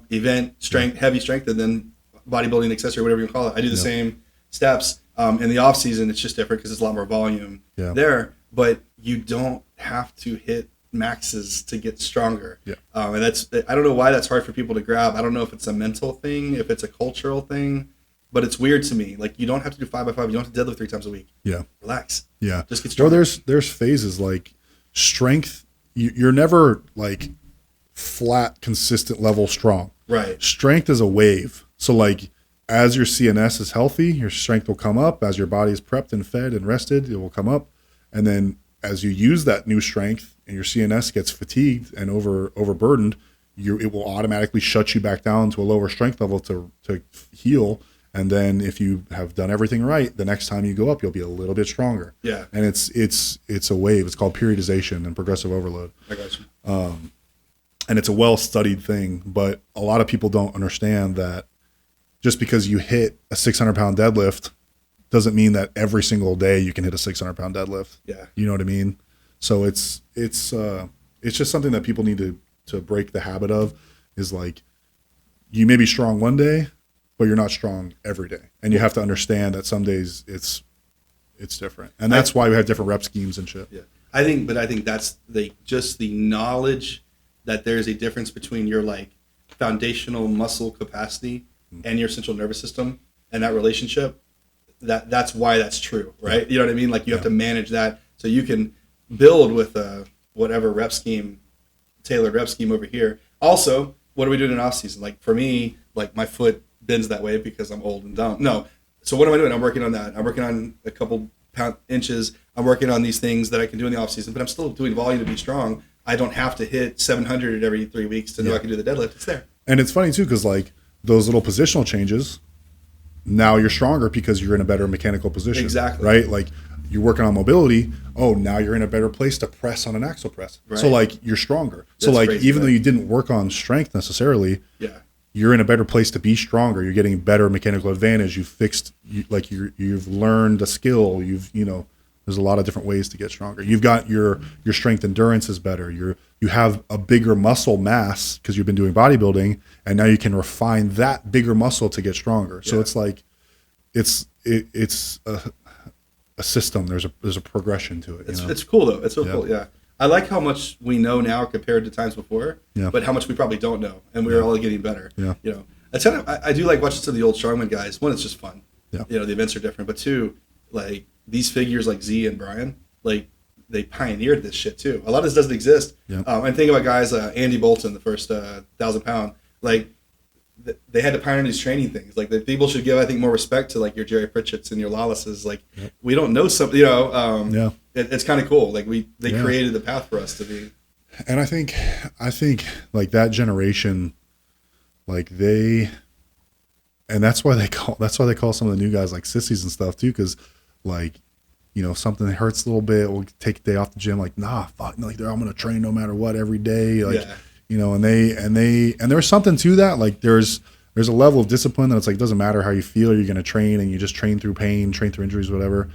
event, strength, heavy strength, and then bodybuilding accessory, whatever you call it. I do the same steps. In the off season, it's just different because it's a lot more volume there. But you don't have to hit maxes to get stronger. Yeah. And that's, I don't know why that's hard for people to grab. I don't know if it's a mental thing, if it's a cultural thing. But it's weird to me. Like, you don't have to do 5x5. You don't have to deadlift 3 times a week. Yeah. Relax. Yeah. Just get strong. Well, there's phases like strength. You're never like flat, consistent level strong. Right. Strength is a wave. So like as your CNS is healthy, your strength will come up. As your body is prepped and fed and rested, it will come up. And then as you use that new strength and your CNS gets fatigued and overburdened, it will automatically shut you back down to a lower strength level to heal. And then if you have done everything right, the next time you go up, you'll be a little bit stronger. Yeah. And it's a wave. It's called periodization and progressive overload. I got you. And it's a well-studied thing, but a lot of people don't understand that just because you hit a 600-pound deadlift doesn't mean that every single day you can hit a 600-pound deadlift. Yeah. You know what I mean? So it's just something that people need to break the habit of, is like, you may be strong one day, but you're not strong every day. And you have to understand that some days it's different. And that's why we have different rep schemes and shit. Yeah. I think that's just the knowledge that there's a difference between your like foundational muscle capacity and your central nervous system and that relationship. That's why that's true, right? Yeah. You know what I mean? Like you have to manage that so you can build with whatever rep scheme, tailored rep scheme over here. Also, what are we doing in off season? Like for me, like my foot bends that way because I'm old and dumb. No. So what am I doing? I'm working on that. I'm working on a couple inches. I'm working on these things that I can do in the off season, but I'm still doing volume to be strong. I don't have to hit 700 every 3 weeks to know I can do the deadlift. It's there. And it's funny too, because like those little positional changes, now you're stronger because you're in a better mechanical position. Exactly. Right? Like you're working on mobility. Oh, now you're in a better place to press on an axle press. Right. So like you're stronger. So like crazy, even though you didn't work on strength necessarily, you're in a better place to be stronger. You're getting better mechanical advantage. You've learned a skill. There's a lot of different ways to get stronger. You've got your strength endurance is better. You have a bigger muscle mass because you've been doing bodybuilding, and now you can refine that bigger muscle to get stronger. So it's like it's a system. There's a progression to it. It's cool though. It's so cool. Yeah. I like how much we know now compared to times before, but how much we probably don't know, and we're all getting better. Yeah. I do like watching some of the old strongman guys. One, it's just fun. Yeah. The events are different, but two, like these figures like Z and Brian, like they pioneered this shit too. A lot of this doesn't exist. Yeah. And think about guys, Andy Bolton, the first 1,000 pound, like they had to pioneer these training things. Like the people should give, I think, more respect to like your Jerry Pritchett's and your Lawlesses. Like we don't know something, it's kind of cool. Like they created the path for us to be. And I think like that generation, like that's why they call some of the new guys like sissies and stuff too. Cause like, something that hurts a little bit, we'll take a day off the gym. Like, nah, fuck, like I'm going to train no matter what every day. Like, and there's something to that. Like there's a level of discipline that it's like, it doesn't matter how you feel, you're going to train, and you just train through pain, train through injuries, whatever.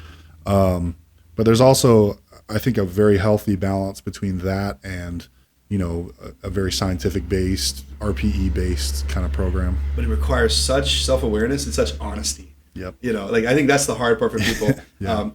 But there's also, I think, a very healthy balance between that and, a very scientific based, RPE based kind of program. But it requires such self-awareness and such honesty. Yep. Like I think that's the hard part for people.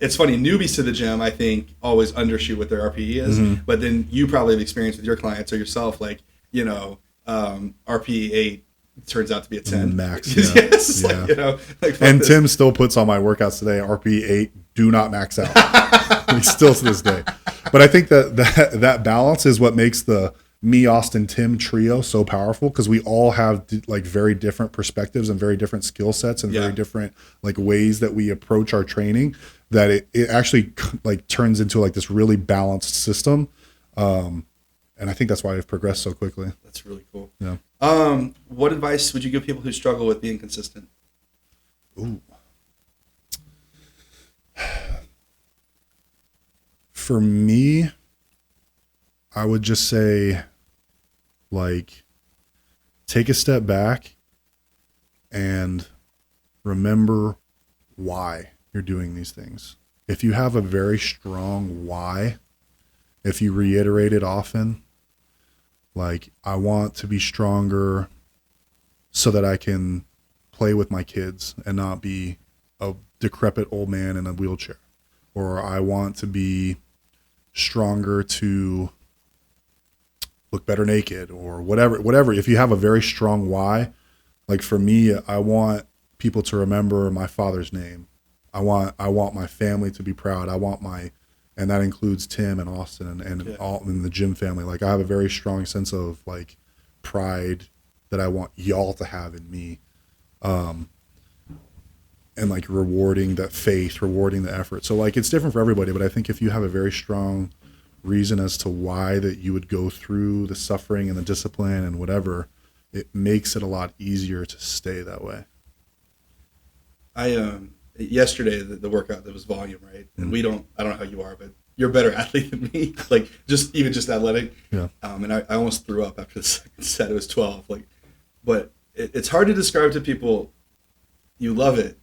It's funny, newbies to the gym, I think, always undershoot what their RPE is. Mm-hmm. But then you probably have experience with your clients or yourself, like, RPE 8 turns out to be a 10. Max. Yes. Yeah. And Tim still puts on my workouts today, RPE 8, do not max out. Still to this day. But I think that balance is what makes the me, Austin, Tim trio so powerful, because we all have like very different perspectives and very different skill sets and very different like ways that we approach our training, that it actually like turns into like this really balanced system. And I think that's why I've progressed so quickly. That's really cool. Yeah. What advice would you give people who struggle with being consistent? Ooh. For me, I would just say, like, take a step back and remember why you're doing these things. If you have a very strong why, if you reiterate it often, like, I want to be stronger so that I can play with my kids and not be a decrepit old man in a wheelchair. Or I want to be stronger to look better naked, or whatever. If you have a very strong why, like for me, I want people to remember my father's name. I want my family to be proud. And that includes Tim and Austin and all in the gym family. Like I have a very strong sense of like pride that I want y'all to have in me. And like rewarding that faith, rewarding the effort. So like it's different for everybody, but I think if you have a very strong reason as to why that you would go through the suffering and the discipline and whatever, it makes it a lot easier to stay that way. Yesterday the workout, that was volume, right? And I don't know how you are, but you're a better athlete than me. Like just athletic. Yeah. And I almost threw up after the second set. It was 12. But it's hard to describe to people. You love it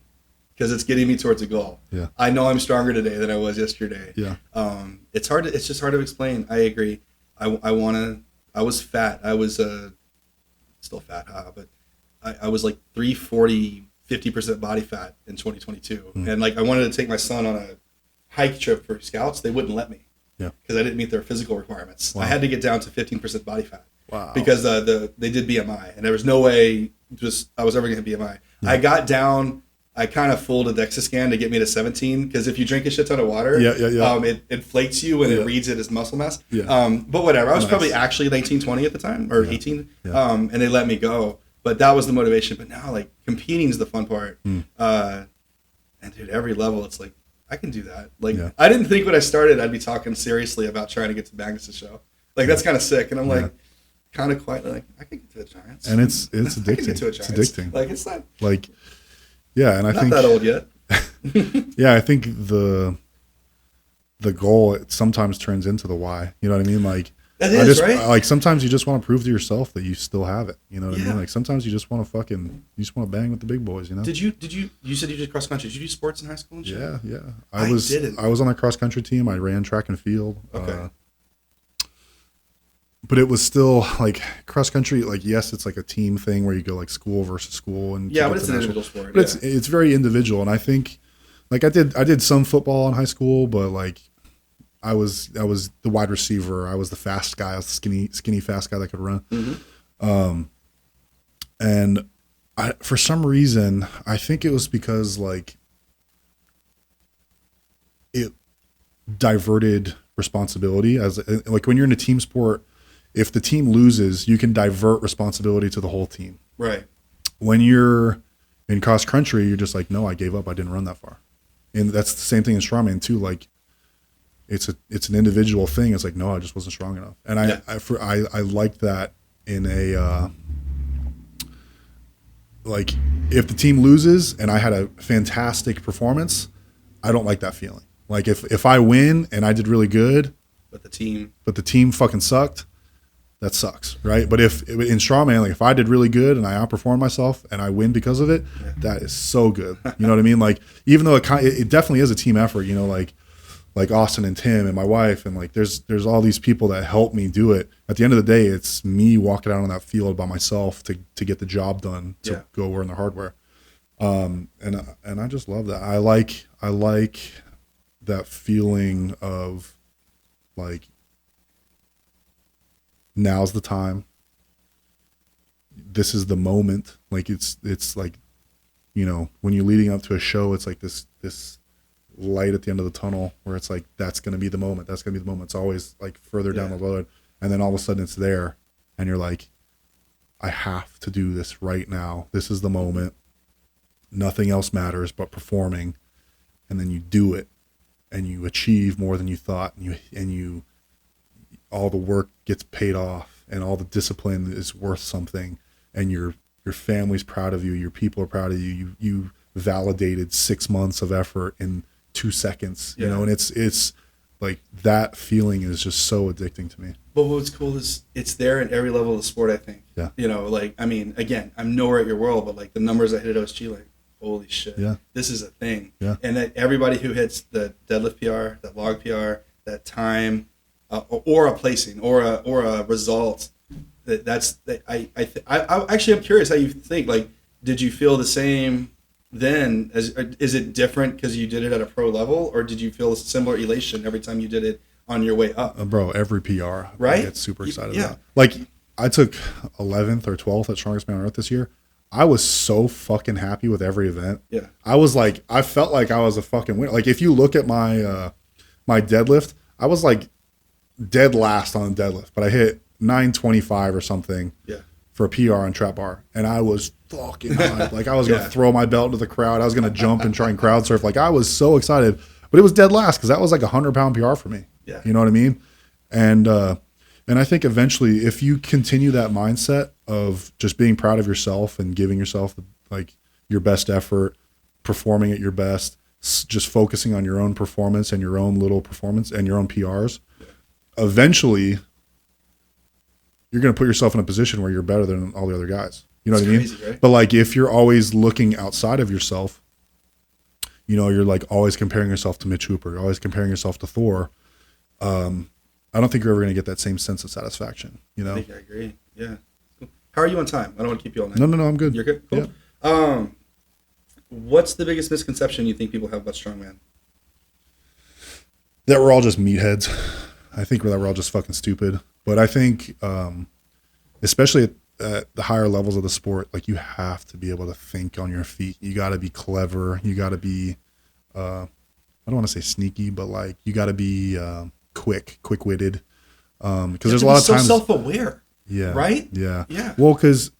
because it's getting me towards a goal. Yeah. I know I'm stronger today than I was yesterday. Yeah. It's just hard to explain. I agree. I was fat. I was still fat, but I was like 340, 50% body fat in 2022. And like I wanted to take my son on a hike trip for scouts. They wouldn't let me. Yeah. Because I didn't meet their physical requirements. Wow. I had to get down to 15% body fat. Wow. Because they did BMI, and there was no way I was ever going to BMI. Yeah. I got down. I kind of fooled a DEXA scan to get me to 17, because if you drink a shit ton of water, it inflates you and it reads it as muscle mass. Yeah. But whatever. I was probably actually 19, 20 at the time, or 18, and they let me go. But that was the motivation. But now, like, competing is the fun part. And dude, every level, it's like, I can do that. Like, I didn't think when I started I'd be talking seriously about trying to get to Magnus' show. Like, that's kind of sick. And I'm like, kind of quietly like, I can get to the Giants. And it's addicting. I can get to a Giants. It's addicting. Like, it's not like, yeah. And I think not that old yet. Yeah, I think the the goal, it sometimes turns into the why. You know what I mean? Like, That is, right? Like sometimes you just want to prove to yourself that you still have it. You know what I Yeah. mean? Like sometimes you just want to bang with the big boys. You know? Did you said you did cross country? Did you do sports in high school and shit? Yeah. I didn't. I was on a cross country team. I ran track and field. Okay. But it was still like cross country. Like, yes, it's like a team thing where you go like school versus school, and Yeah, but it's an individual sport. But it's very individual, and I think like I did some football in high school, but like I was the wide receiver. I was the fast guy. I was the skinny fast guy that could run. Mm-hmm. And for some reason, I think it was because like it diverted responsibility as like when you're in a team sport. If the team loses, you can divert responsibility to the whole team. Right. When you're in cross country, you're just like, no, I gave up. I didn't run that far. And that's the same thing in strongman too. Like it's an individual thing. It's like, no, I just wasn't strong enough. And I liked that in a, like if the team loses and I had a fantastic performance, I don't like that feeling. Like if I win and I did really good, but the team fucking sucked, that sucks, right? But if in strongman, like if I did really good and I outperformed myself and I win because of it, that is so good. You know what I mean? Like even though it definitely is a team effort, you know, like Austin and Tim and my wife and like there's all these people that help me do it. At the end of the day, it's me walking out on that field by myself to get the job done, to go wearing the hardware. And I just love that. I like that feeling of like, now's the time. This is the moment. Like it's like, you know, when you're leading up to a show, it's like this light at the end of the tunnel where it's like, that's going to be the moment. That's going to be the moment. It's always like further down the road. And then all of a sudden it's there and you're like, I have to do this right now. This is the moment. Nothing else matters but performing. And then you do it and you achieve more than you thought. And you all the work gets paid off and all the discipline is worth something, and your family's proud of you, your people are proud of you. You validated 6 months of effort in 2 seconds, you know, and it's like that feeling is just so addicting to me. But what's cool is it's there in every level of the sport, I think. Yeah. You know, like, I mean, again, I'm nowhere at your world, but like the numbers I hit at OSG, like, holy shit. Yeah. This is a thing. Yeah. And that everybody who hits the deadlift PR, that log PR, that time, or a placing, or a result. I actually, I'm curious how you think. Like, did you feel the same then? Is it different because you did it at a pro level, or did you feel a similar elation every time you did it on your way up? Bro, every PR, right? I get super excited about. Like, I took 11th or 12th at Strongest Man on Earth this year. I was so fucking happy with every event. Yeah, I was like, I felt like I was a fucking winner. Like, if you look at my my deadlift, I was like dead last on deadlift, but I hit 925 or something for a PR on trap bar, and I was fucking hyped. Like, I was gonna throw my belt into the crowd. I was gonna jump and try and crowd surf. Like, I was so excited, but it was dead last because that was like a 100-pound PR for me. Yeah, you know what I mean? And I think eventually, if you continue that mindset of just being proud of yourself and giving yourself like your best effort, performing at your best, just focusing on your own performance and your own little performance and your own PRs, eventually you're going to put yourself in a position where you're better than all the other guys. You know what I mean? Crazy, right? But like, if you're always looking outside of yourself, you know, you're like always comparing yourself to Mitch Hooper, you're always comparing yourself to Thor. I don't think you're ever going to get that same sense of satisfaction. You know? I think I agree. Yeah. How are you on time? I don't want to keep you all night. No, I'm good. You're good? Cool. Yeah. What's the biggest misconception you think people have about strongman? That we're all just meatheads. I think that we're all just fucking stupid. But I think, especially at the higher levels of the sport, like, you have to be able to think on your feet. You got to be clever. You got to be, I don't want to say sneaky, but like, you got to be quick-witted. Because there's a lot of times self-aware. Yeah. Right? Yeah. Well, because,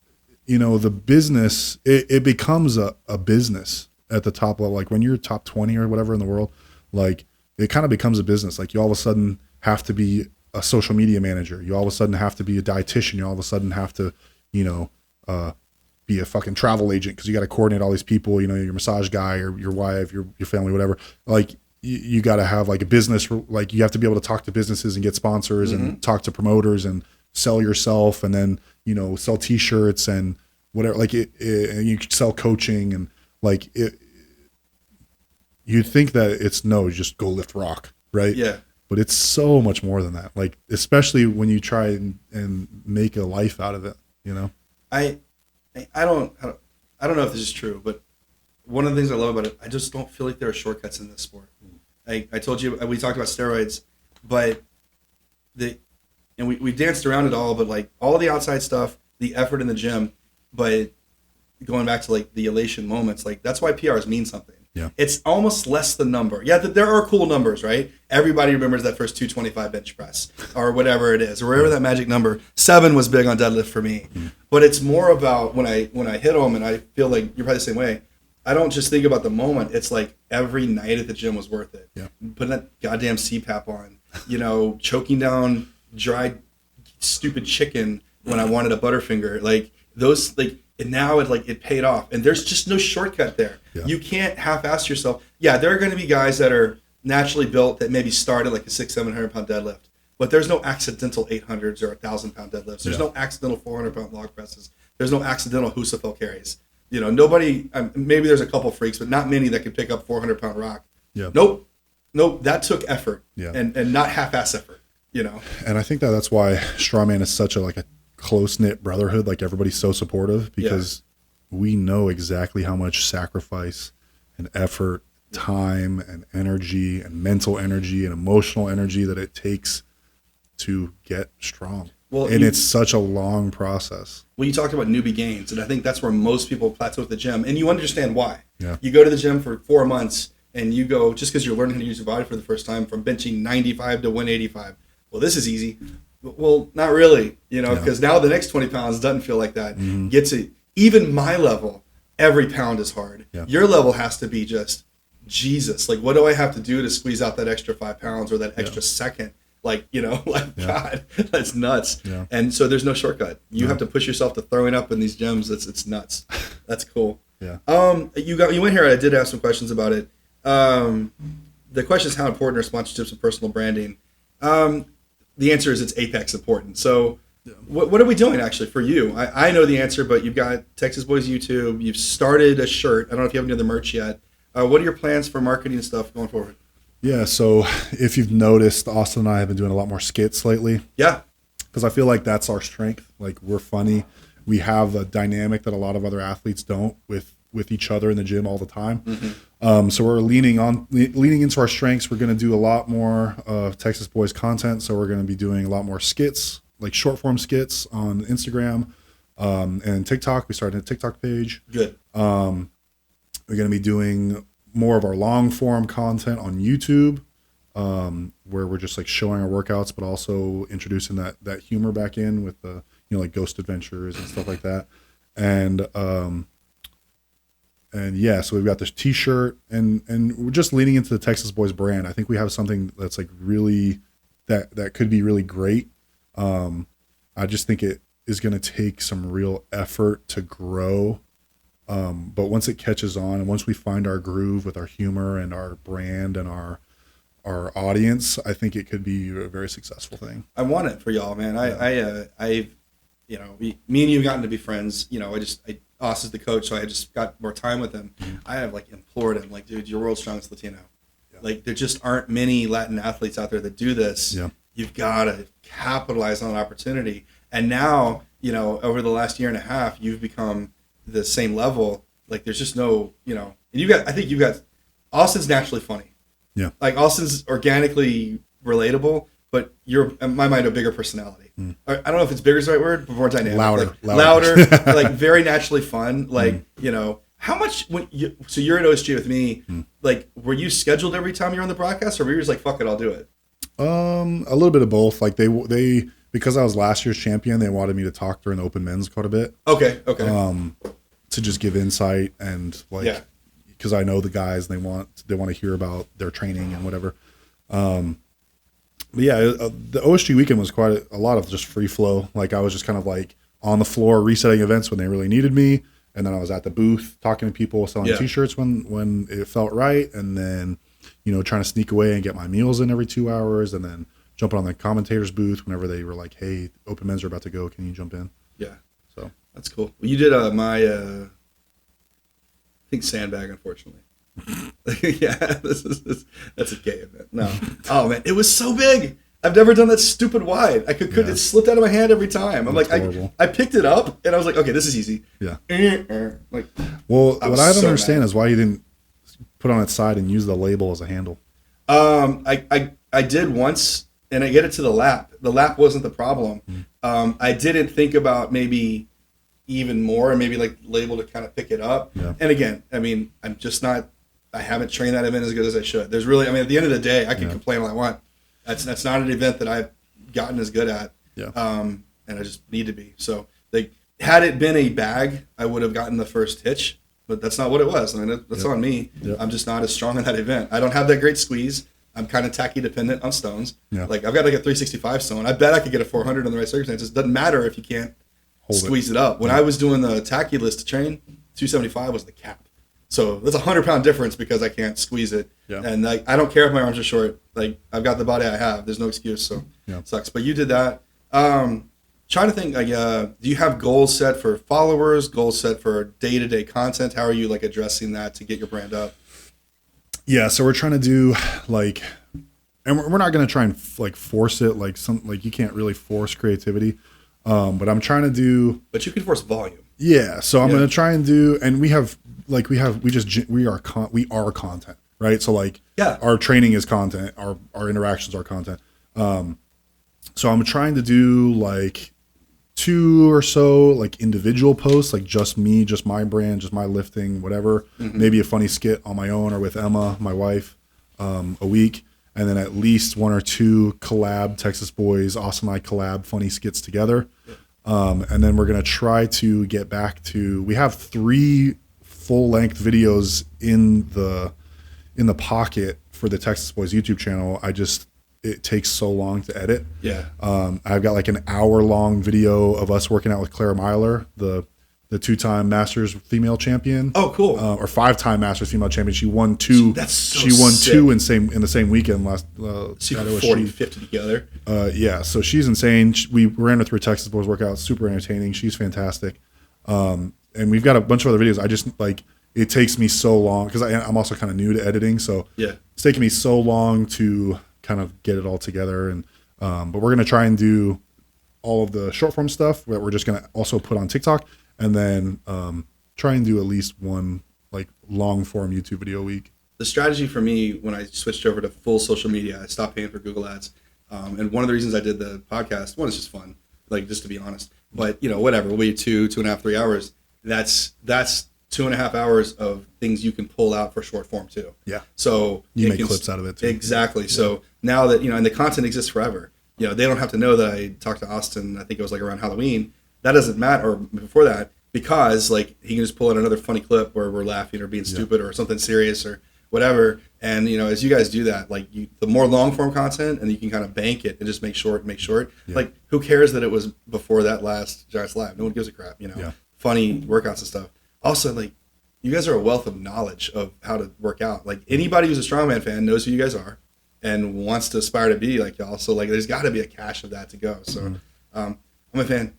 you know, the business, it becomes a business at the top level. Like, when you're top 20 or whatever in the world, like, it kind of becomes a business. Like, you all of a sudden have to be a social media manager. You all of a sudden have to be a dietitian. You all of a sudden have to, you know, be a fucking travel agent because you got to coordinate all these people, you know, your massage guy or your wife, your family, whatever. Like, you got to have like a business, like you have to be able to talk to businesses and get sponsors and talk to promoters and sell yourself, and then, you know, sell t-shirts and whatever, like and you sell coaching and like it. You'd think that it's just go lift rock, right? Yeah. But it's so much more than that. Like, especially when you try and make a life out of it, you know? I don't know if this is true, but one of the things I love about it, I just don't feel like there are shortcuts in this sport. I told you, we talked about steroids, but we danced around it all, but like all the outside stuff, the effort in the gym, but going back to like the elation moments, like that's why PRs mean something. Yeah. It's almost less the number. Yeah, there are cool numbers, right? Everybody remembers that first 225 bench press or whatever it is, or wherever that magic number. 7 was big on deadlift for me. But it's more about when I hit them, and I feel like you're probably the same way. I don't just think about the moment. It's like every night at the gym was worth it. Yeah. Putting that goddamn CPAP on, you know, choking down dried stupid chicken when I wanted a Butterfinger. Like those, like, and now it paid off. And there's just no shortcut there. Yeah. You can't half-ass yourself. Yeah, there are going to be guys that are naturally built that maybe started like a 600-700 pound deadlift, but there's no accidental 800s or 1,000-pound deadlifts. There's no accidental 400-pound log presses. There's no accidental Husafel carries. You know, nobody. Maybe there's a couple freaks, but not many that can pick up 400-pound rock. Yeah. Nope. That took effort. Yeah. And not half-ass effort. You know. And I think that's why Strongman is such a close-knit brotherhood. Like, everybody's so supportive because we know exactly how much sacrifice and effort, time and energy and mental energy and emotional energy that it takes to get strong. Well, and it's such a long process. Well, you talked about newbie gains, and I think that's where most people plateau at the gym, and you understand why. Yeah. You go to the gym for 4 months, and you go, just because you're learning how to use your body for the first time, from benching 95 to 185. Well, this is easy. Well, not really, you know, because now the next 20 pounds doesn't feel like that. Gets it. Even my level, every pound is hard. Yeah. Your level has to be just, Jesus, like, what do I have to do to squeeze out that extra 5 pounds or that extra second? Like, you know, God, that's nuts. Yeah. And so there's no shortcut. You have to push yourself to throwing up in these gyms. It's nuts. That's cool. Yeah. You went here. I did have some questions about it. The question is, how important are sponsorships and personal branding? The answer is it's apex important. So what are we doing actually for you? I know the answer, but you've got Texas Boys YouTube. You've started a shirt. I don't know if you have any other merch yet. What are your plans for marketing and stuff going forward? Yeah, so if you've noticed, Austin and I have been doing a lot more skits lately. Yeah. Because I feel like that's our strength. Like, we're funny. We have a dynamic that a lot of other athletes don't with each other in the gym all the time. So we're leaning into our strengths. We're going to do a lot more of Texas Boys content. So we're going to be doing a lot more skits, like short form skits on Instagram and TikTok. We started a TikTok page. Good. We're going to be doing more of our long form content on YouTube, where we're just like showing our workouts, but also introducing that humor back in with the, you know, like ghost adventures and stuff like that. And yeah, so we've got this t-shirt and we're just leaning into the Texas Boys brand. I think we have something that's like really, that could be really great. I just think it is going to take some real effort to grow. But once it catches on and once we find our groove with our humor and our brand and our audience, I think it could be a very successful thing. I want it for y'all, man. I you know, me and you have gotten to be friends. You know, Austin's the coach, so I just got more time with him. I have like implored him, like, dude, you're world's strongest Latino. Yeah. Like, there just aren't many Latin athletes out there that do this. Yeah. You've got to capitalize on an opportunity. And now, you know, over the last year and a half, you've become the same level. Like, there's just no, you know, and I think you've got, Austin's naturally funny. Yeah. Like, Austin's organically relatable, but you're, in my mind, a bigger personality. I don't know if it's bigger is the right word, but more dynamic. Louder, like very naturally fun. Like, you know, how much, so you're at OSG with me, like, were you scheduled every time you're on the broadcast, or were you just like, fuck it, I'll do it? A little bit of both. Like, they because I was last year's champion, they wanted me to talk during the open men's quite a bit. Okay. To just give insight and like, because I know the guys, and they want to hear about their training and whatever. But yeah, the OSG weekend was quite a lot of just free flow. Like, I was just kind of like on the floor resetting events when they really needed me, and then I was at the booth talking to people, selling t-shirts when it felt right, and then trying to sneak away and get my meals in every 2 hours, and then jumping on the commentator's booth whenever they were like, hey, open men's are about to go, can you jump in? Yeah. So that's cool. Well, you did I think sandbag, unfortunately. Yeah, that's a gay event. No. Oh man, it was so big. I've never done that stupid wide. I could it slipped out of my hand every time. I'm That's like, horrible. I picked it up and I was like, okay, this is easy. Yeah. Like, Well, what I don't so understand mad. is why you didn't put it on its side and use the label as a handle. I did once, and I get it to the lap. The lap wasn't the problem. I didn't think about maybe even more, and maybe like label to kind of pick it up. Yeah. And again, I mean, I'm just not. I haven't trained that event as good as I should. There's really, I mean, at the end of the day, I can complain all I want. That's not an event that I've gotten as good at. Yeah. And I just need to be. So, like, had it been a bag, I would have gotten the first hitch. But that's not what it was. I mean, that's on me. Yep. I'm just not as strong in that event. I don't have that great squeeze. I'm kind of tacky dependent on stones. Yeah. Like, I've got like a 365 stone. I bet I could get a 400 under the right circumstances. Doesn't matter if you can't squeeze it up. When I was doing the tacky list to train, 275 was the cap. So that's a 100-pound difference because I can't squeeze it. Yeah. And like, I don't care if my arms are short. Like, I've got the body I have. There's no excuse. So it sucks. But you did that. Trying to think, like, do you have goals set for followers, goals set for day-to-day content? How are you like addressing that to get your brand up? Yeah, so we're trying to do like, and we're not going to try and like force it, like you can't really force creativity, but I'm trying to do. But you can force volume. Yeah, so I'm going to try and do, and we are content, right? So like, our training is content, our interactions are content. So I'm trying to do like 2 or so like individual posts, like just me, just my brand, just my lifting, whatever. Maybe a funny skit on my own or with Emma, my wife, a week, and then at least 1 or 2 collab Texas Boys, Austin and I collab funny skits together. And then we're gonna try to get back to. We have 3 full-length videos in the pocket for the Texas Boys YouTube channel. It takes so long to edit. Yeah. I've got like an hour-long video of us working out with Claire Myler, the 2-time Masters female champion. Oh, cool. Or 5-time Masters female champion. She won 2. That's so she won sick. 2 in the same weekend last. So 40, 50 together. Yeah, so she's insane. We ran her through a Texas Boys workout. Super entertaining. She's fantastic. And we've got a bunch of other videos. I just like it takes me so long because I'm also kind of new to editing. So it's taking me so long to kind of get it all together. And but we're gonna try and do all of the short form stuff that we're just gonna also put on TikTok, and then try and do at least 1 like long form YouTube video a week. The strategy for me when I switched over to full social media, I stopped paying for Google Ads. And one of the reasons I did the podcast, one, is just fun, like just to be honest. But whatever, we'll be 2.5, 3 hours. That's 2.5 hours of things you can pull out for short form too. Yeah. So you make clips out of it too. Exactly. Yeah. So now that and the content exists forever. They don't have to know that I talked to Austin. I think it was like around Halloween. That doesn't matter, or before that, because like he can just pull out another funny clip where we're laughing or being stupid or something serious or whatever. And as you guys do that, like the more long form content, and you can kind of bank it and just make short. Yeah. Like who cares that it was before that last Giants Live? No one gives a crap. Funny workouts and stuff. Also, like you guys are a wealth of knowledge of how to work out. Like anybody who's a Strongman fan knows who you guys are and wants to aspire to be like y'all. So like there's got to be a cache of that to go. So I'm a fan.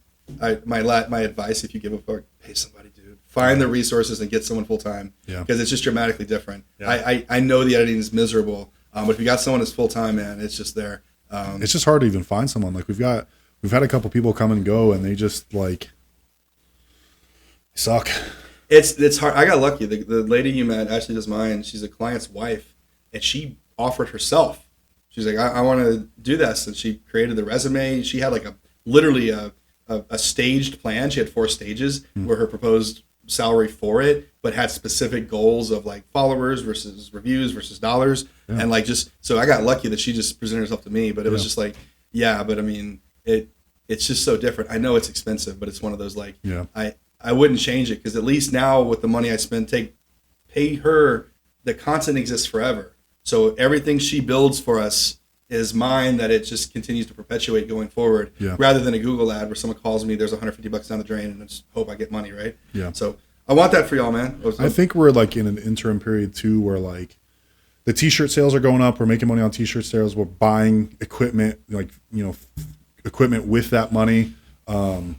My advice, if you give a fuck, pay somebody, dude. Find the resources and get someone full time. Yeah. Because it's just dramatically different. Yeah. I know the editing is miserable, but if you got someone that's full time, man, it's just there. It's just hard to even find someone. Like we've had a couple people come and go, and they just like suck. It's hard. I got lucky. The lady you met actually does mine. She's a client's wife, and she offered herself. She's like, I want to do this, and she created the resume. She had like literally a staged plan. She had 4 stages where her proposed salary for it, but had specific goals of like followers versus reviews versus dollars, and like just so I got lucky that she just presented herself to me. But it was just like, but I mean, it's just so different. I know it's expensive, but it's one of those like, I wouldn't change it because at least now with the money I spend, pay her. The content exists forever, so everything she builds for us is mine, that it just continues to perpetuate going forward, rather than a Google ad where someone calls me, there's $150 down the drain, and I just hope I get money, right? Yeah. So I want that for y'all, man. I think we're like in an interim period too, where like the t-shirt sales are going up. We're making money on t-shirt sales. We're buying equipment, like, equipment with that money. The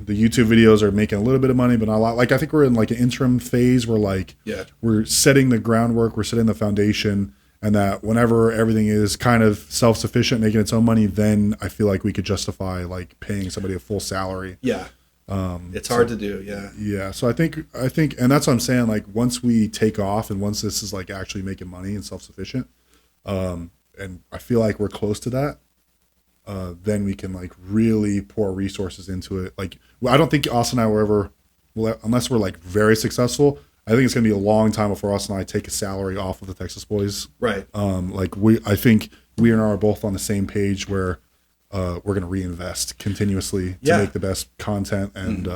YouTube videos are making a little bit of money, but not a lot. Like, I think we're in like an interim phase where like we're setting the groundwork, we're setting the foundation, and that whenever everything is kind of self-sufficient, making its own money, then I feel like we could justify like paying somebody a full salary. Yeah. It's hard to do. Yeah. Yeah. So I think, and that's what I'm saying. Like, once we take off and once this is like actually making money and self-sufficient, and I feel like we're close to that, then we can like really pour resources into it. Like, I don't think Austin and I will ever, unless we're like very successful, I think it's going to be a long time before Austin and I take a salary off of the Texas Boys. Right. I think we and I are both on the same page where we're going to reinvest continuously to make the best content and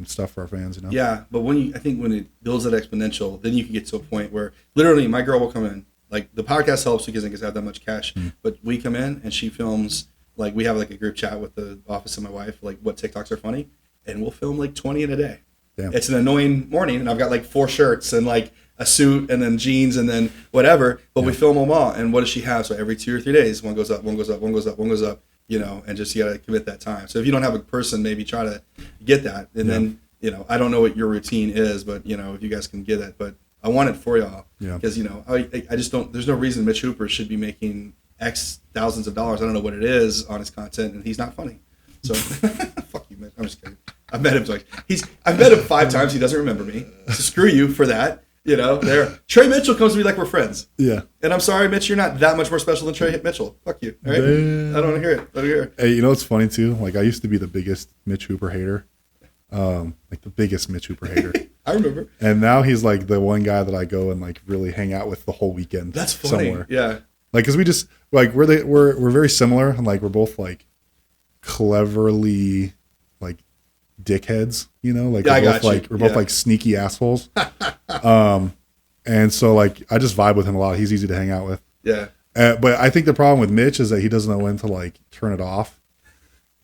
stuff for our fans. Yeah, but I think when it builds that exponential, then you can get to a point where literally my girl will come in. Like, the podcast helps because it doesn't have that much cash, but we come in and she films. Like, we have like a group chat with the office and my wife, like what TikToks are funny, and we'll film like 20 in a day. Damn. It's an annoying morning, and I've got like 4 shirts and like a suit and then jeans and then whatever, but we film them all. And what does she have? So every 2 or 3 days, one goes up, one goes up, one goes up, one goes up, and just you got to commit that time. So if you don't have a person, maybe try to get that. And then, I don't know what your routine is, but, if you guys can get it, but I want it for y'all because, I just don't, there's no reason Mitch Hooper should be making X thousands of dollars. I don't know what it is on his content, and he's not funny. So fuck you, Mitch. I'm just kidding. I've met him twice. I've met him 5 times. He doesn't remember me. So screw you for that. Trey Mitchell comes to me like we're friends. Yeah. And I'm sorry, Mitch, you're not that much more special than Trey Mitchell. Fuck you. All right? I don't want to hear it. Hey, what's funny too? Like, I used to be the biggest Mitch Hooper hater. Like the biggest Mitch Hooper hater. I remember. And now he's like the one guy that I go and like really hang out with the whole weekend. That's funny. Somewhere. Yeah. Like, cause we just like we're very similar, and like we're both like cleverly like dickheads, like we're both like sneaky assholes. And so like I just vibe with him a lot. He's easy to hang out with. Yeah. But I think the problem with Mitch is that he doesn't know when to like turn it off.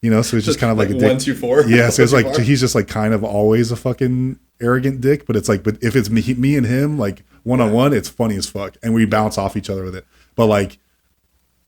So he's just kind of like a dick. 1, 2, 4. Yeah, so it's like he's just like kind of always a fucking arrogant dick. But it's like, but if it's me and him like one-on-one, it's funny as fuck, and we bounce off each other with it. But like,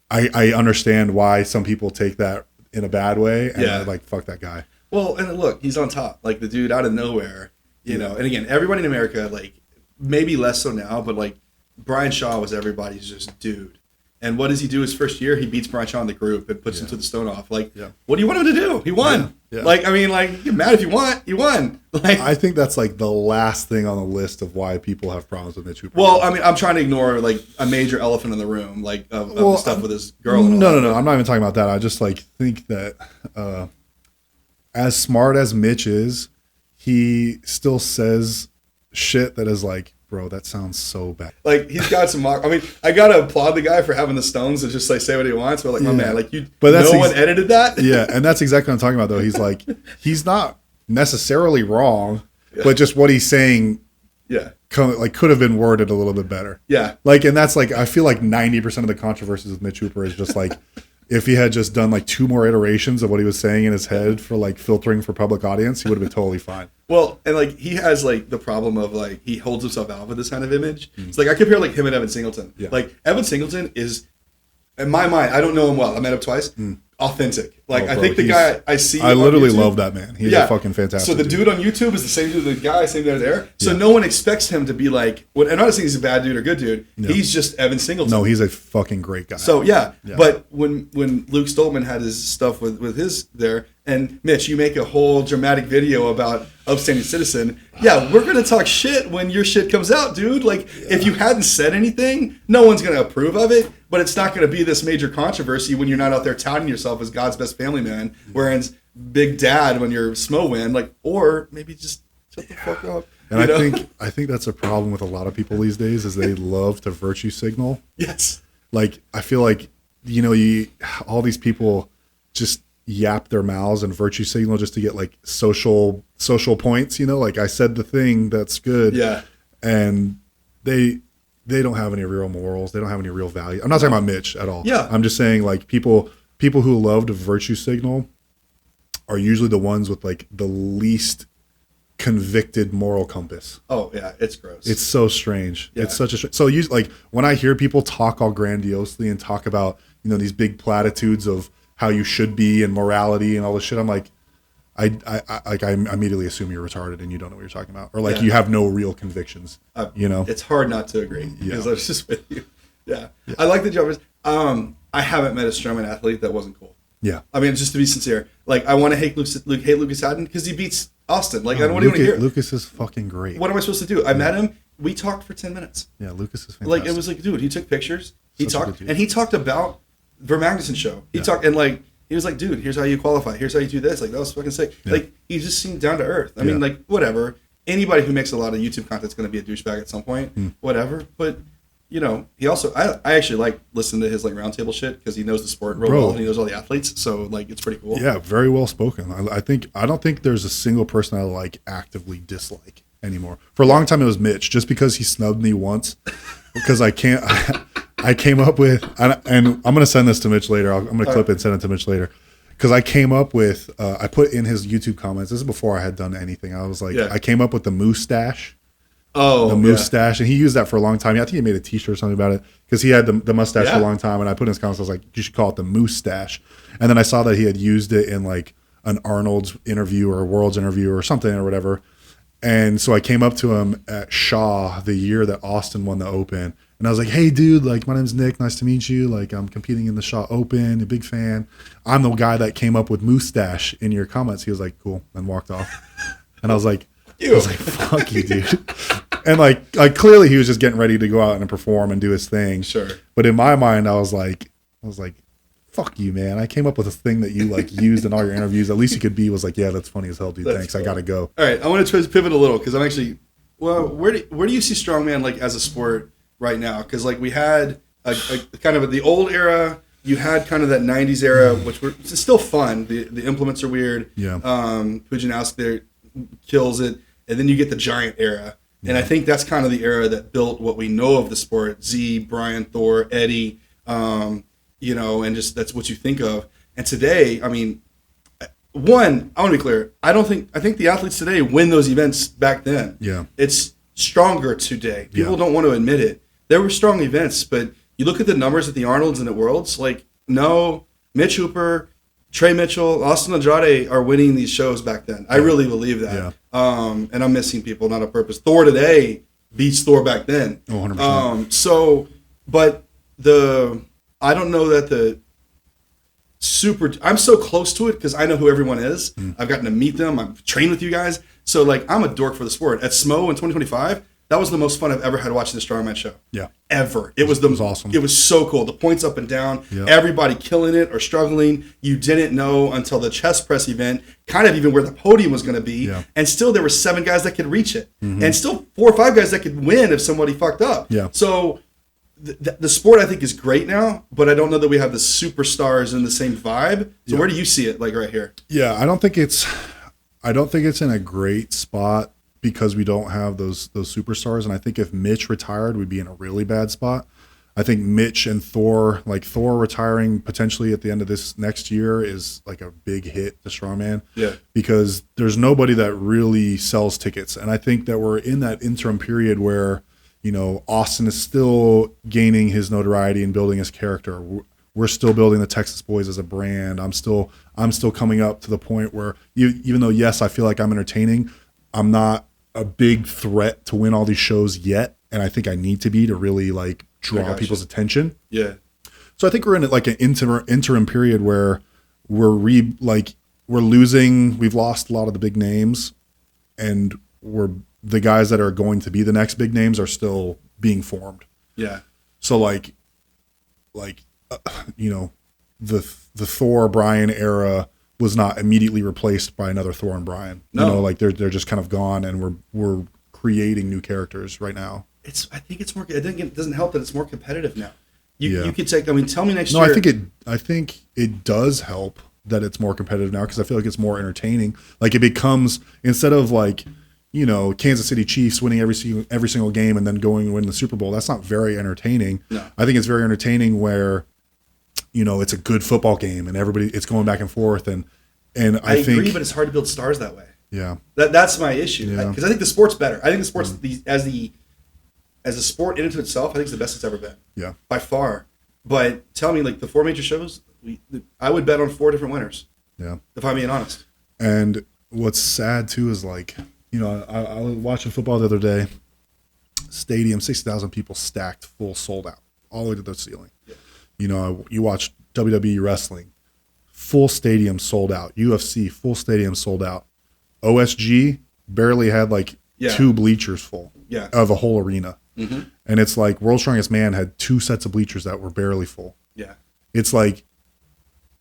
I understand why some people take that in a bad way, and I like, fuck that guy. Well, and look, he's on top, like the dude out of nowhere, And again, everybody in America, like maybe less so now, but like Brian Shaw was everybody's just dude. And what does he do his first year? He beats Brian Shaw in the group and puts him to the stone off. Like, what do you want him to do? He won. Yeah. Like, I mean, like, get mad if you want. He won. Like, I think that's like the last thing on the list of why people have problems with Mitch Hooper. Well, I mean, I'm trying to ignore like a major elephant in the room, like of the stuff with his girl. No. I'm not even talking about that. I just like think that as smart as Mitch is, he still says shit that is like, bro, that sounds so bad. Like, he's got some I mean, I gotta applaud the guy for having the stones to just like say what he wants, but like, my man, like no one edited that. Yeah, and that's exactly what I'm talking about though. He's like, he's not necessarily wrong, but just what he's saying could have been worded a little bit better. Yeah. Like, and that's like, I feel like 90% of the controversies with Mitch Hooper is just like, if he had just done like 2 more iterations of what he was saying in his head for like filtering for public audience, he would have been totally fine. Well, and like he has like the problem of like he holds himself out with this kind of image. It's like I compare like him and Evan Singleton. Yeah. Like Evan Singleton is, in my mind, I don't know him well. I met him twice. Authentic. Like I think the guy I see. I literally love that man. He's a fucking fantastic. So the dude on YouTube is the same dude, the guy, same dude there. So no one expects him to be like. I'm not saying he's a bad dude or good dude. Yeah. He's just Evan Singleton. No, he's a fucking great guy. So but when Luke Stoltman had his stuff with his there, and Mitch, you make a whole dramatic video about upstanding citizen. Yeah, we're gonna talk shit when your shit comes out, dude. Like if you hadn't said anything, no one's gonna approve of it. But it's not going to be this major controversy when you're not out there touting yourself as God's best family man, whereas big dad when you're Smo win, like, or maybe just shut the fuck up. And I think that's a problem with a lot of people these days is they love to virtue signal. Yes. Like I feel like all these people just yap their mouths and virtue signal just to get like social points. Like I said the thing that's good. Yeah. And they don't have any real morals. They don't have any real value. I'm not talking about Mitch at all. Yeah. I'm just saying like people who love to virtue signal are usually the ones with like the least convicted moral compass. Oh yeah, it's gross. It's so strange. Yeah. It's such a so you like when I hear people talk all grandiosely and talk about, you know, these big platitudes of how you should be and morality and all this shit, I'm like, I immediately assume you're retarded and you don't know what you're talking about, or like you have no real convictions. You know, it's hard not to agree because I was just with you. Yeah. Yeah. I like the jumpers. I haven't met a strongman athlete that wasn't cool. Yeah. I mean, just to be sincere, like I want to hate Lucas Haddon because he beats Austin. Like, what do you want to hear? Lucas is fucking great. What am I supposed to do? I met him. We talked for 10 minutes. Yeah, Lucas is fantastic. Like, it was like, dude, he took pictures. He talked, and he talked about Vermagnuson show. He talked, and like, he was like, dude, here's how you qualify. Here's how you do this. Like, that was fucking sick. Yeah. Like, he just seemed down to earth. I mean, like, whatever. Anybody who makes a lot of YouTube content is going to be a douchebag at some point. Whatever. But, you know, he also, I actually like listening to his like roundtable shit because he knows the sport real well and he knows all the athletes. So like, it's pretty cool. Yeah, very well spoken. I don't think there's a single person I like actively dislike anymore. For a long time it was Mitch, just because he snubbed me once. Because I came up with, and I'm going to send this to Mitch later. I'm going to clip it and send it to Mitch later. Because I came up with, I put in his YouTube comments. This is before I had done anything. I was like, I came up with the mustache. Oh, the mustache, and he used that for a long time. I think he made a T-shirt or something about it because he had the mustache for a long time. And I put in his comments, I was like, "You should call it the mustache." And then I saw that he had used it in like an Arnold's interview or a World's interview or something or whatever. And so I came up to him at Shaw the year that Austin won the Open, and I was like, "Hey, dude, like my name's Nick. Nice to meet you. Like I'm competing in the Shaw Open. A big fan. I'm the guy that came up with mustache in your comments." He was like, "Cool," and walked off. And I was like, "Fuck you, dude." And like clearly he was just getting ready to go out and perform and do his thing. Sure. But in my mind, I was like, fuck you, man. I came up with a thing that you like used in all your interviews. At least you could be was like, yeah, that's funny as hell, dude. Thanks. Cool. I gotta go. All right. I want to try to pivot a little because I'm actually, well, where do you see strongman like as a sport right now? Because like we had a kind of the old era. You had kind of that 90s era, which it's still fun. The implements are weird. Yeah. Pujanowski there kills it. And then you get the giant era. And I think that's kind of the era that built what we know of the sport. Z, Brian, Thor, Eddie, you know, and just that's what you think of. And today, I mean, one, I want to be clear. I think the athletes today win those events back then. Yeah. It's stronger today. People don't want to admit it. There were strong events, but you look at the numbers at the Arnolds and at Worlds, like, no, Mitch Hooper, Trey Mitchell, Austin Andrade are winning these shows back then. I really believe that. Yeah. And I'm missing people, not on purpose. Thor today beats Thor back then. Oh, 100%. But I don't know that I'm so close to it because I know who everyone is. I've gotten to meet them. I've trained with you guys. So, like, I'm a dork for the sport. At SMO in 2025, that was the most fun I've ever had watching the Strongman show. Yeah. Ever. It was awesome. It was so cool. The points up and down, everybody killing it or struggling. You didn't know until the chest press event, kind of even where the podium was going to be. Yeah. And still there were 7 guys that could reach it. And still 4 or 5 guys that could win if somebody fucked up. Yeah. So the sport I think is great now, but I don't know that we have the superstars in the same vibe. So where do you see it, like right here? Yeah, I don't think it's in a great spot because we don't have those superstars. And I think if Mitch retired, we'd be in a really bad spot. I think Mitch and Thor retiring potentially at the end of this next year is like a big hit to Strongman. Yeah. Because there's nobody that really sells tickets. And I think that we're in that interim period where, you know, Austin is still gaining his notoriety and building his character. We're still building the Texas Boys as a brand. I'm still coming up to the point where even though, yes, I feel like I'm entertaining, I'm not a big threat to win all these shows yet, and I think I need to be to really like draw people's attention. Yeah. So I think we're in like an interim period where we're losing. We've lost a lot of the big names, and the guys that are going to be the next big names are still being formed. Yeah. So you know, the Thor Brian era was not immediately replaced by another Thor and Brian. No. You know, like they're just kind of gone, and we're creating new characters right now. I think it's more. I think it doesn't help that it's more competitive now. You could take. I mean, tell me next year. No, I think it does help that it's more competitive now because I feel like it's more entertaining. Like it becomes, instead of like, you know, Kansas City Chiefs winning every single game and then going and winning the Super Bowl. That's not very entertaining. No. I think it's very entertaining where, you know, it's a good football game and it's going back and forth, and I think, agree, but it's hard to build stars that way. Yeah. That's my issue. Yeah. Because I think the sport's better. I think the sport's as a sport in and of itself, I think it's the best it's ever been. Yeah. By far. But tell me, like the 4 major shows, I would bet on 4 different winners. Yeah. If I'm being honest. And what's sad too is like, you know, I was watching football the other day. Stadium, 60,000 people stacked, full, sold out, all the way to the ceiling. Yeah. You know, you watch WWE wrestling, full stadium sold out. UFC, full stadium sold out. OSG barely had like 2 bleachers full of a whole arena. Mm-hmm. And it's like World's Strongest Man had 2 sets of bleachers that were barely full. Yeah. It's like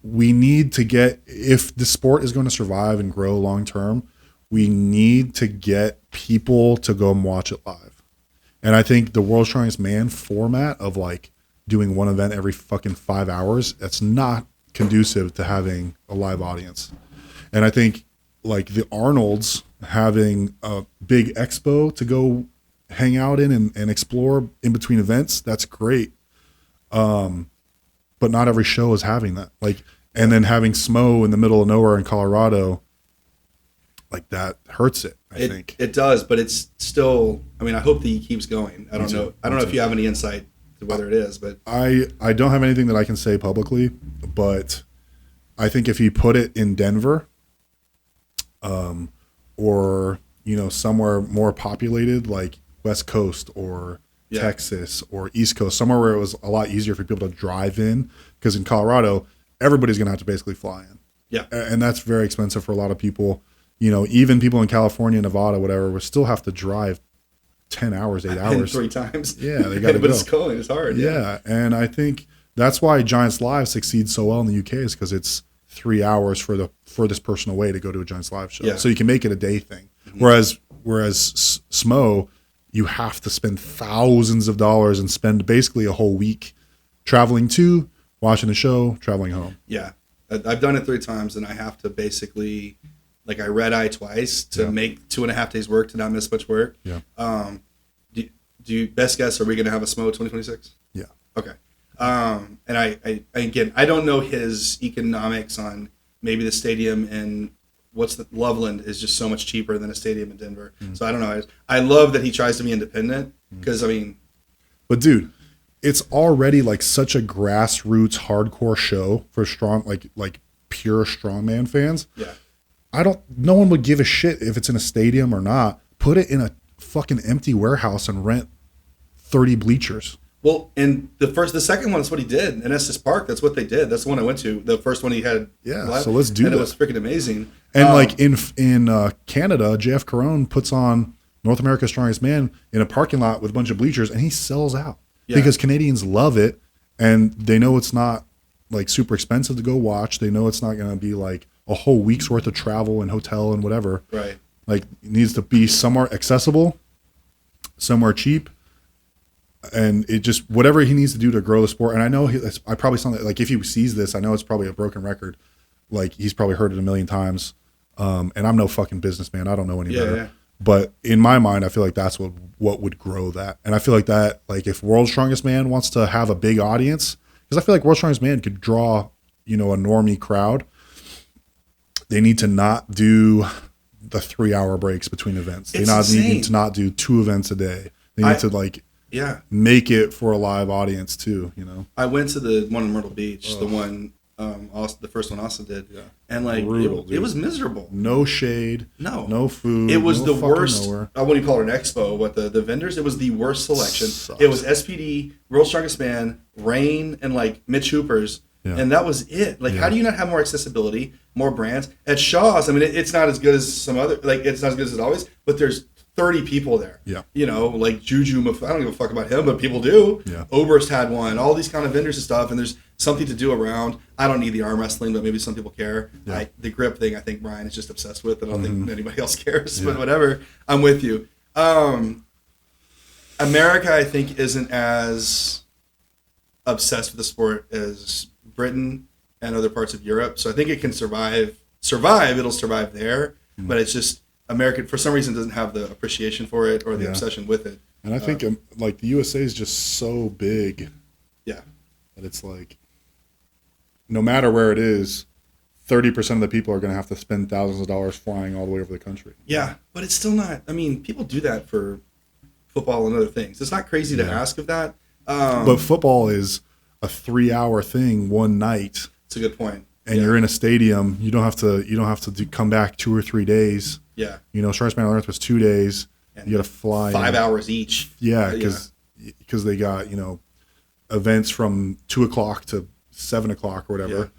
we need to get, if the sport is going to survive and grow long term, we need to get people to go and watch it live. And I think the World's Strongest Man format of like doing one event every fucking 5 hours, that's not conducive to having a live audience. And I think like the Arnolds having a big expo to go hang out in and explore in between events, that's great. But not every show is having that. Like, and then having SMO in the middle of nowhere in Colorado, like that hurts it. I think it does, but it's still. I mean, I hope that he keeps going. I don't know. I don't know if you have any insight to whether it is, but I don't have anything that I can say publicly. But I think if he put it in Denver, or you know somewhere more populated like West Coast or Texas or East Coast, somewhere where it was a lot easier for people to drive in, because in Colorado everybody's gonna have to basically fly in. Yeah, and that's very expensive for a lot of people. You know, even people in California, Nevada, whatever, will still have to drive 10 hours, 8 hours. 3 times. Yeah, they got to go. But it's cool. It's hard. Yeah, and I think that's why Giants Live succeeds so well in the UK, is because it's 3 hours for the furthest person away to go to a Giants Live show. Yeah. So you can make it a day thing. Mm-hmm. Whereas SMO, you have to spend thousands of dollars and spend basically a whole week traveling to, watching the show, traveling home. Yeah. I've done it 3 times, and I have to basically... Like I red eye twice to make 2.5 days work to not miss much work. Yeah. Do you best guess? Are we going to have a SMO 2026? Yeah. Okay. And I again, I don't know his economics on maybe the stadium in Loveland is just so much cheaper than a stadium in Denver. Mm. So I don't know. I love that he tries to be independent because I mean, but dude, it's already like such a grassroots hardcore show for strong like pure strongman fans. Yeah. No one would give a shit if it's in a stadium or not. Put it in a fucking empty warehouse and rent 30 bleachers. Well, and the second one is what he did in Estes Park. That's what they did. That's the one I went to. The first one he had. Yeah. Live, so let's do that. And it was freaking amazing. And like in Canada, JF Caron puts on North America's Strongest Man in a parking lot with a bunch of bleachers, and he sells out because Canadians love it, and they know it's not like super expensive to go watch. They know it's not going to be like a whole week's worth of travel and hotel and whatever. Right. Like it needs to be somewhere accessible, somewhere cheap, and it just whatever he needs to do to grow the sport. And I know I probably sound like if he sees this, I know it's probably a broken record. Like he's probably heard it a million times. And I'm no fucking businessman. I don't know any better. Yeah. But in my mind, I feel like that's what would grow that. And I feel like that, like if World's Strongest Man wants to have a big audience, because I feel like World's Strongest Man could draw, you know, a normie crowd. They need to not do the 3-hour breaks between events. They need to not do 2 events a day. They need to make it for a live audience too. You know. I went to the one in Myrtle Beach, the one the first one Austin did, and like brutal, it was miserable. No shade, no food. It was the worst. What do you call it? An expo? What the vendors? It was the worst selection. Sucks. It was SPD, World's Strongest Man, Rain, and like Mitch Hoopers. Yeah. And that was it. Like, how do you not have more accessibility, more brands? At Shaw's, I mean, it's not as good as some other, like, it's not as good as it always, but there's 30 people there. Yeah. You know, like Juju, I don't give a fuck about him, but people do. Yeah. Oberst had one, all these kind of vendors and stuff, and there's something to do around. I don't need the arm wrestling, but maybe some people care. Yeah. The grip thing, I think Brian is just obsessed with, and I don't think anybody else cares, but whatever. I'm with you. America, I think, isn't as obsessed with the sport as Britain and other parts of Europe, so I think it can survive. It'll survive there, but it's just America for some reason doesn't have the appreciation for it or the obsession with it. And I think like the USA is just so big, that it's like no matter where it is, 30% of the people are going to have to spend thousands of dollars flying all the way over the country. Yeah, but it's still not. I mean, people do that for football and other things. It's not crazy to ask of that. But football is a 3-hour thing one night. It's a good point. And you're in a stadium. You don't have to come back 2 or 3 days. Yeah. You know, Strongman on Earth was 2 days. And you got to fly 5 hours each. Yeah, because they got, you know, events from 2 o'clock to 7 o'clock or whatever.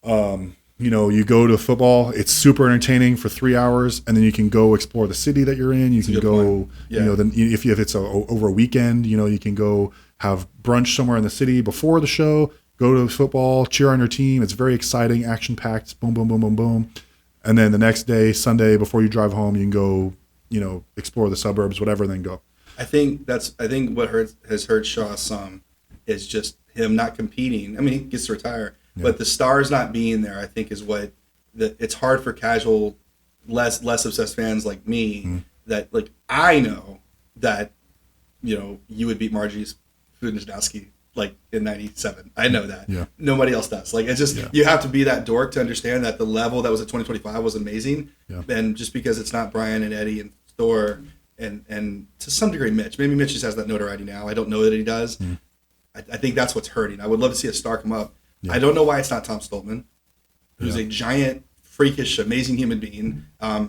Yeah. You know, you go to football, it's super entertaining for 3 hours, and then you can go explore the city that you're in. You can go, you know, then if it's over a weekend, you know, you can go have brunch somewhere in the city before the show, go to football, cheer on your team. It's very exciting, action-packed, boom, boom, boom, boom, boom. And then the next day, Sunday, before you drive home, you can go, you know, explore the suburbs, whatever, and then go. I think what has hurt Shaw some is just him not competing. I mean, he gets to retire. Yeah. But the stars not being there, I think, is what it's hard for casual, less obsessed fans like me that, like, I know that, you know, you would beat Margie's Fudnowski, like, in 97. I know that. Yeah. Nobody else does. Like, it's just, you have to be that dork to understand that the level that was at 2025 was amazing. Yeah. And just because it's not Brian and Eddie and Thor and to some degree Mitch. Maybe Mitch just has that notoriety now. I don't know that he does. I think that's what's hurting. I would love to see a star come up. Yeah. I don't know why it's not Tom Stoltman, who's a giant, freakish, amazing human being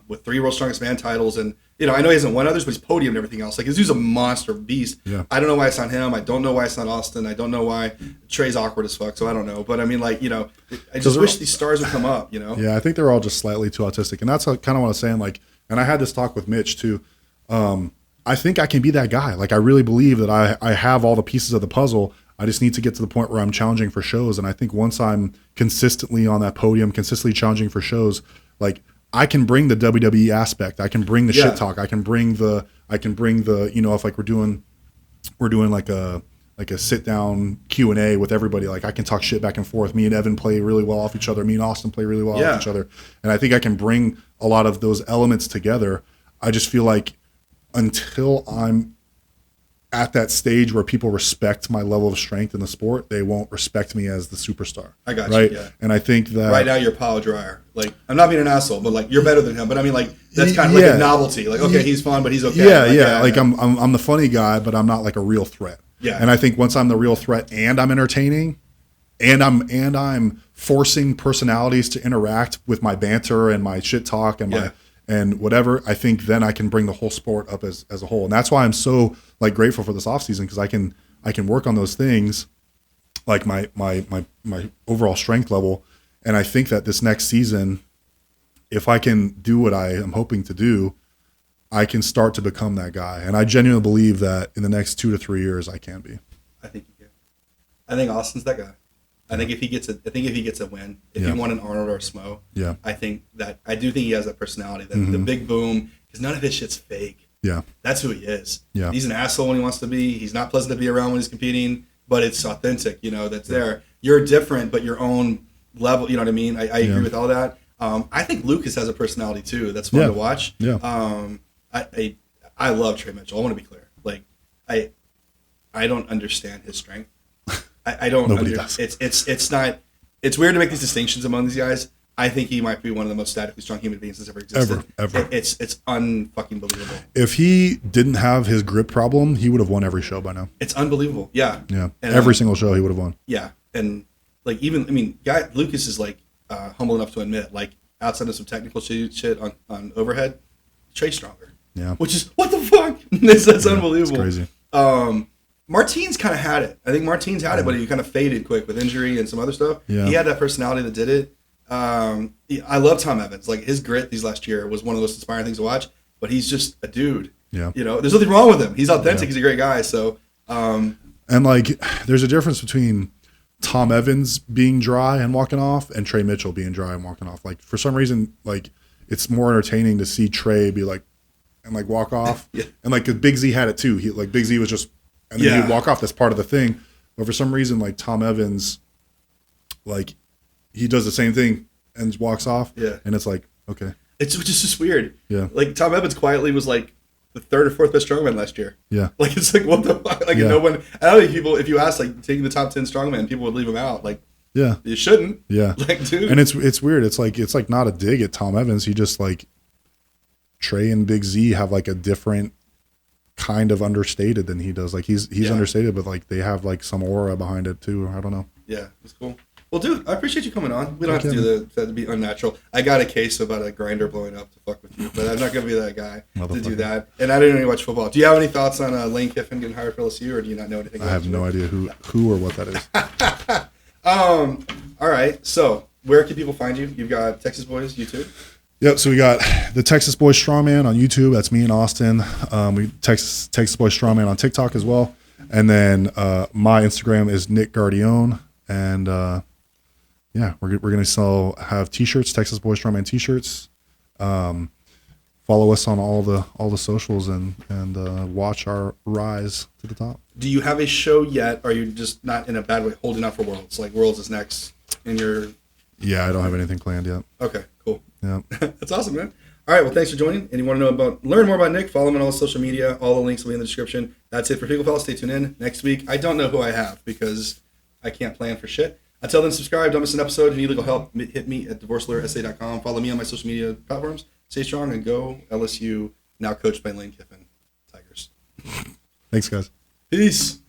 with 3 World's Strongest Man titles. And, you know, I know he hasn't won others, but he's podiumed and everything else. Like, this dude's a monster beast. Yeah. I don't know why it's not him. I don't know why it's not Austin. I don't know why Trey's awkward as fuck, so I don't know. But, I mean, like, you know, I just wish these stars would come up, you know? Yeah, I think they're all just slightly too autistic. And that's kind of what I was saying. Like, and I had this talk with Mitch, too. I think I can be that guy. Like, I really believe that I have all the pieces of the puzzle. I just need to get to the point where I'm challenging for shows. And I think once I'm consistently on that podium, consistently challenging for shows, like, I can bring the WWE aspect. I can bring the shit talk. I can bring the, you know, if like we're doing like a sit down Q&A with everybody, like I can talk shit back and forth. Me and Evan play really well off each other. Me and Austin play really well off each other. And I think I can bring a lot of those elements together. I just feel like until I'm at that stage where people respect my level of strength in the sport, they won't respect me as the superstar. I got you. Yeah. And I think that right now you're Pile Dryer. Like, I'm not being an asshole, but like you're better than him. But I mean, like, that's kind of like a novelty. Like, okay, he's fun, but he's okay. Yeah. Like I'm the funny guy, but I'm not like a real threat. Yeah. And I think once I'm the real threat and I'm entertaining, and I'm forcing personalities to interact with my banter and my shit talk and my and whatever, I think then I can bring the whole sport up as a whole. And that's why I'm so like grateful for this offseason, because I can work on those things, like my overall strength level. And I think that this next season, if I can do what I am hoping to do, I can start to become that guy. And I genuinely believe that in the next 2 to 3 years I can be. I think you can. I think Austin's that guy. I think if he gets a win, if he won an Arnold or a Smo, I do think he has that personality, the big boom, because none of his shit's fake. Yeah, that's who he is. Yeah, he's an asshole when he wants to be. He's not pleasant to be around when he's competing, but it's authentic. You know, that's there. You're different, but your own level. You know what I mean? I agree with all that. I think Lucas has a personality too. That's fun to watch. Yeah. I love Trey Mitchell. I want to be clear. Like, I don't understand his strength. I don't. Nobody does. It's not. It's weird to make these distinctions among these guys. I think he might be one of the most statically strong human beings that's ever existed. Ever. It's unfucking believable. If he didn't have his grip problem, he would have won every show by now. It's unbelievable. Yeah. Yeah. And, every single show he would have won. Yeah. And like Lucas is like humble enough to admit, like, outside of some technical shit on overhead, Trey's stronger. Yeah. Which is what the fuck? That's unbelievable. It's crazy. Martine's kind of had it. I think Martine's had it, but he kind of faded quick with injury and some other stuff. Yeah. He had that personality that did it. I love Tom Evans. Like, his grit these last year was one of the most inspiring things to watch. But he's just a dude. Yeah. You know, there's nothing wrong with him. He's authentic. Yeah. He's a great guy. So, and like, there's a difference between Tom Evans being dry and walking off and Trey Mitchell being dry and walking off. Like, for some reason, like, it's more entertaining to see Trey be like, and like walk off. Yeah. And like, 'cause Big Z had it too. Big Z was just, and then he'd walk off. That's part of the thing. But for some reason, like, Tom Evans, like, he does the same thing and walks off. Yeah. And it's like, okay. It's just weird. Yeah. Like, Tom Evans quietly was like the 3rd or 4th best strongman last year. Yeah. Like, it's like, what the fuck? Like, no one, I don't think people, if you ask, like, taking the top 10 strongman, people would leave him out. Like, Yeah. You shouldn't. Yeah. Like, dude. And it's weird. It's like not a dig at Tom Evans. He just like Trey and Big Z have like a different kind of understated than he does. Like he's understated, but like they have like some aura behind it too. I don't know. Yeah, it's cool. Well, dude, I appreciate you coming on. We don't have to do that to be unnatural. I got a case about a grinder blowing up to fuck with you, but I'm not going to be that guy to do that. And I didn't really watch football. Do you have any thoughts on Lane Kiffin getting hired for LSU, or do you not know anything about it? I have no idea who or what that is. All right. So where can people find you? You've got Texas Boys YouTube. Yep. So we got the Texas Boys Strongman on YouTube. That's me and Austin. We Texas Boys Strongman on TikTok as well. And then my Instagram is Nick Guardione. And yeah, we're gonna have T-shirts, Texas Boys Strongman T-shirts. Follow us on all the socials and watch our rise to the top. Do you have a show yet? Or are you just not in a bad way holding out for Worlds? Like Worlds is next in your. Yeah, I don't have anything planned yet. Okay, cool. Yeah, that's awesome, man. All right, well, thanks for joining. And you want to learn more about Nick? Follow him on all social media. All the links will be in the description. That's it for Fiegel Files. Stay tuned in next week. I don't know who I have because I can't plan for shit. Until then, subscribe. Don't miss an episode. If you need legal help, hit me at divorcelawyersa.com. Follow me on my social media platforms. Stay strong and go LSU. Now coached by Lane Kiffin. Tigers. Thanks, guys. Peace.